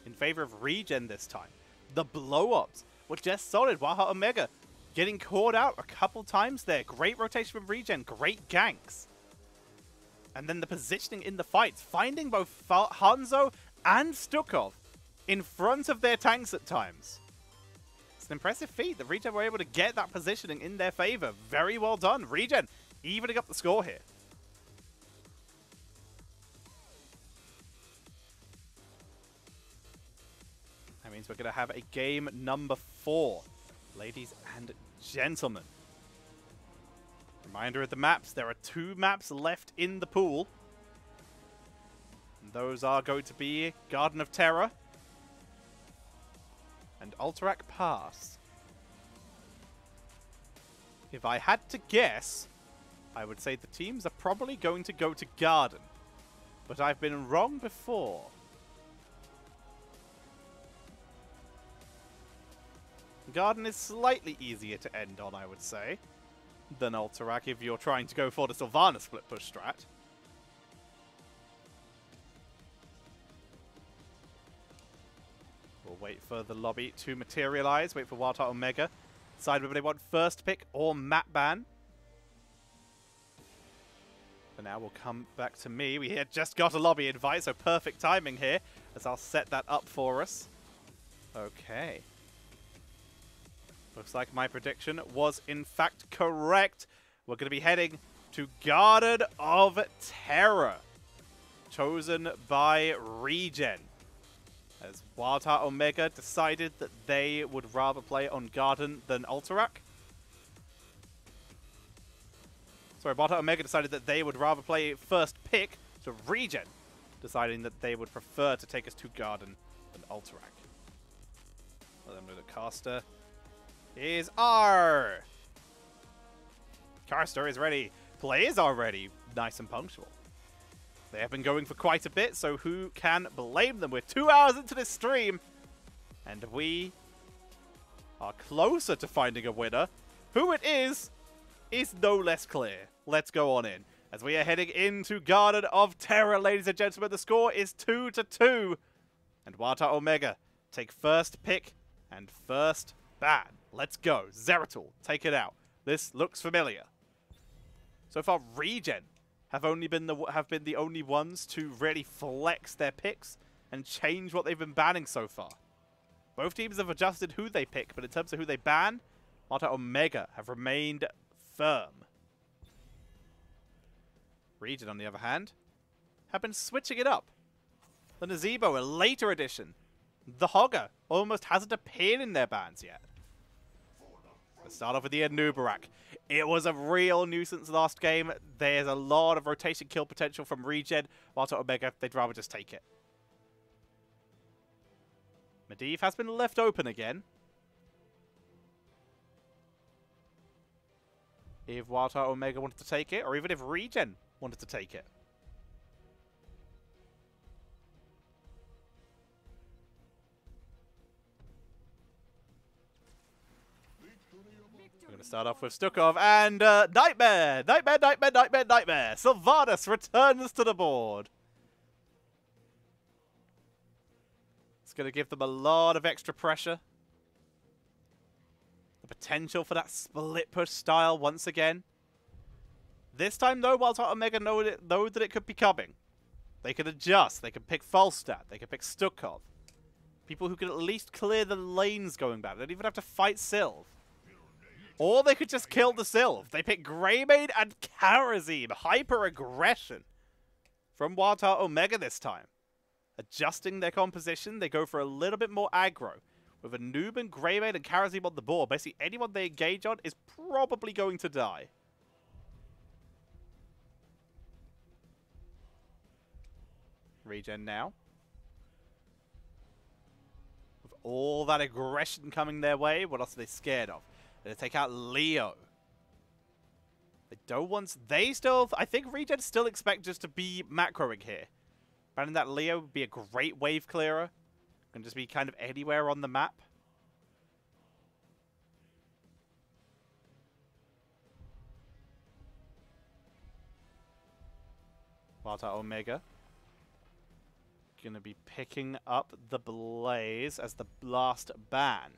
in favor of ReGen this time. The blow-ups were just solid. WildHeart Omega getting caught out a couple times there. Great rotation from ReGen. Great ganks. And then the positioning in the fights. Finding both Hanzo and Stukov in front of their tanks at times. It's an impressive feat that ReGen were able to get that positioning in their favor. Very well done. ReGen evening up the score here. That means we're going to have a game number 4, ladies and gentlemen. Reminder of the maps. There are 2 maps left in the pool. And those are going to be Garden of Terror and Alterac Pass. If I had to guess, I would say the teams are probably going to go to Garden. But I've been wrong before. Garden is slightly easier to end on, I would say, than Alterac if you're trying to go for the Sylvana split push strat. We'll wait for the lobby to materialize, wait for WildHeart Omega. Decide whether they want first pick or map ban. For now, we'll come back to me. We had just got a lobby invite, so perfect timing here, as I'll set that up for us. Okay. Looks like my prediction was in fact correct. We're going to be heading to Garden of Terror, chosen by ReGen, as WildHeart Omega decided that they would rather play on Garden than Alterac. Sorry, WildHeart Omega decided that they would rather play first pick, so ReGen deciding that they would prefer to take us to Garden than Alterac. Well, then with the caster is R. Caster is ready. Players are ready. Nice and punctual. They have been going for quite a bit, so who can blame them? We're 2 hours into this stream, and we are closer to finding a winner. Who it is no less clear. Let's go on in. As we are heading into Garden of Terror, ladies and gentlemen, the score is 2-2. And WildHeart Omega take first pick and first ban. Let's go. Zeratul, take it out. This looks familiar. So far, ReGen have been the only ones to really flex their picks and change what they've been banning so far. Both teams have adjusted who they pick, but in terms of who they ban, WildHeart Omega have remained firm. ReGen, on the other hand, have been switching it up. The Nazebo, a later addition. The Hogger almost hasn't appeared in their bans yet. Let's start off with the Nubarak. It was a real nuisance last game. There's a lot of rotation kill potential from ReGen. WildHeart Omega, they'd rather just take it. Medivh has been left open again. If WildHeart Omega wanted to take it, or even if ReGen wanted to take it. We're going to start off with Stukov and Nightmare! Nightmare, Nightmare, Nightmare, Nightmare! Sylvanas returns to the board. It's going to give them a lot of extra pressure. The potential for that split push style once again. This time, though, WildHeart Omega know that it could be coming. They could adjust. They could pick Falstad. They could pick Stukov. People who could at least clear the lanes going back. They don't even have to fight Sylv. Or they could just kill the Sylv. They pick Greymane and Kharazim. Hyper-aggression from WildHeart Omega this time. Adjusting their composition, they go for a little bit more aggro. With a noob and Greymane and Kharazim on the board, basically anyone they engage on is probably going to die. ReGen now. With all that aggression coming their way, what else are they scared of? They're going to take out Leo. They don't want... They still... I think ReGen still expect just to be macroing here. Banning that Leo would be a great wave clearer. Can just be kind of anywhere on the map. WildHeart Omega going to be picking up the Blaze as the last ban.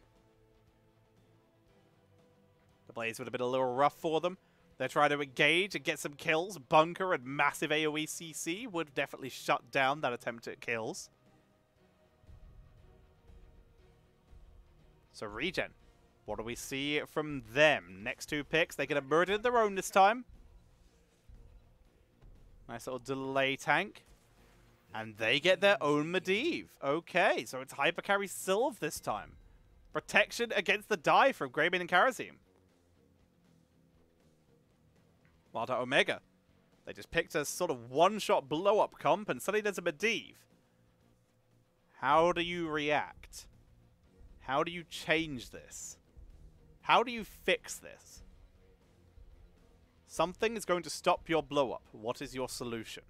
The Blaze would have been a little rough for them. They're trying to engage and get some kills. Bunker and massive AoE CC would definitely shut down that attempt at kills. So ReGen, what do we see from them? Next 2 picks, they're going to murder their own this time. Nice little delay tank. And they get their own Medivh. Okay, so it's Hyper Carry Sylve this time. Protection against the die from Greymane and Kharazim. WildHeart Omega. They just picked a sort of one-shot blow-up comp, and suddenly there's a Medivh. How do you react? How do you change this? How do you fix this? Something is going to stop your blow-up. What is your solution?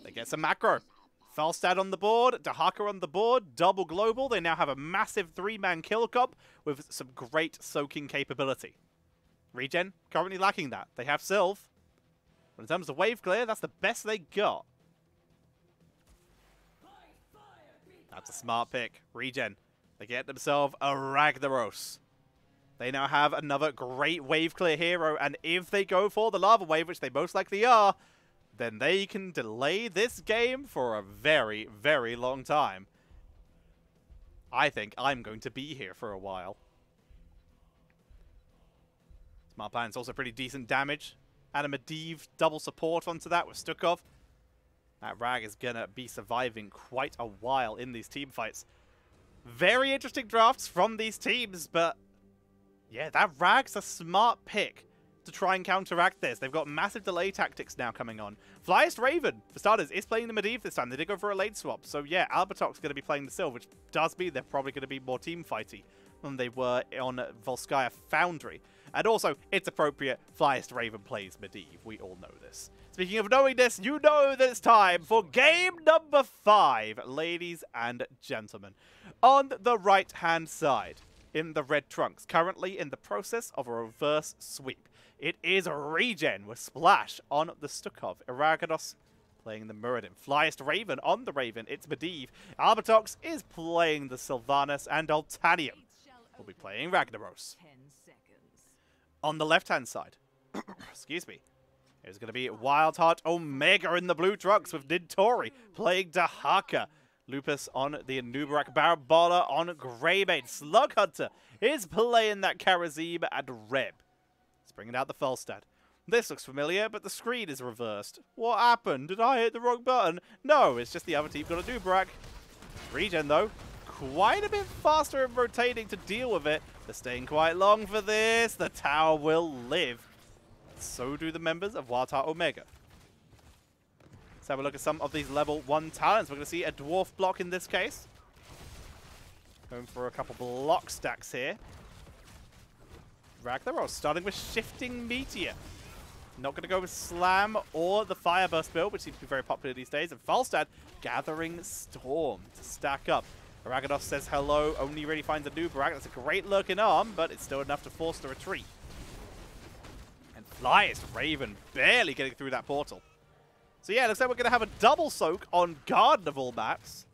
They get some macro. Falstad on the board, Dahaka on the board, double global. They now have a massive 3-man kill comp with some great soaking capability. ReGen, currently lacking that. They have Sylve. But in terms of wave clear, that's the best they got. That's a smart pick. ReGen, they get themselves a Ragnaros. They now have another great wave clear hero, and if they go for the lava wave, which they most likely are, then they can delay this game for a very, very long time. I think I'm going to be here for a while. Smart plan's also pretty decent damage. And a Medivh double support onto that with Stukov. That Rag is going to be surviving quite a while in these team fights. Very interesting drafts from these teams, but yeah, that Rag's a smart pick to try and counteract this. They've got massive delay tactics now coming on. Flyest Raven, for starters, is playing the Medivh this time. They did go for a late swap. So yeah, Albertox going to be playing the Sylve, which does mean they're probably going to be more team fighty than they were on Volskaya Foundry. And also, it's appropriate, Flyest Raven plays Medivh. We all know this. Speaking of knowing this, you know that it's time for game number 5, ladies and gentlemen. On the right-hand side, in the red trunks, currently in the process of a reverse sweep. It is ReGen with Splash on the Stukov. Iragados playing the Muradin. Flyest Raven on the Raven. It's Medivh. Albertox is playing the Sylvanas, and Altanium will be playing Ragnaros. On the left-hand side, excuse me, there's going to be WildHeart Omega in the blue trunks with Nintori playing Dahaka. Lupus on the Anubarak, Barabola on Greymane. Slug Hunter is playing that Kharazim and Reb. He's bringing out the Falstad. This looks familiar, but the screen is reversed. What happened? Did I hit the wrong button? No, it's just the other team got a Anubarak. ReGen, though, quite a bit faster in rotating to deal with it. They're staying quite long for this. The tower will live. So do the members of WildHeart Omega. Let's have a look at some of these level 1 talents. We're going to see a dwarf block in this case. Going for a couple block stacks here. Ragnaros starting with Shifting Meteor. Not going to go with Slam or the Fire Burst build, which seems to be very popular these days. And Falstad Gathering Storm to stack up. Ragnaros says hello, only really finds a Anubarak. That's a great lurking arm, but it's still enough to force the retreat. And Flyest Raven barely getting through that portal. So yeah, looks like we're going to have a double soak on Garden of all maps.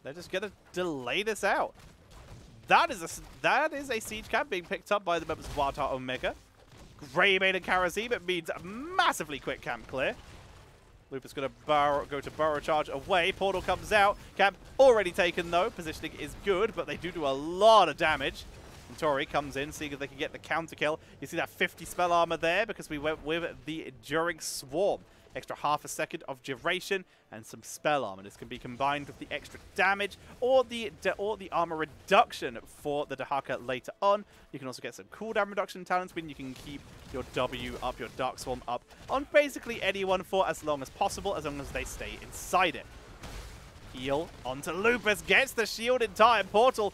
They're just going to delay this out. That is a siege camp being picked up by the members of WildHeart Omega. Greymane and Kharazim, it means a massively quick camp clear. Lupus going to go to Burrow Charge away. Portal comes out. Camp already taken though. Positioning is good, but they do a lot of damage. And Tori comes in, seeing if they can get the counter kill. You see that 50 spell armor there because we went with the Enduring Swarm. Extra half a second of duration and some spell armor. This can be combined with the extra damage or the armor reduction for the Dahaka later on. You can also get some cooldown reduction talents when you can keep your W up, your Dark Swarm up on basically anyone for as long as possible, as long as they stay inside it. Heal onto Lupus, gets the shield in time. Portal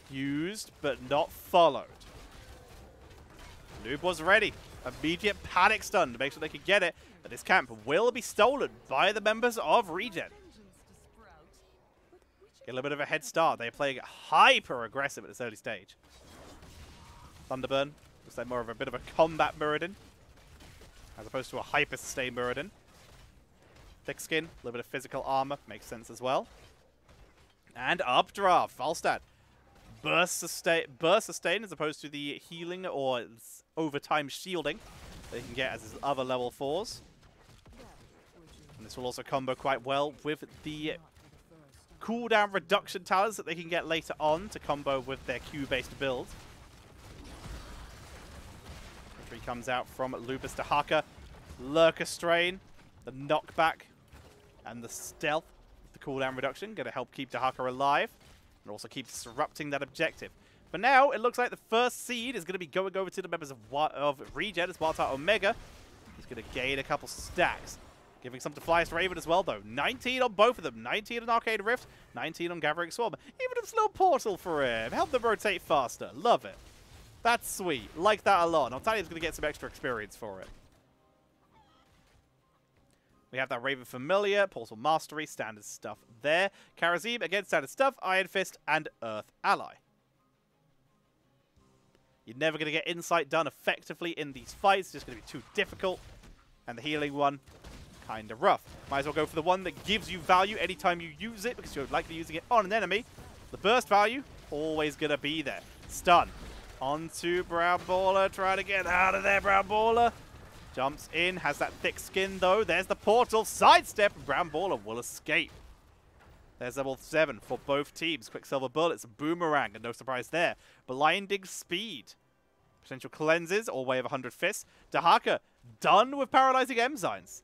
used but not followed. Noob was ready. Immediate panic stun to make sure they could get it, but this camp will be stolen by the members of ReGen. Get a little bit of a head start. They're playing hyper aggressive at this early stage. Thunderburn looks like more of a bit of a combat Muradin as opposed to a hyper sustain Muradin. Thick skin, a little bit of physical armor, makes sense as well. And updraft, Falstad. Burst sustain as opposed to the healing or overtime shielding they can get as his other level 4s. And this will also combo quite well with the cooldown reduction talents that they can get later on to combo with their Q-based build. Sentry comes out from Lupus to Haka. Lurker Strain, the knockback, and the stealth. The cooldown reduction going to help keep Dahaka alive and also keep disrupting that objective. But now it looks like the first seed is going to be going over to the members of ReGen as WildHeart Omega. He's going to gain a couple stacks. Giving some to Flyest Raven as well, though. 19 on both of them. 19 on Arcade Rift, 19 on Gathering Swarm. Even a slow portal for him. Help them rotate faster. Love it. That's sweet. Like that a lot. I'm telling you, he's going to get some extra experience for it. We have that Raven Familiar, Portal Mastery, standard stuff there. Karazim, again, standard stuff. Iron Fist, and Earth Ally. You're never going to get Insight done effectively in these fights. It's just going to be too difficult. And the healing one, kind of rough. Might as well go for the one that gives you value anytime you use it, because you're likely using it on an enemy. The burst value, always going to be there. Stun. Onto Brown Baller, trying to get out of there, Brown Baller. Jumps in, has that thick skin though. There's the portal, sidestep, and Brown Baller will escape. There's level 7 for both teams. Quicksilver Bullets, Boomerang, and no surprise there. Blinding Speed. Potential cleanses, all way of 100 Fists. Dahaka, done with Paralyzing Enzymes.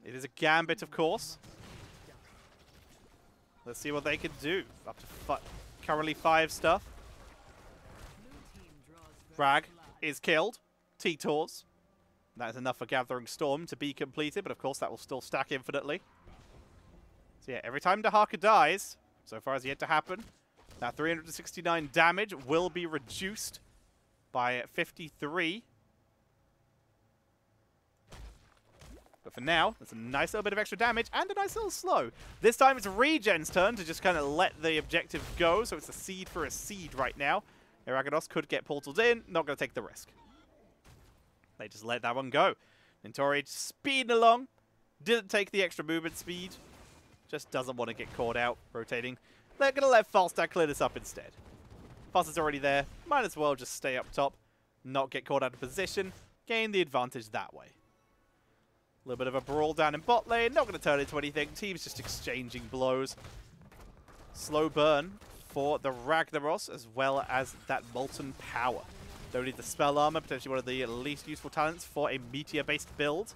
It is a gambit, of course. Let's see what they can do. Up to currently 5 stuff. Rag is killed. T-Tors. That is enough for Gathering Storm to be completed, but of course that will still stack infinitely. So yeah, every time Dahaka dies, so far as yet to happen, that 369 damage will be reduced by 53. But for now, there's a nice little bit of extra damage and a nice little slow. This time it's ReGen's turn to just kind of let the objective go, so it's a seed for a seed right now. Aragados could get portaled in, not going to take the risk. They just let that one go. Nintori speeding along, didn't take the extra movement speed, just doesn't want to get caught out, rotating. They're going to let Falstad clear this up instead. Falstad's already there, might as well just stay up top, not get caught out of position, gain the advantage that way. A little bit of a brawl down in bot lane, not going to turn into anything, team's just exchanging blows. Slow burn for the Ragnaros, as well as that Molten Power. Don't need the Spell Armor, potentially one of the least useful talents for a Meteor-based build.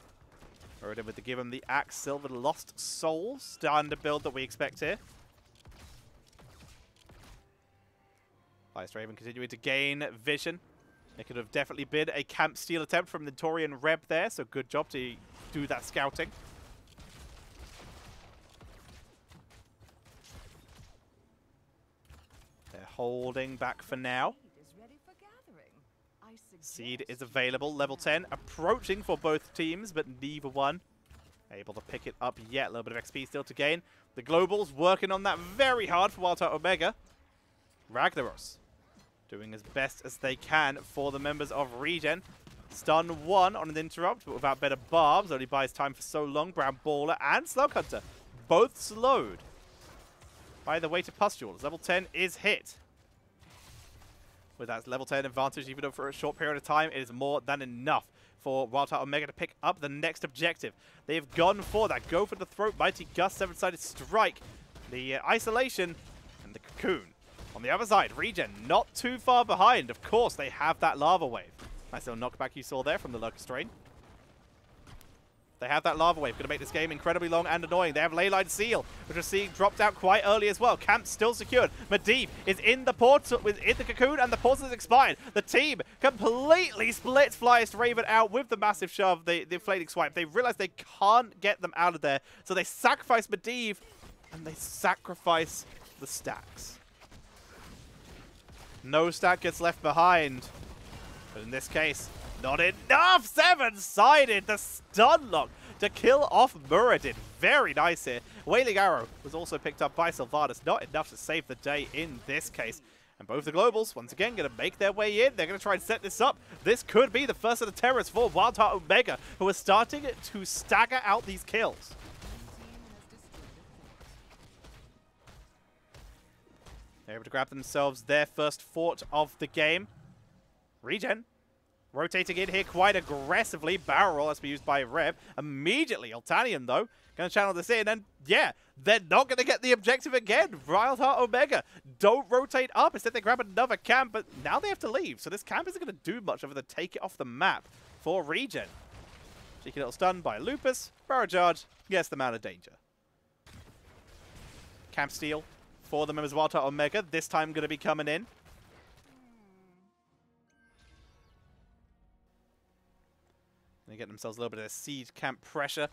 Rodin with the give him the Axe, Silver Lost Soul, standard build that we expect here. Flyest Raven continuing to gain vision. It could have definitely been a camp steal attempt from the Torian Reb there, so good job to do that scouting. They're holding back for now. Seed is available, level 10, approaching for both teams, but neither one able to pick it up yet. A little bit of XP still to gain. The Globals working on that very hard for WildHeart Omega. Ragnaros doing as best as they can for the members of ReGen. Stun 1 on an interrupt, but without better barbs. Only buys time for so long. Brown Baller and Slug Hunter both slowed by the weight of pustules. Level 10 is hit. With that level 10 advantage, even though for a short period of time, it is more than enough for WildHeart Omega to pick up the next objective. They have gone for that. Go for the throat. Mighty Gust, 7-sided strike. The isolation and the cocoon. On the other side, ReGen not too far behind. Of course, they have that lava wave. Nice little knockback you saw there from the Lurker Strain. They have that lava wave. Going to make this game incredibly long and annoying. They have Leyline Seal, which we're seeing dropped out quite early as well. Camp still secured. Medivh is in the portal, in the cocoon, and the portal is expired. The team completely splits Flyest Raven out with the massive shove, the inflating swipe. They realize they can't get them out of there, so they sacrifice Medivh, and they sacrifice the stacks. No stack gets left behind. But in this case, not enough! 7-sided! The stun lock to kill off Muradin. Very nice here. Wailing Arrow was also picked up by Sylvanas. Not enough to save the day in this case. And both the Globals, once again, going to make their way in. They're going to try and set this up. This could be the first of the terrors for WildHeart Omega, who are starting to stagger out these kills. They're able to grab themselves their first fort of the game. ReGen Rotating in here quite aggressively. Barrel roll has to be used by Rev. Immediately, Altanian, though, going to channel this in. And, yeah, they're not going to get the objective again. WildHeart Omega don't rotate up. Instead, they grab another camp. But now they have to leave. So this camp isn't going to do much other than take it off the map for ReGen. Cheeky little stun by Lupus. Barrel charge gets them out of danger. Camp steal for the members of WildHeart Omega. This time going to be coming in. They get themselves a little bit of siege camp pressure.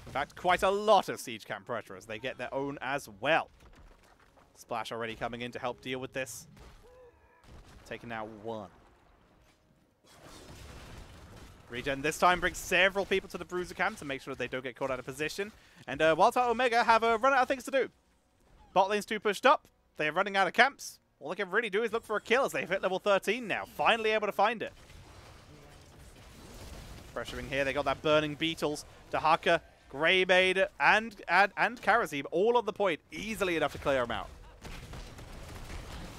In fact, quite a lot of siege camp pressure as they get their own as well. Splash already coming in to help deal with this. Taking out one. ReGen this time brings several people to the Bruiser camp to make sure that they don't get caught out of position. And WildHeart Omega have run out of things to do. Bot lane's too pushed up. They're running out of camps. All they can really do is look for a kill as they've hit level 13 now. Finally able to find it. Pressuring here, they got that burning beetles. Dahaka, Greymade, and Karazim all on the point. Easily enough to clear them out.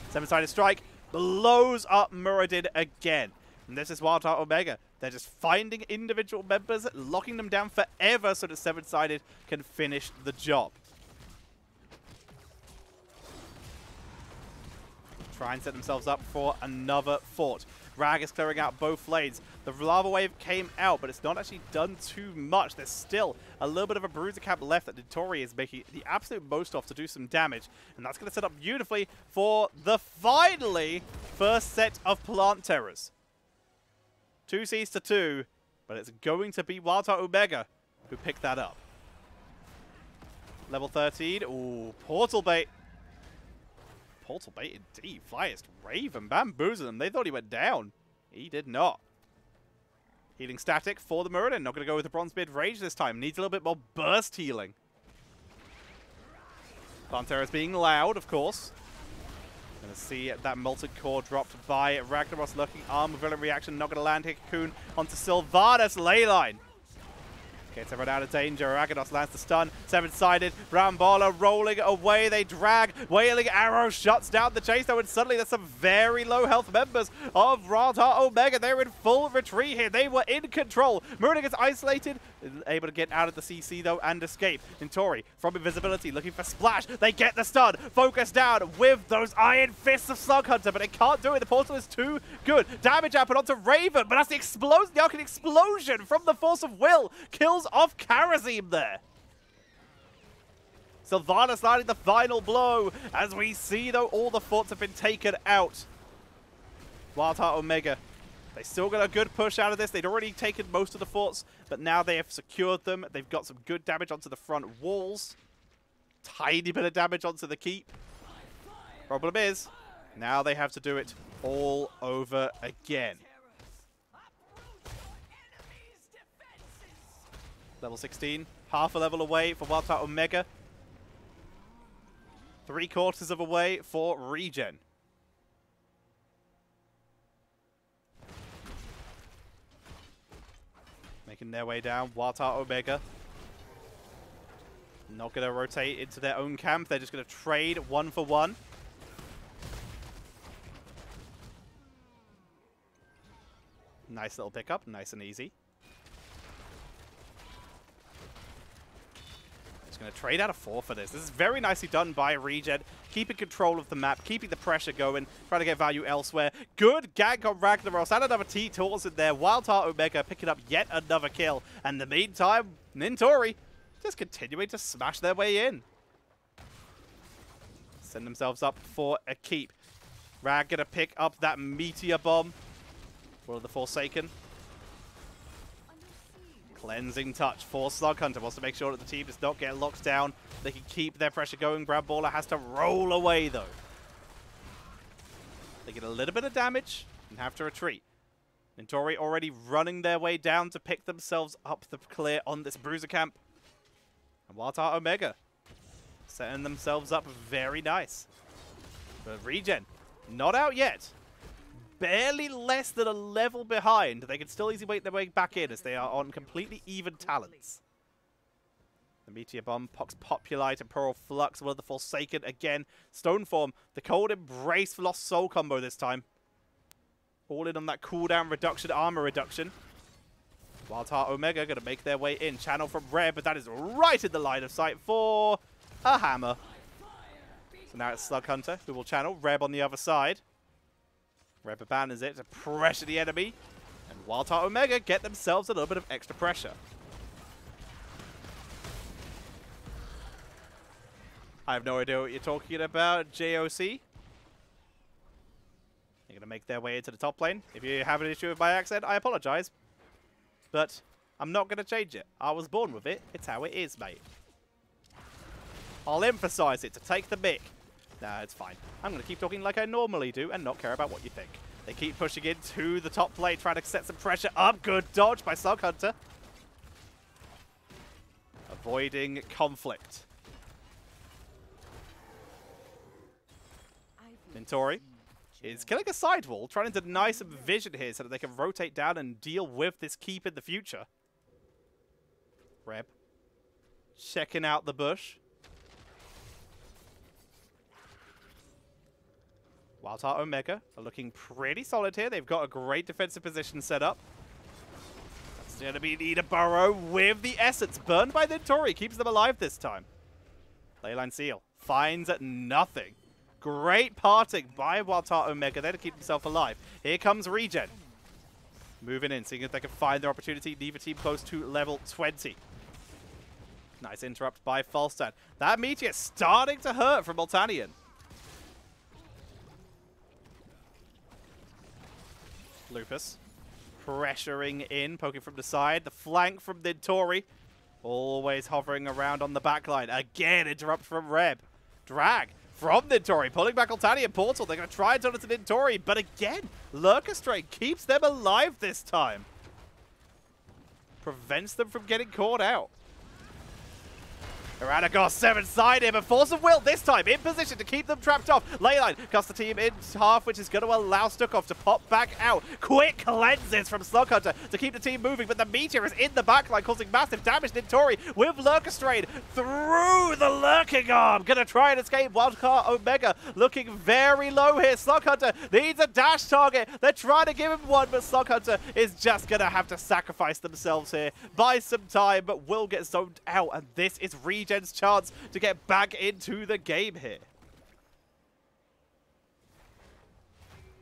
Seven-sided strike blows up Muradin again. And this is WildHeart Omega. They're just finding individual members, locking them down forever so that seven-sided can finish the job. Try and set themselves up for another fort. Rag is clearing out both lanes. The lava wave came out, but it's not actually done too much. There's still a little bit of a bruiser camp left that Notori is making the absolute most of to do some damage. And that's going to set up beautifully for the finally first set of plant terrors. 2 Cs to 2, but it's going to be WildHeart Omega who picked that up. Level 13. Ooh, portal bait. Portal bait indeed. Flyest Raven bamboozled them. They thought he went down. He did not. Healing static for the Muradin. Not going to go with the Bronzebeard Rage this time. Needs a little bit more burst healing. Pantera's being loud, of course. Going to see that Molten Core dropped by Ragnaros. Lurking Armor Villain reaction. Not going to land here. Cocoon onto Sylvanas. Leyline. Gets everyone out of danger. Ragnaros lands the stun. Seven-sided. Brambola rolling away. They drag. Wailing Arrow shuts down the chase, though, and suddenly there's some very low health members of WildHeart Omega. They're in full retreat here. They were in control. Muradin gets isolated. Able to get out of the CC, though, and escape. Notori from invisibility looking for Splash. They get the stun. Focus down with those Iron Fists of Slug Hunter, but it can't do it. The portal is too good. Damage output onto Raven, but that's the explosion. The Arcane Explosion from the Force of Will kills off Karazim there. Sylvanas landing the final blow. As we see, though, all the forts have been taken out. WildHeart Omega, they still got a good push out of this. They'd already taken most of the forts, but now they have secured them. They've got some good damage onto the front walls. Tiny bit of damage onto the keep. Problem is, now they have to do it all over again. Level 16, half a level away for WildHeart Omega. 3/4 of a way for ReGen. Making their way down, WildHeart Omega. Not going to rotate into their own camp. They're just going to trade 1 for 1. Nice little pickup, nice and easy. Going to trade out of 4 for this. This is very nicely done by ReGen, keeping control of the map, keeping the pressure going, trying to get value elsewhere. Good gank on Ragnaros, and another T-Taurs in there. WildHeart Omega picking up yet another kill. And in the meantime, Notori just continuing to smash their way in. Send themselves up for a keep. Rag going to pick up that Meteor Bomb. Will of the Forsaken. Cleansing touch for Slug Hunter. Wants to make sure that the team does not get locked down. They can keep their pressure going. Brambola has to roll away, though. They get a little bit of damage and have to retreat. Notori already running their way down to pick themselves up the clear on this Bruiser camp. And WildHeart Omega setting themselves up very nice. But ReGen, not out yet. Barely less than a level behind. They can still easily wait their way back in as they are on completely even talents. The Meteor Bomb, Pox Populi, Temporal Flux, Will of the Forsaken again. Stoneform, the Cold Embrace for Lost Soul combo this time. All in on that cooldown reduction, armor reduction. WildHeart Omega going to make their way in. Channel from Red, but that is right in the line of sight for a hammer. So now it's Slug Hunter who will channel. Reb on the other side. Reb abandons it to pressure the enemy. And WildHeart Omega get themselves a little bit of extra pressure. I have no idea what you're talking about, JOC. They're going to make their way into the top lane. If you have an issue with my accent, I apologize. But I'm not going to change it. I was born with it. It's how it is, mate. I'll emphasize it to take the mic. Nah, it's fine. I'm going to keep talking like I normally do and not care about what you think. They keep pushing into the top lane, trying to set some pressure up. Good dodge by Slug Hunter. Avoiding conflict. Mintori is killing a sidewall, trying to deny some vision here so that they can rotate down and deal with this keep in the future. Reb checking out the bush. WildHeart Omega are looking pretty solid here. They've got a great defensive position set up. That's going to be Nina Burrow with the essence. Burned by Mintori. Keeps them alive this time. Leyline Seal finds nothing. Great parting by WildHeart Omega there to keep himself alive. Here comes ReGen. Moving in, seeing if they can find their opportunity. Neither team close to level 20. Nice interrupt by Falstad. That meteor starting to hurt from Moltanian. Lupus pressuring in, poking from the side. The flank from Nintori. Always hovering around on the backline. Again, interrupt from Reb. Drag from Nintori, pulling back Moltanian Portal. They're going to try and turn it to Nintori, but again, Lurker Strain keeps them alive this time. Prevents them from getting caught out. Iranagos 7-sided, but Force of Will this time in position to keep them trapped off. Leyline cuts the team in half, which is going to allow Stukov to pop back out. Quick cleanses from Slug Hunter to keep the team moving, but the meteor is in the backline, causing massive damage. Nintori with Lurker Strain through the Lurking Arm. Going to try and escape. WildHeart Omega looking very low here. Slug Hunter needs a dash target. They're trying to give him one, but Slug Hunter is just going to have to sacrifice themselves here. Buy some time, but will get zoned out, and this is ReGen's chance to get back into the game here.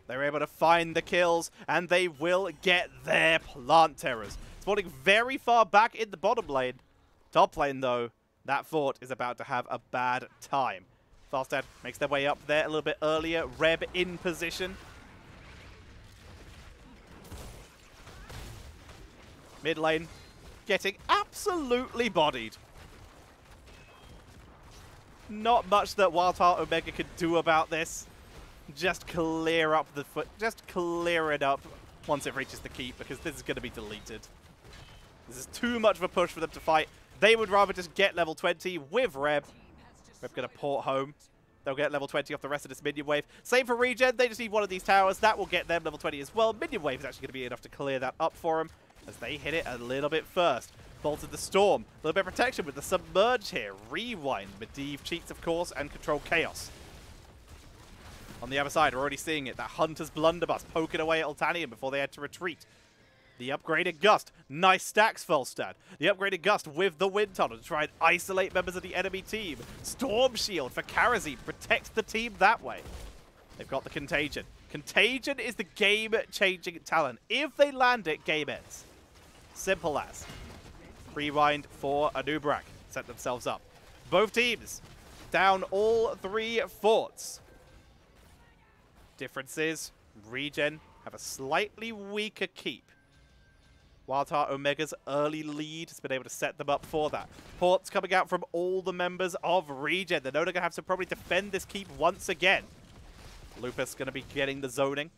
They're able to find the kills, and they will get their plant terrors. Spawning very far back in the bottom lane. Top lane, though, that fort is about to have a bad time. Falstad makes their way up there a little bit earlier. Reb in position. Mid lane getting absolutely bodied. Not much that WildHeart Omega could do about this. Just clear up the foot. Just clear it up once it reaches the keep, because this is going to be deleted. This is too much of a push for them to fight. They would rather just get level 20 with Reb. Reb going to port home. They'll get level 20 off the rest of this minion wave. Same for ReGen. They just need one of these towers. That will get them level 20 as well. Minion wave is actually going to be enough to clear that up for them as they hit it a little bit first. Bolt of the Storm. A little bit of protection with the Submerge here. Rewind. Medivh cheats, of course, and control Chaos. On the other side, we're already seeing it. That Hunter's Blunderbuss poking away at Moltanian before they had to retreat. The upgraded Gust. Nice stacks, Falstad. The upgraded Gust with the Wind Tunnel to try and isolate members of the enemy team. Storm Shield for Karazim. Protects the team that way. They've got the Contagion. Contagion is the game-changing talent. If they land it, game ends. Simple as. Rewind for Anubrak. Set themselves up. Both teams down all 3 forts. Difference is ReGen have a slightly weaker keep. WildHeart Omega's early lead has been able to set them up for that. Ports coming out from all the members of ReGen. They're going to have to probably defend this keep once again. Lupus going to be getting the zoning.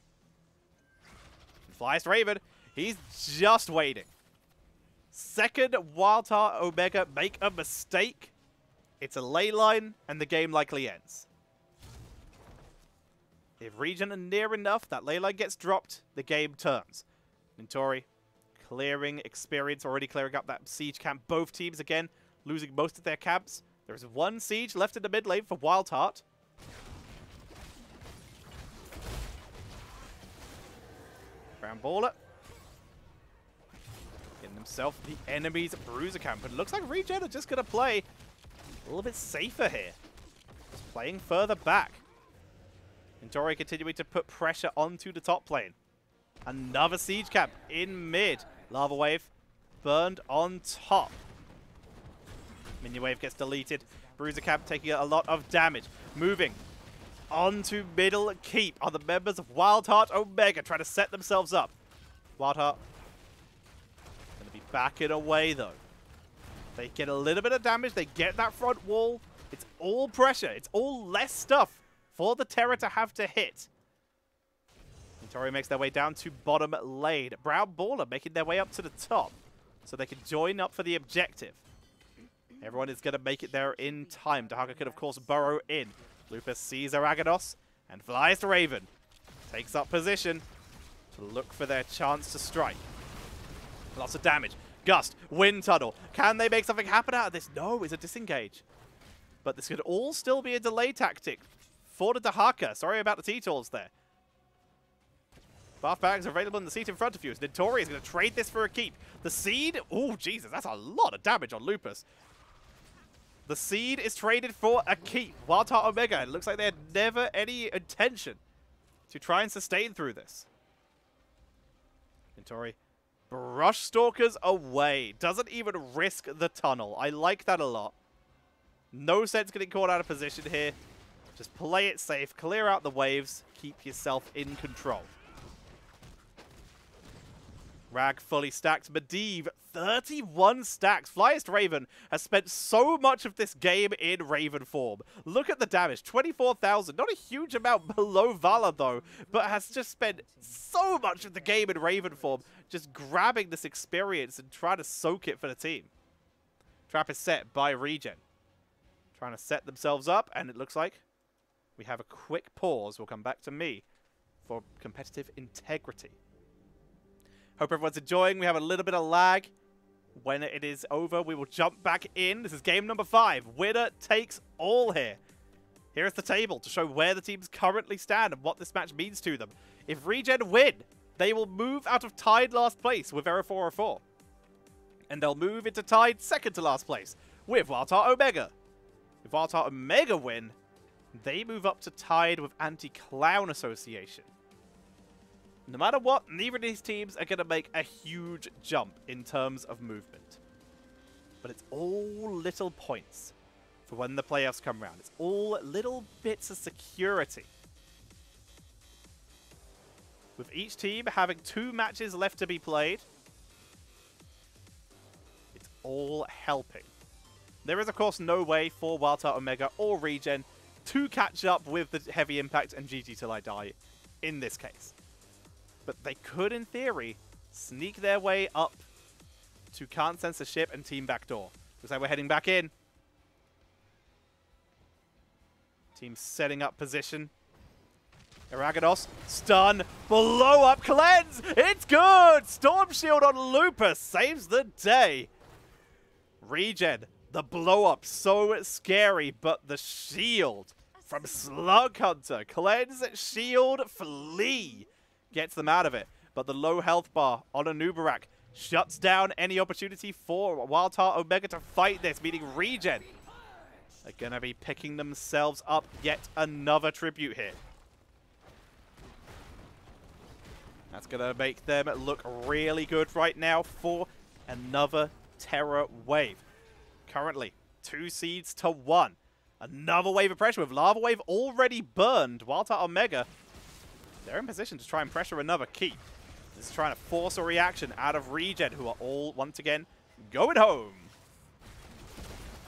Flyest Raven, he's just waiting. Second WildHeart Omega make a mistake, it's a ley line, and the game likely ends. If ReGen are near enough, that ley line gets dropped, the game turns. Nintori clearing experience, already clearing up that siege camp. Both teams, again, losing most of their camps. There's 1 siege left in the mid lane for WildHeart. Brown Baller. Getting himself the enemy's Bruiser Camp. But it looks like ReGen are just going to play a little bit safer here. Just playing further back. Entori continuing to put pressure onto the top lane. Another Siege Camp in mid. Lava Wave burned on top. Minion Wave gets deleted. Bruiser Camp taking a lot of damage. Moving onto middle keep are the members of WildHeart Omega trying to set themselves up. WildHeart going to be backing away though. They get a little bit of damage. They get that front wall. It's all pressure. It's all less stuff for the Terror to have to hit. Entori makes their way down to bottom lane. Brown Baller making their way up to the top so they can join up for the objective. Everyone is going to make it there in time. Dahaka could, of course, burrow in. Lupus sees Aragados and flies to Raven. Takes up position to look for their chance to strike. Lots of damage. Gust, Wind Tunnel. Can they make something happen out of this? No, it's a disengage. But this could all still be a delay tactic for the Dahaka. Sorry about the T-Tools there. Bath bags are available in the seat in front of you. Entori is going to trade this for a keep. The Seed, oh Jesus, that's a lot of damage on Lupus. The Seed is traded for a keep. WildHeart Omega, it looks like they had never any intention to try and sustain through this. Entori brush Stalkers away. Doesn't even risk the tunnel. I like that a lot. No sense getting caught out of position here. Just play it safe. Clear out the waves. Keep yourself in control. Rag fully stacked. Medivh, 31 stacks. Flyest Raven has spent so much of this game in Raven form. Look at the damage. 24,000. Not a huge amount below Valor, though, but has just spent so much of the game in Raven form, just grabbing this experience and trying to soak it for the team. Trap is set by ReGen. Trying to set themselves up, and it looks like we have a quick pause. We'll come back to me for competitive integrity. Hope everyone's enjoying. We have a little bit of lag. When it is over, we will jump back in. This is game number 5. Winner takes all here. Here is the table to show where the teams currently stand and what this match means to them. If ReGen win, they will move out of tied last place with Era 404. And they'll move into tied second to last place with WildHeart Omega. If WildHeart Omega win, they move up to tied with Anti-Clown Association. No matter what, neither of these teams are going to make a huge jump in terms of movement. But it's all little points for when the playoffs come around. It's all little bits of security. With each team having 2 matches left to be played, it's all helping. There is, of course, no way for WildHeart Omega or ReGen to catch up with the Heavy Impact and GG Till I Die in this case. But they could, in theory, sneak their way up to Can't Censorship and Team Backdoor. Looks like we're heading back in. Team setting up position. Aragados, stun, blow up, cleanse! It's good! Storm Shield on Lupus saves the day. ReGen, the blow up, so scary, but the shield from Slug Hunter. Cleanse, shield, flee. Gets them out of it, but the low health bar on Anubarak shuts down any opportunity for WildHeart Omega to fight this, meaning ReGen are going to be picking themselves up yet another tribute here. That's going to make them look really good right now for another Terror wave. Currently, 2 seeds to 1. Another wave of pressure with Lava Wave already burned. WildHeart Omega, they're in position to try and pressure another keep. This is trying to force a reaction out of ReGen, who are all, once again, going home.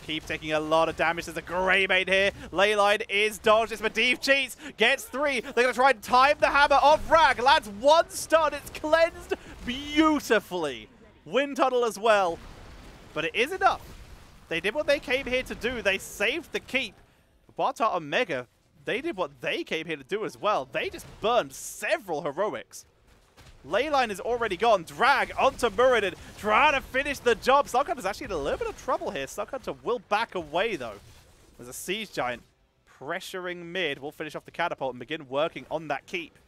Keep taking a lot of damage. There's a Greymane here. Leyline is dodged. It's Medivh cheats. Gets 3. They're going to try and time the hammer off Rag. Lands 1 stun. It's cleansed beautifully. Wind Tunnel as well. But it is enough. They did what they came here to do. They saved the keep. WildHeart Omega, they did what they came here to do as well. They just burned several heroics. Leyline is already gone. Drag onto Muradin, trying to finish the job. Slugkunter's actually in a little bit of trouble here. Slughunter will back away, though. There's a Siege Giant pressuring mid. We'll finish off the catapult and begin working on that keep.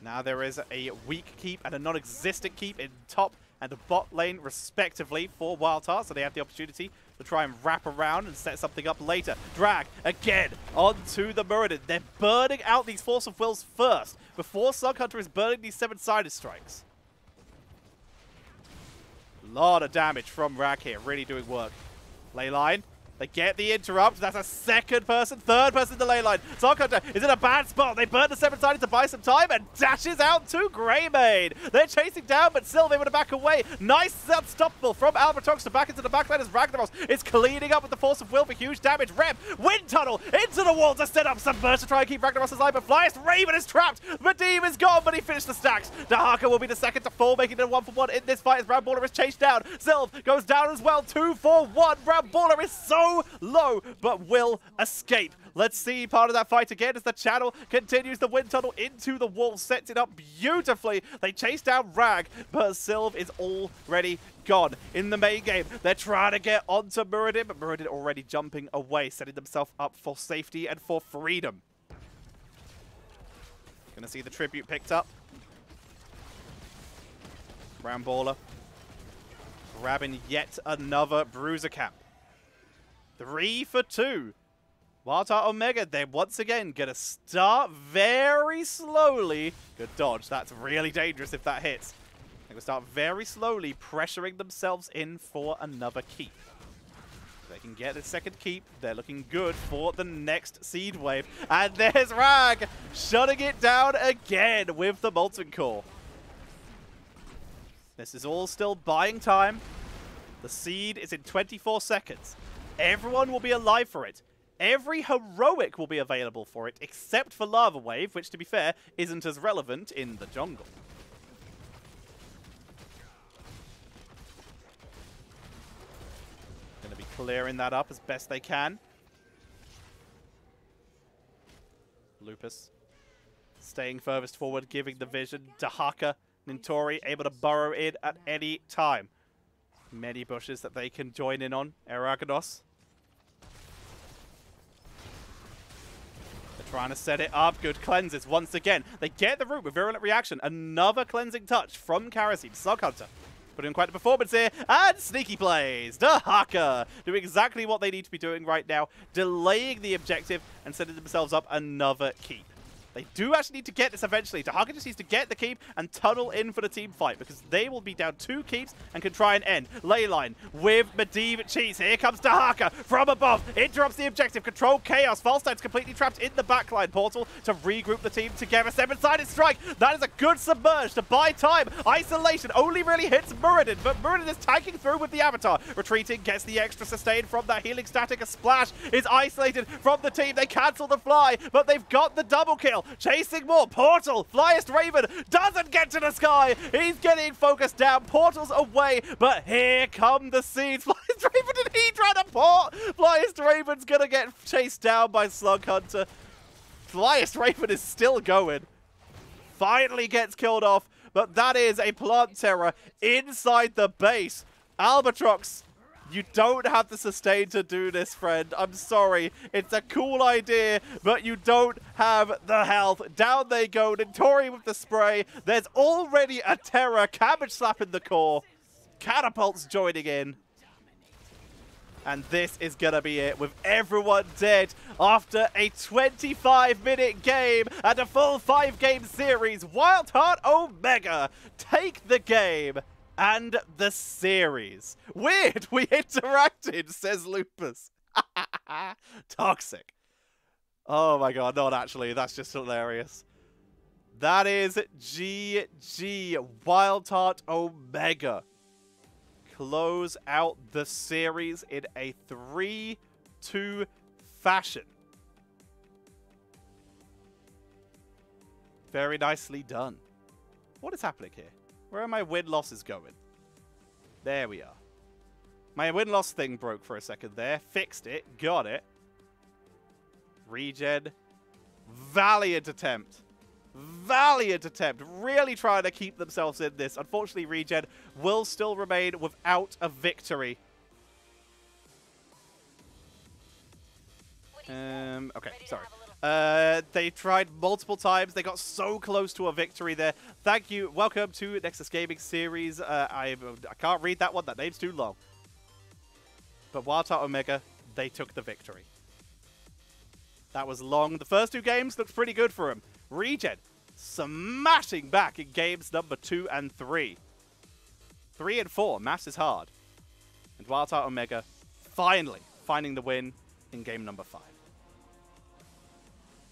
Now there is a weak keep and a non-existent keep in top and the bot lane respectively for WildHeart, so they have the opportunity to try and wrap around and set something up later. Drag again onto the Muradin. They're burning out these Force of Wills first before Slughunter is burning these 7-sided strikes. A lot of damage from Rag here, really doing work. Ley line. They get the interrupt. That's a second person, third person in the ley line. Slughunter is in a bad spot. They burn the 7-sided to buy some time and dashes out to Greymane. They're chasing down, but still able to back away. Nice unstoppable from Albatrox to back into the backline as Ragnaros is cleaning up with the Force of Will for huge damage. Rem, Wind Tunnel into the wall to set up some burst to try and keep Ragnaros alive, but Flyest Raven is trapped. Medivh is gone, but he finished the stacks. Dahaka will be the second to fall, making it a 1-for-1 in this fight as Brown Baller is chased down. Sylv goes down as well, 2-for-1. Brown Baller is so low, but will escape. Let's see part of that fight again as the channel continues. The Wind Tunnel into the wall, sets it up beautifully. They chase down Rag, but Sylv is already gone. In the main game, they're trying to get onto Muradin, but Muradin already jumping away, setting themselves up for safety and for freedom. Gonna see the tribute picked up. Brown Baller grabbing yet another Bruiser Cap. 3 for 2. WildHeart Omega, they're once again going to start very slowly. Good dodge. That's really dangerous if that hits. They're going to start very slowly, pressuring themselves in for another keep. If they can get the second keep, they're looking good for the next seed wave. And there's Rag, shutting it down again with the Molten Core. This is all still buying time. The seed is in 24 seconds. Everyone will be alive for it. Every heroic will be available for it, except for Lava Wave, which, to be fair, isn't as relevant in the jungle. Going to be clearing that up as best they can. Lupus staying furthest forward, giving the vision. Dahaka, Nintori able to burrow in at any time. Many bushes that they can join in on. Araganos. They're trying to set it up. Good cleanses once again. They get the root with Virulent Reaction. Another cleansing touch from Karasine. Slughunter putting in quite a performance here. And sneaky plays. Dahaka doing exactly what they need to be doing right now. Delaying the objective and setting themselves up another keep. They do actually need to get this eventually. Dahaka just needs to get the keep and tunnel in for the team fight because they will be down 2 keeps and can try and end. Leyline with Medivh cheese. Here comes Dahaka from above. Interrupts the objective. Control chaos. Falstein's completely trapped in the backline portal to regroup the team together. 7-sided strike. That is a good submerge to buy time. Isolation only really hits Muradin, but Muradin is tanking through with the Avatar. Retreating, gets the extra sustain from that healing static. A splash is isolated from the team. They cancel the fly, but they've got the double kill. Chasing more. Portal. Flyest Raven doesn't get to the sky. He's getting focused down. Portal's away, but here come the seeds. Flyest Raven, did he try to port? Flyest Raven's going to get chased down by Slughunter. Flyest Raven is still going. Finally gets killed off, but that is a plant terror inside the base. Albatrox, you don't have the sustain to do this, friend. I'm sorry. It's a cool idea, but you don't have the health. Down they go. Nintori with the spray. There's already a terror. Cabbage slap in the core. Catapults joining in. And this is going to be it with everyone dead after a 25-minute game and a full 5-game series. WildHeart Omega take the game and the series. Weird, we interacted, says Lupus. Toxic. Oh my god, not actually. That's just hilarious. That is GG. WildHeart Omega close out the series in a 3-2 fashion. Very nicely done. What is happening here? Where are my win-losses going? There we are. My win-loss thing broke for a second there. Fixed it. Got it. ReGen. Valiant attempt. Valiant attempt. Really trying to keep themselves in this. Unfortunately, ReGen will still remain without a victory. Okay, sorry. They tried multiple times. They got so close to a victory there. Thank you. Welcome to Nexus Gaming Series. I can't read that one. That name's too long. But WildHeart Omega, they took the victory. That was long. The first 2 games looked pretty good for him. ReGen smashing back in games number 2 and 3. 3 and 4. Maths is hard. And WildHeart Omega finally finding the win in game number 5.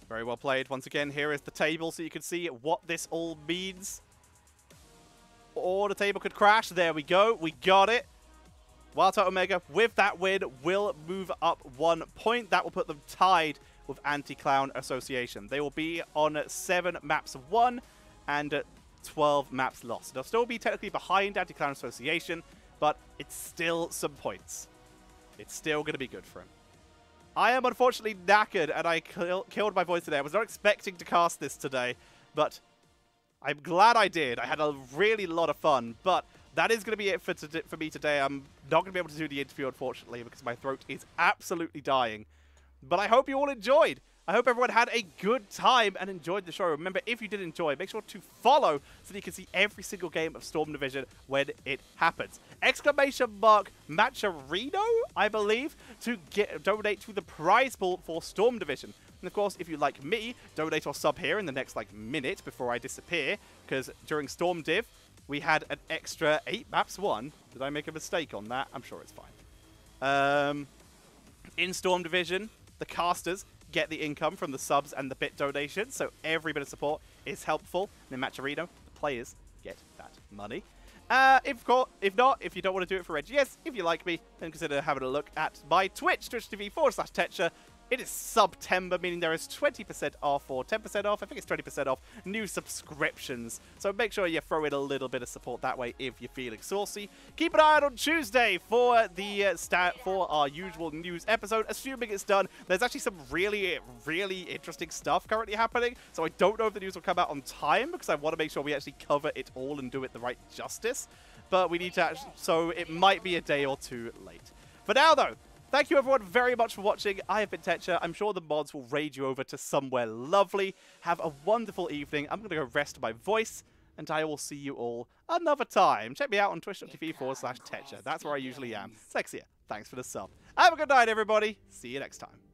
Very well played. Once again, here is the table so you can see what this all means. Or the table could crash. There we go. We got it. WildHeart Omega, with that win, will move up 1 point. That will put them tied with Anti-Clown Association. They will be on 7 maps won and 12 maps lost. They'll still be technically behind Anti-Clown Association, but it's still some points. It's still going to be good for him. I am unfortunately knackered, and I killed my voice today. I was not expecting to cast this today, but I'm glad I did. I had a really lot of fun, but that is going to be it for me today. I'm not going to be able to do the interview, unfortunately, because my throat is absolutely dying. But I hope you all enjoyed. I hope everyone had a good time and enjoyed the show. Remember, if you did enjoy, make sure to follow so that you can see every single game of Storm Division when it happens. Exclamation mark Matcherino, I believe, to donate to the prize pool for Storm Division. And of course, if you like me, donate or sub here in the next minute before I disappear, because during Storm Div, we had an extra 8 maps won. Did I make a mistake on that? I'm sure it's fine. In Storm Division, the casters get the income from the subs and the bit donations, so every bit of support is helpful. And in Matcherino, the players get that money. If not, if you don't want to do it for NGS, if you like me, then consider having a look at my Twitch, twitch.tv/Tetcher. It is September, meaning there is 20% off or 10% off. I think it's 20% off new subscriptions. So make sure you throw in a little bit of support that way if you're feeling saucy. Keep an eye out on Tuesday for the for our usual news episode. Assuming it's done, there's actually some really, really interesting stuff currently happening. So I don't know if the news will come out on time because I want to make sure we actually cover it all and do it the right justice. But we need to actually, so it might be a day or 2 late. For now, though, thank you everyone very much for watching. I have been Tetcher. I'm sure the mods will raid you over to somewhere lovely. Have a wonderful evening. I'm going to go rest my voice, and I will see you all another time. Check me out on twitch.tv/Tetcher. That's where I usually am. Sexier. Thanks for the sub. Have a good night, everybody. See you next time.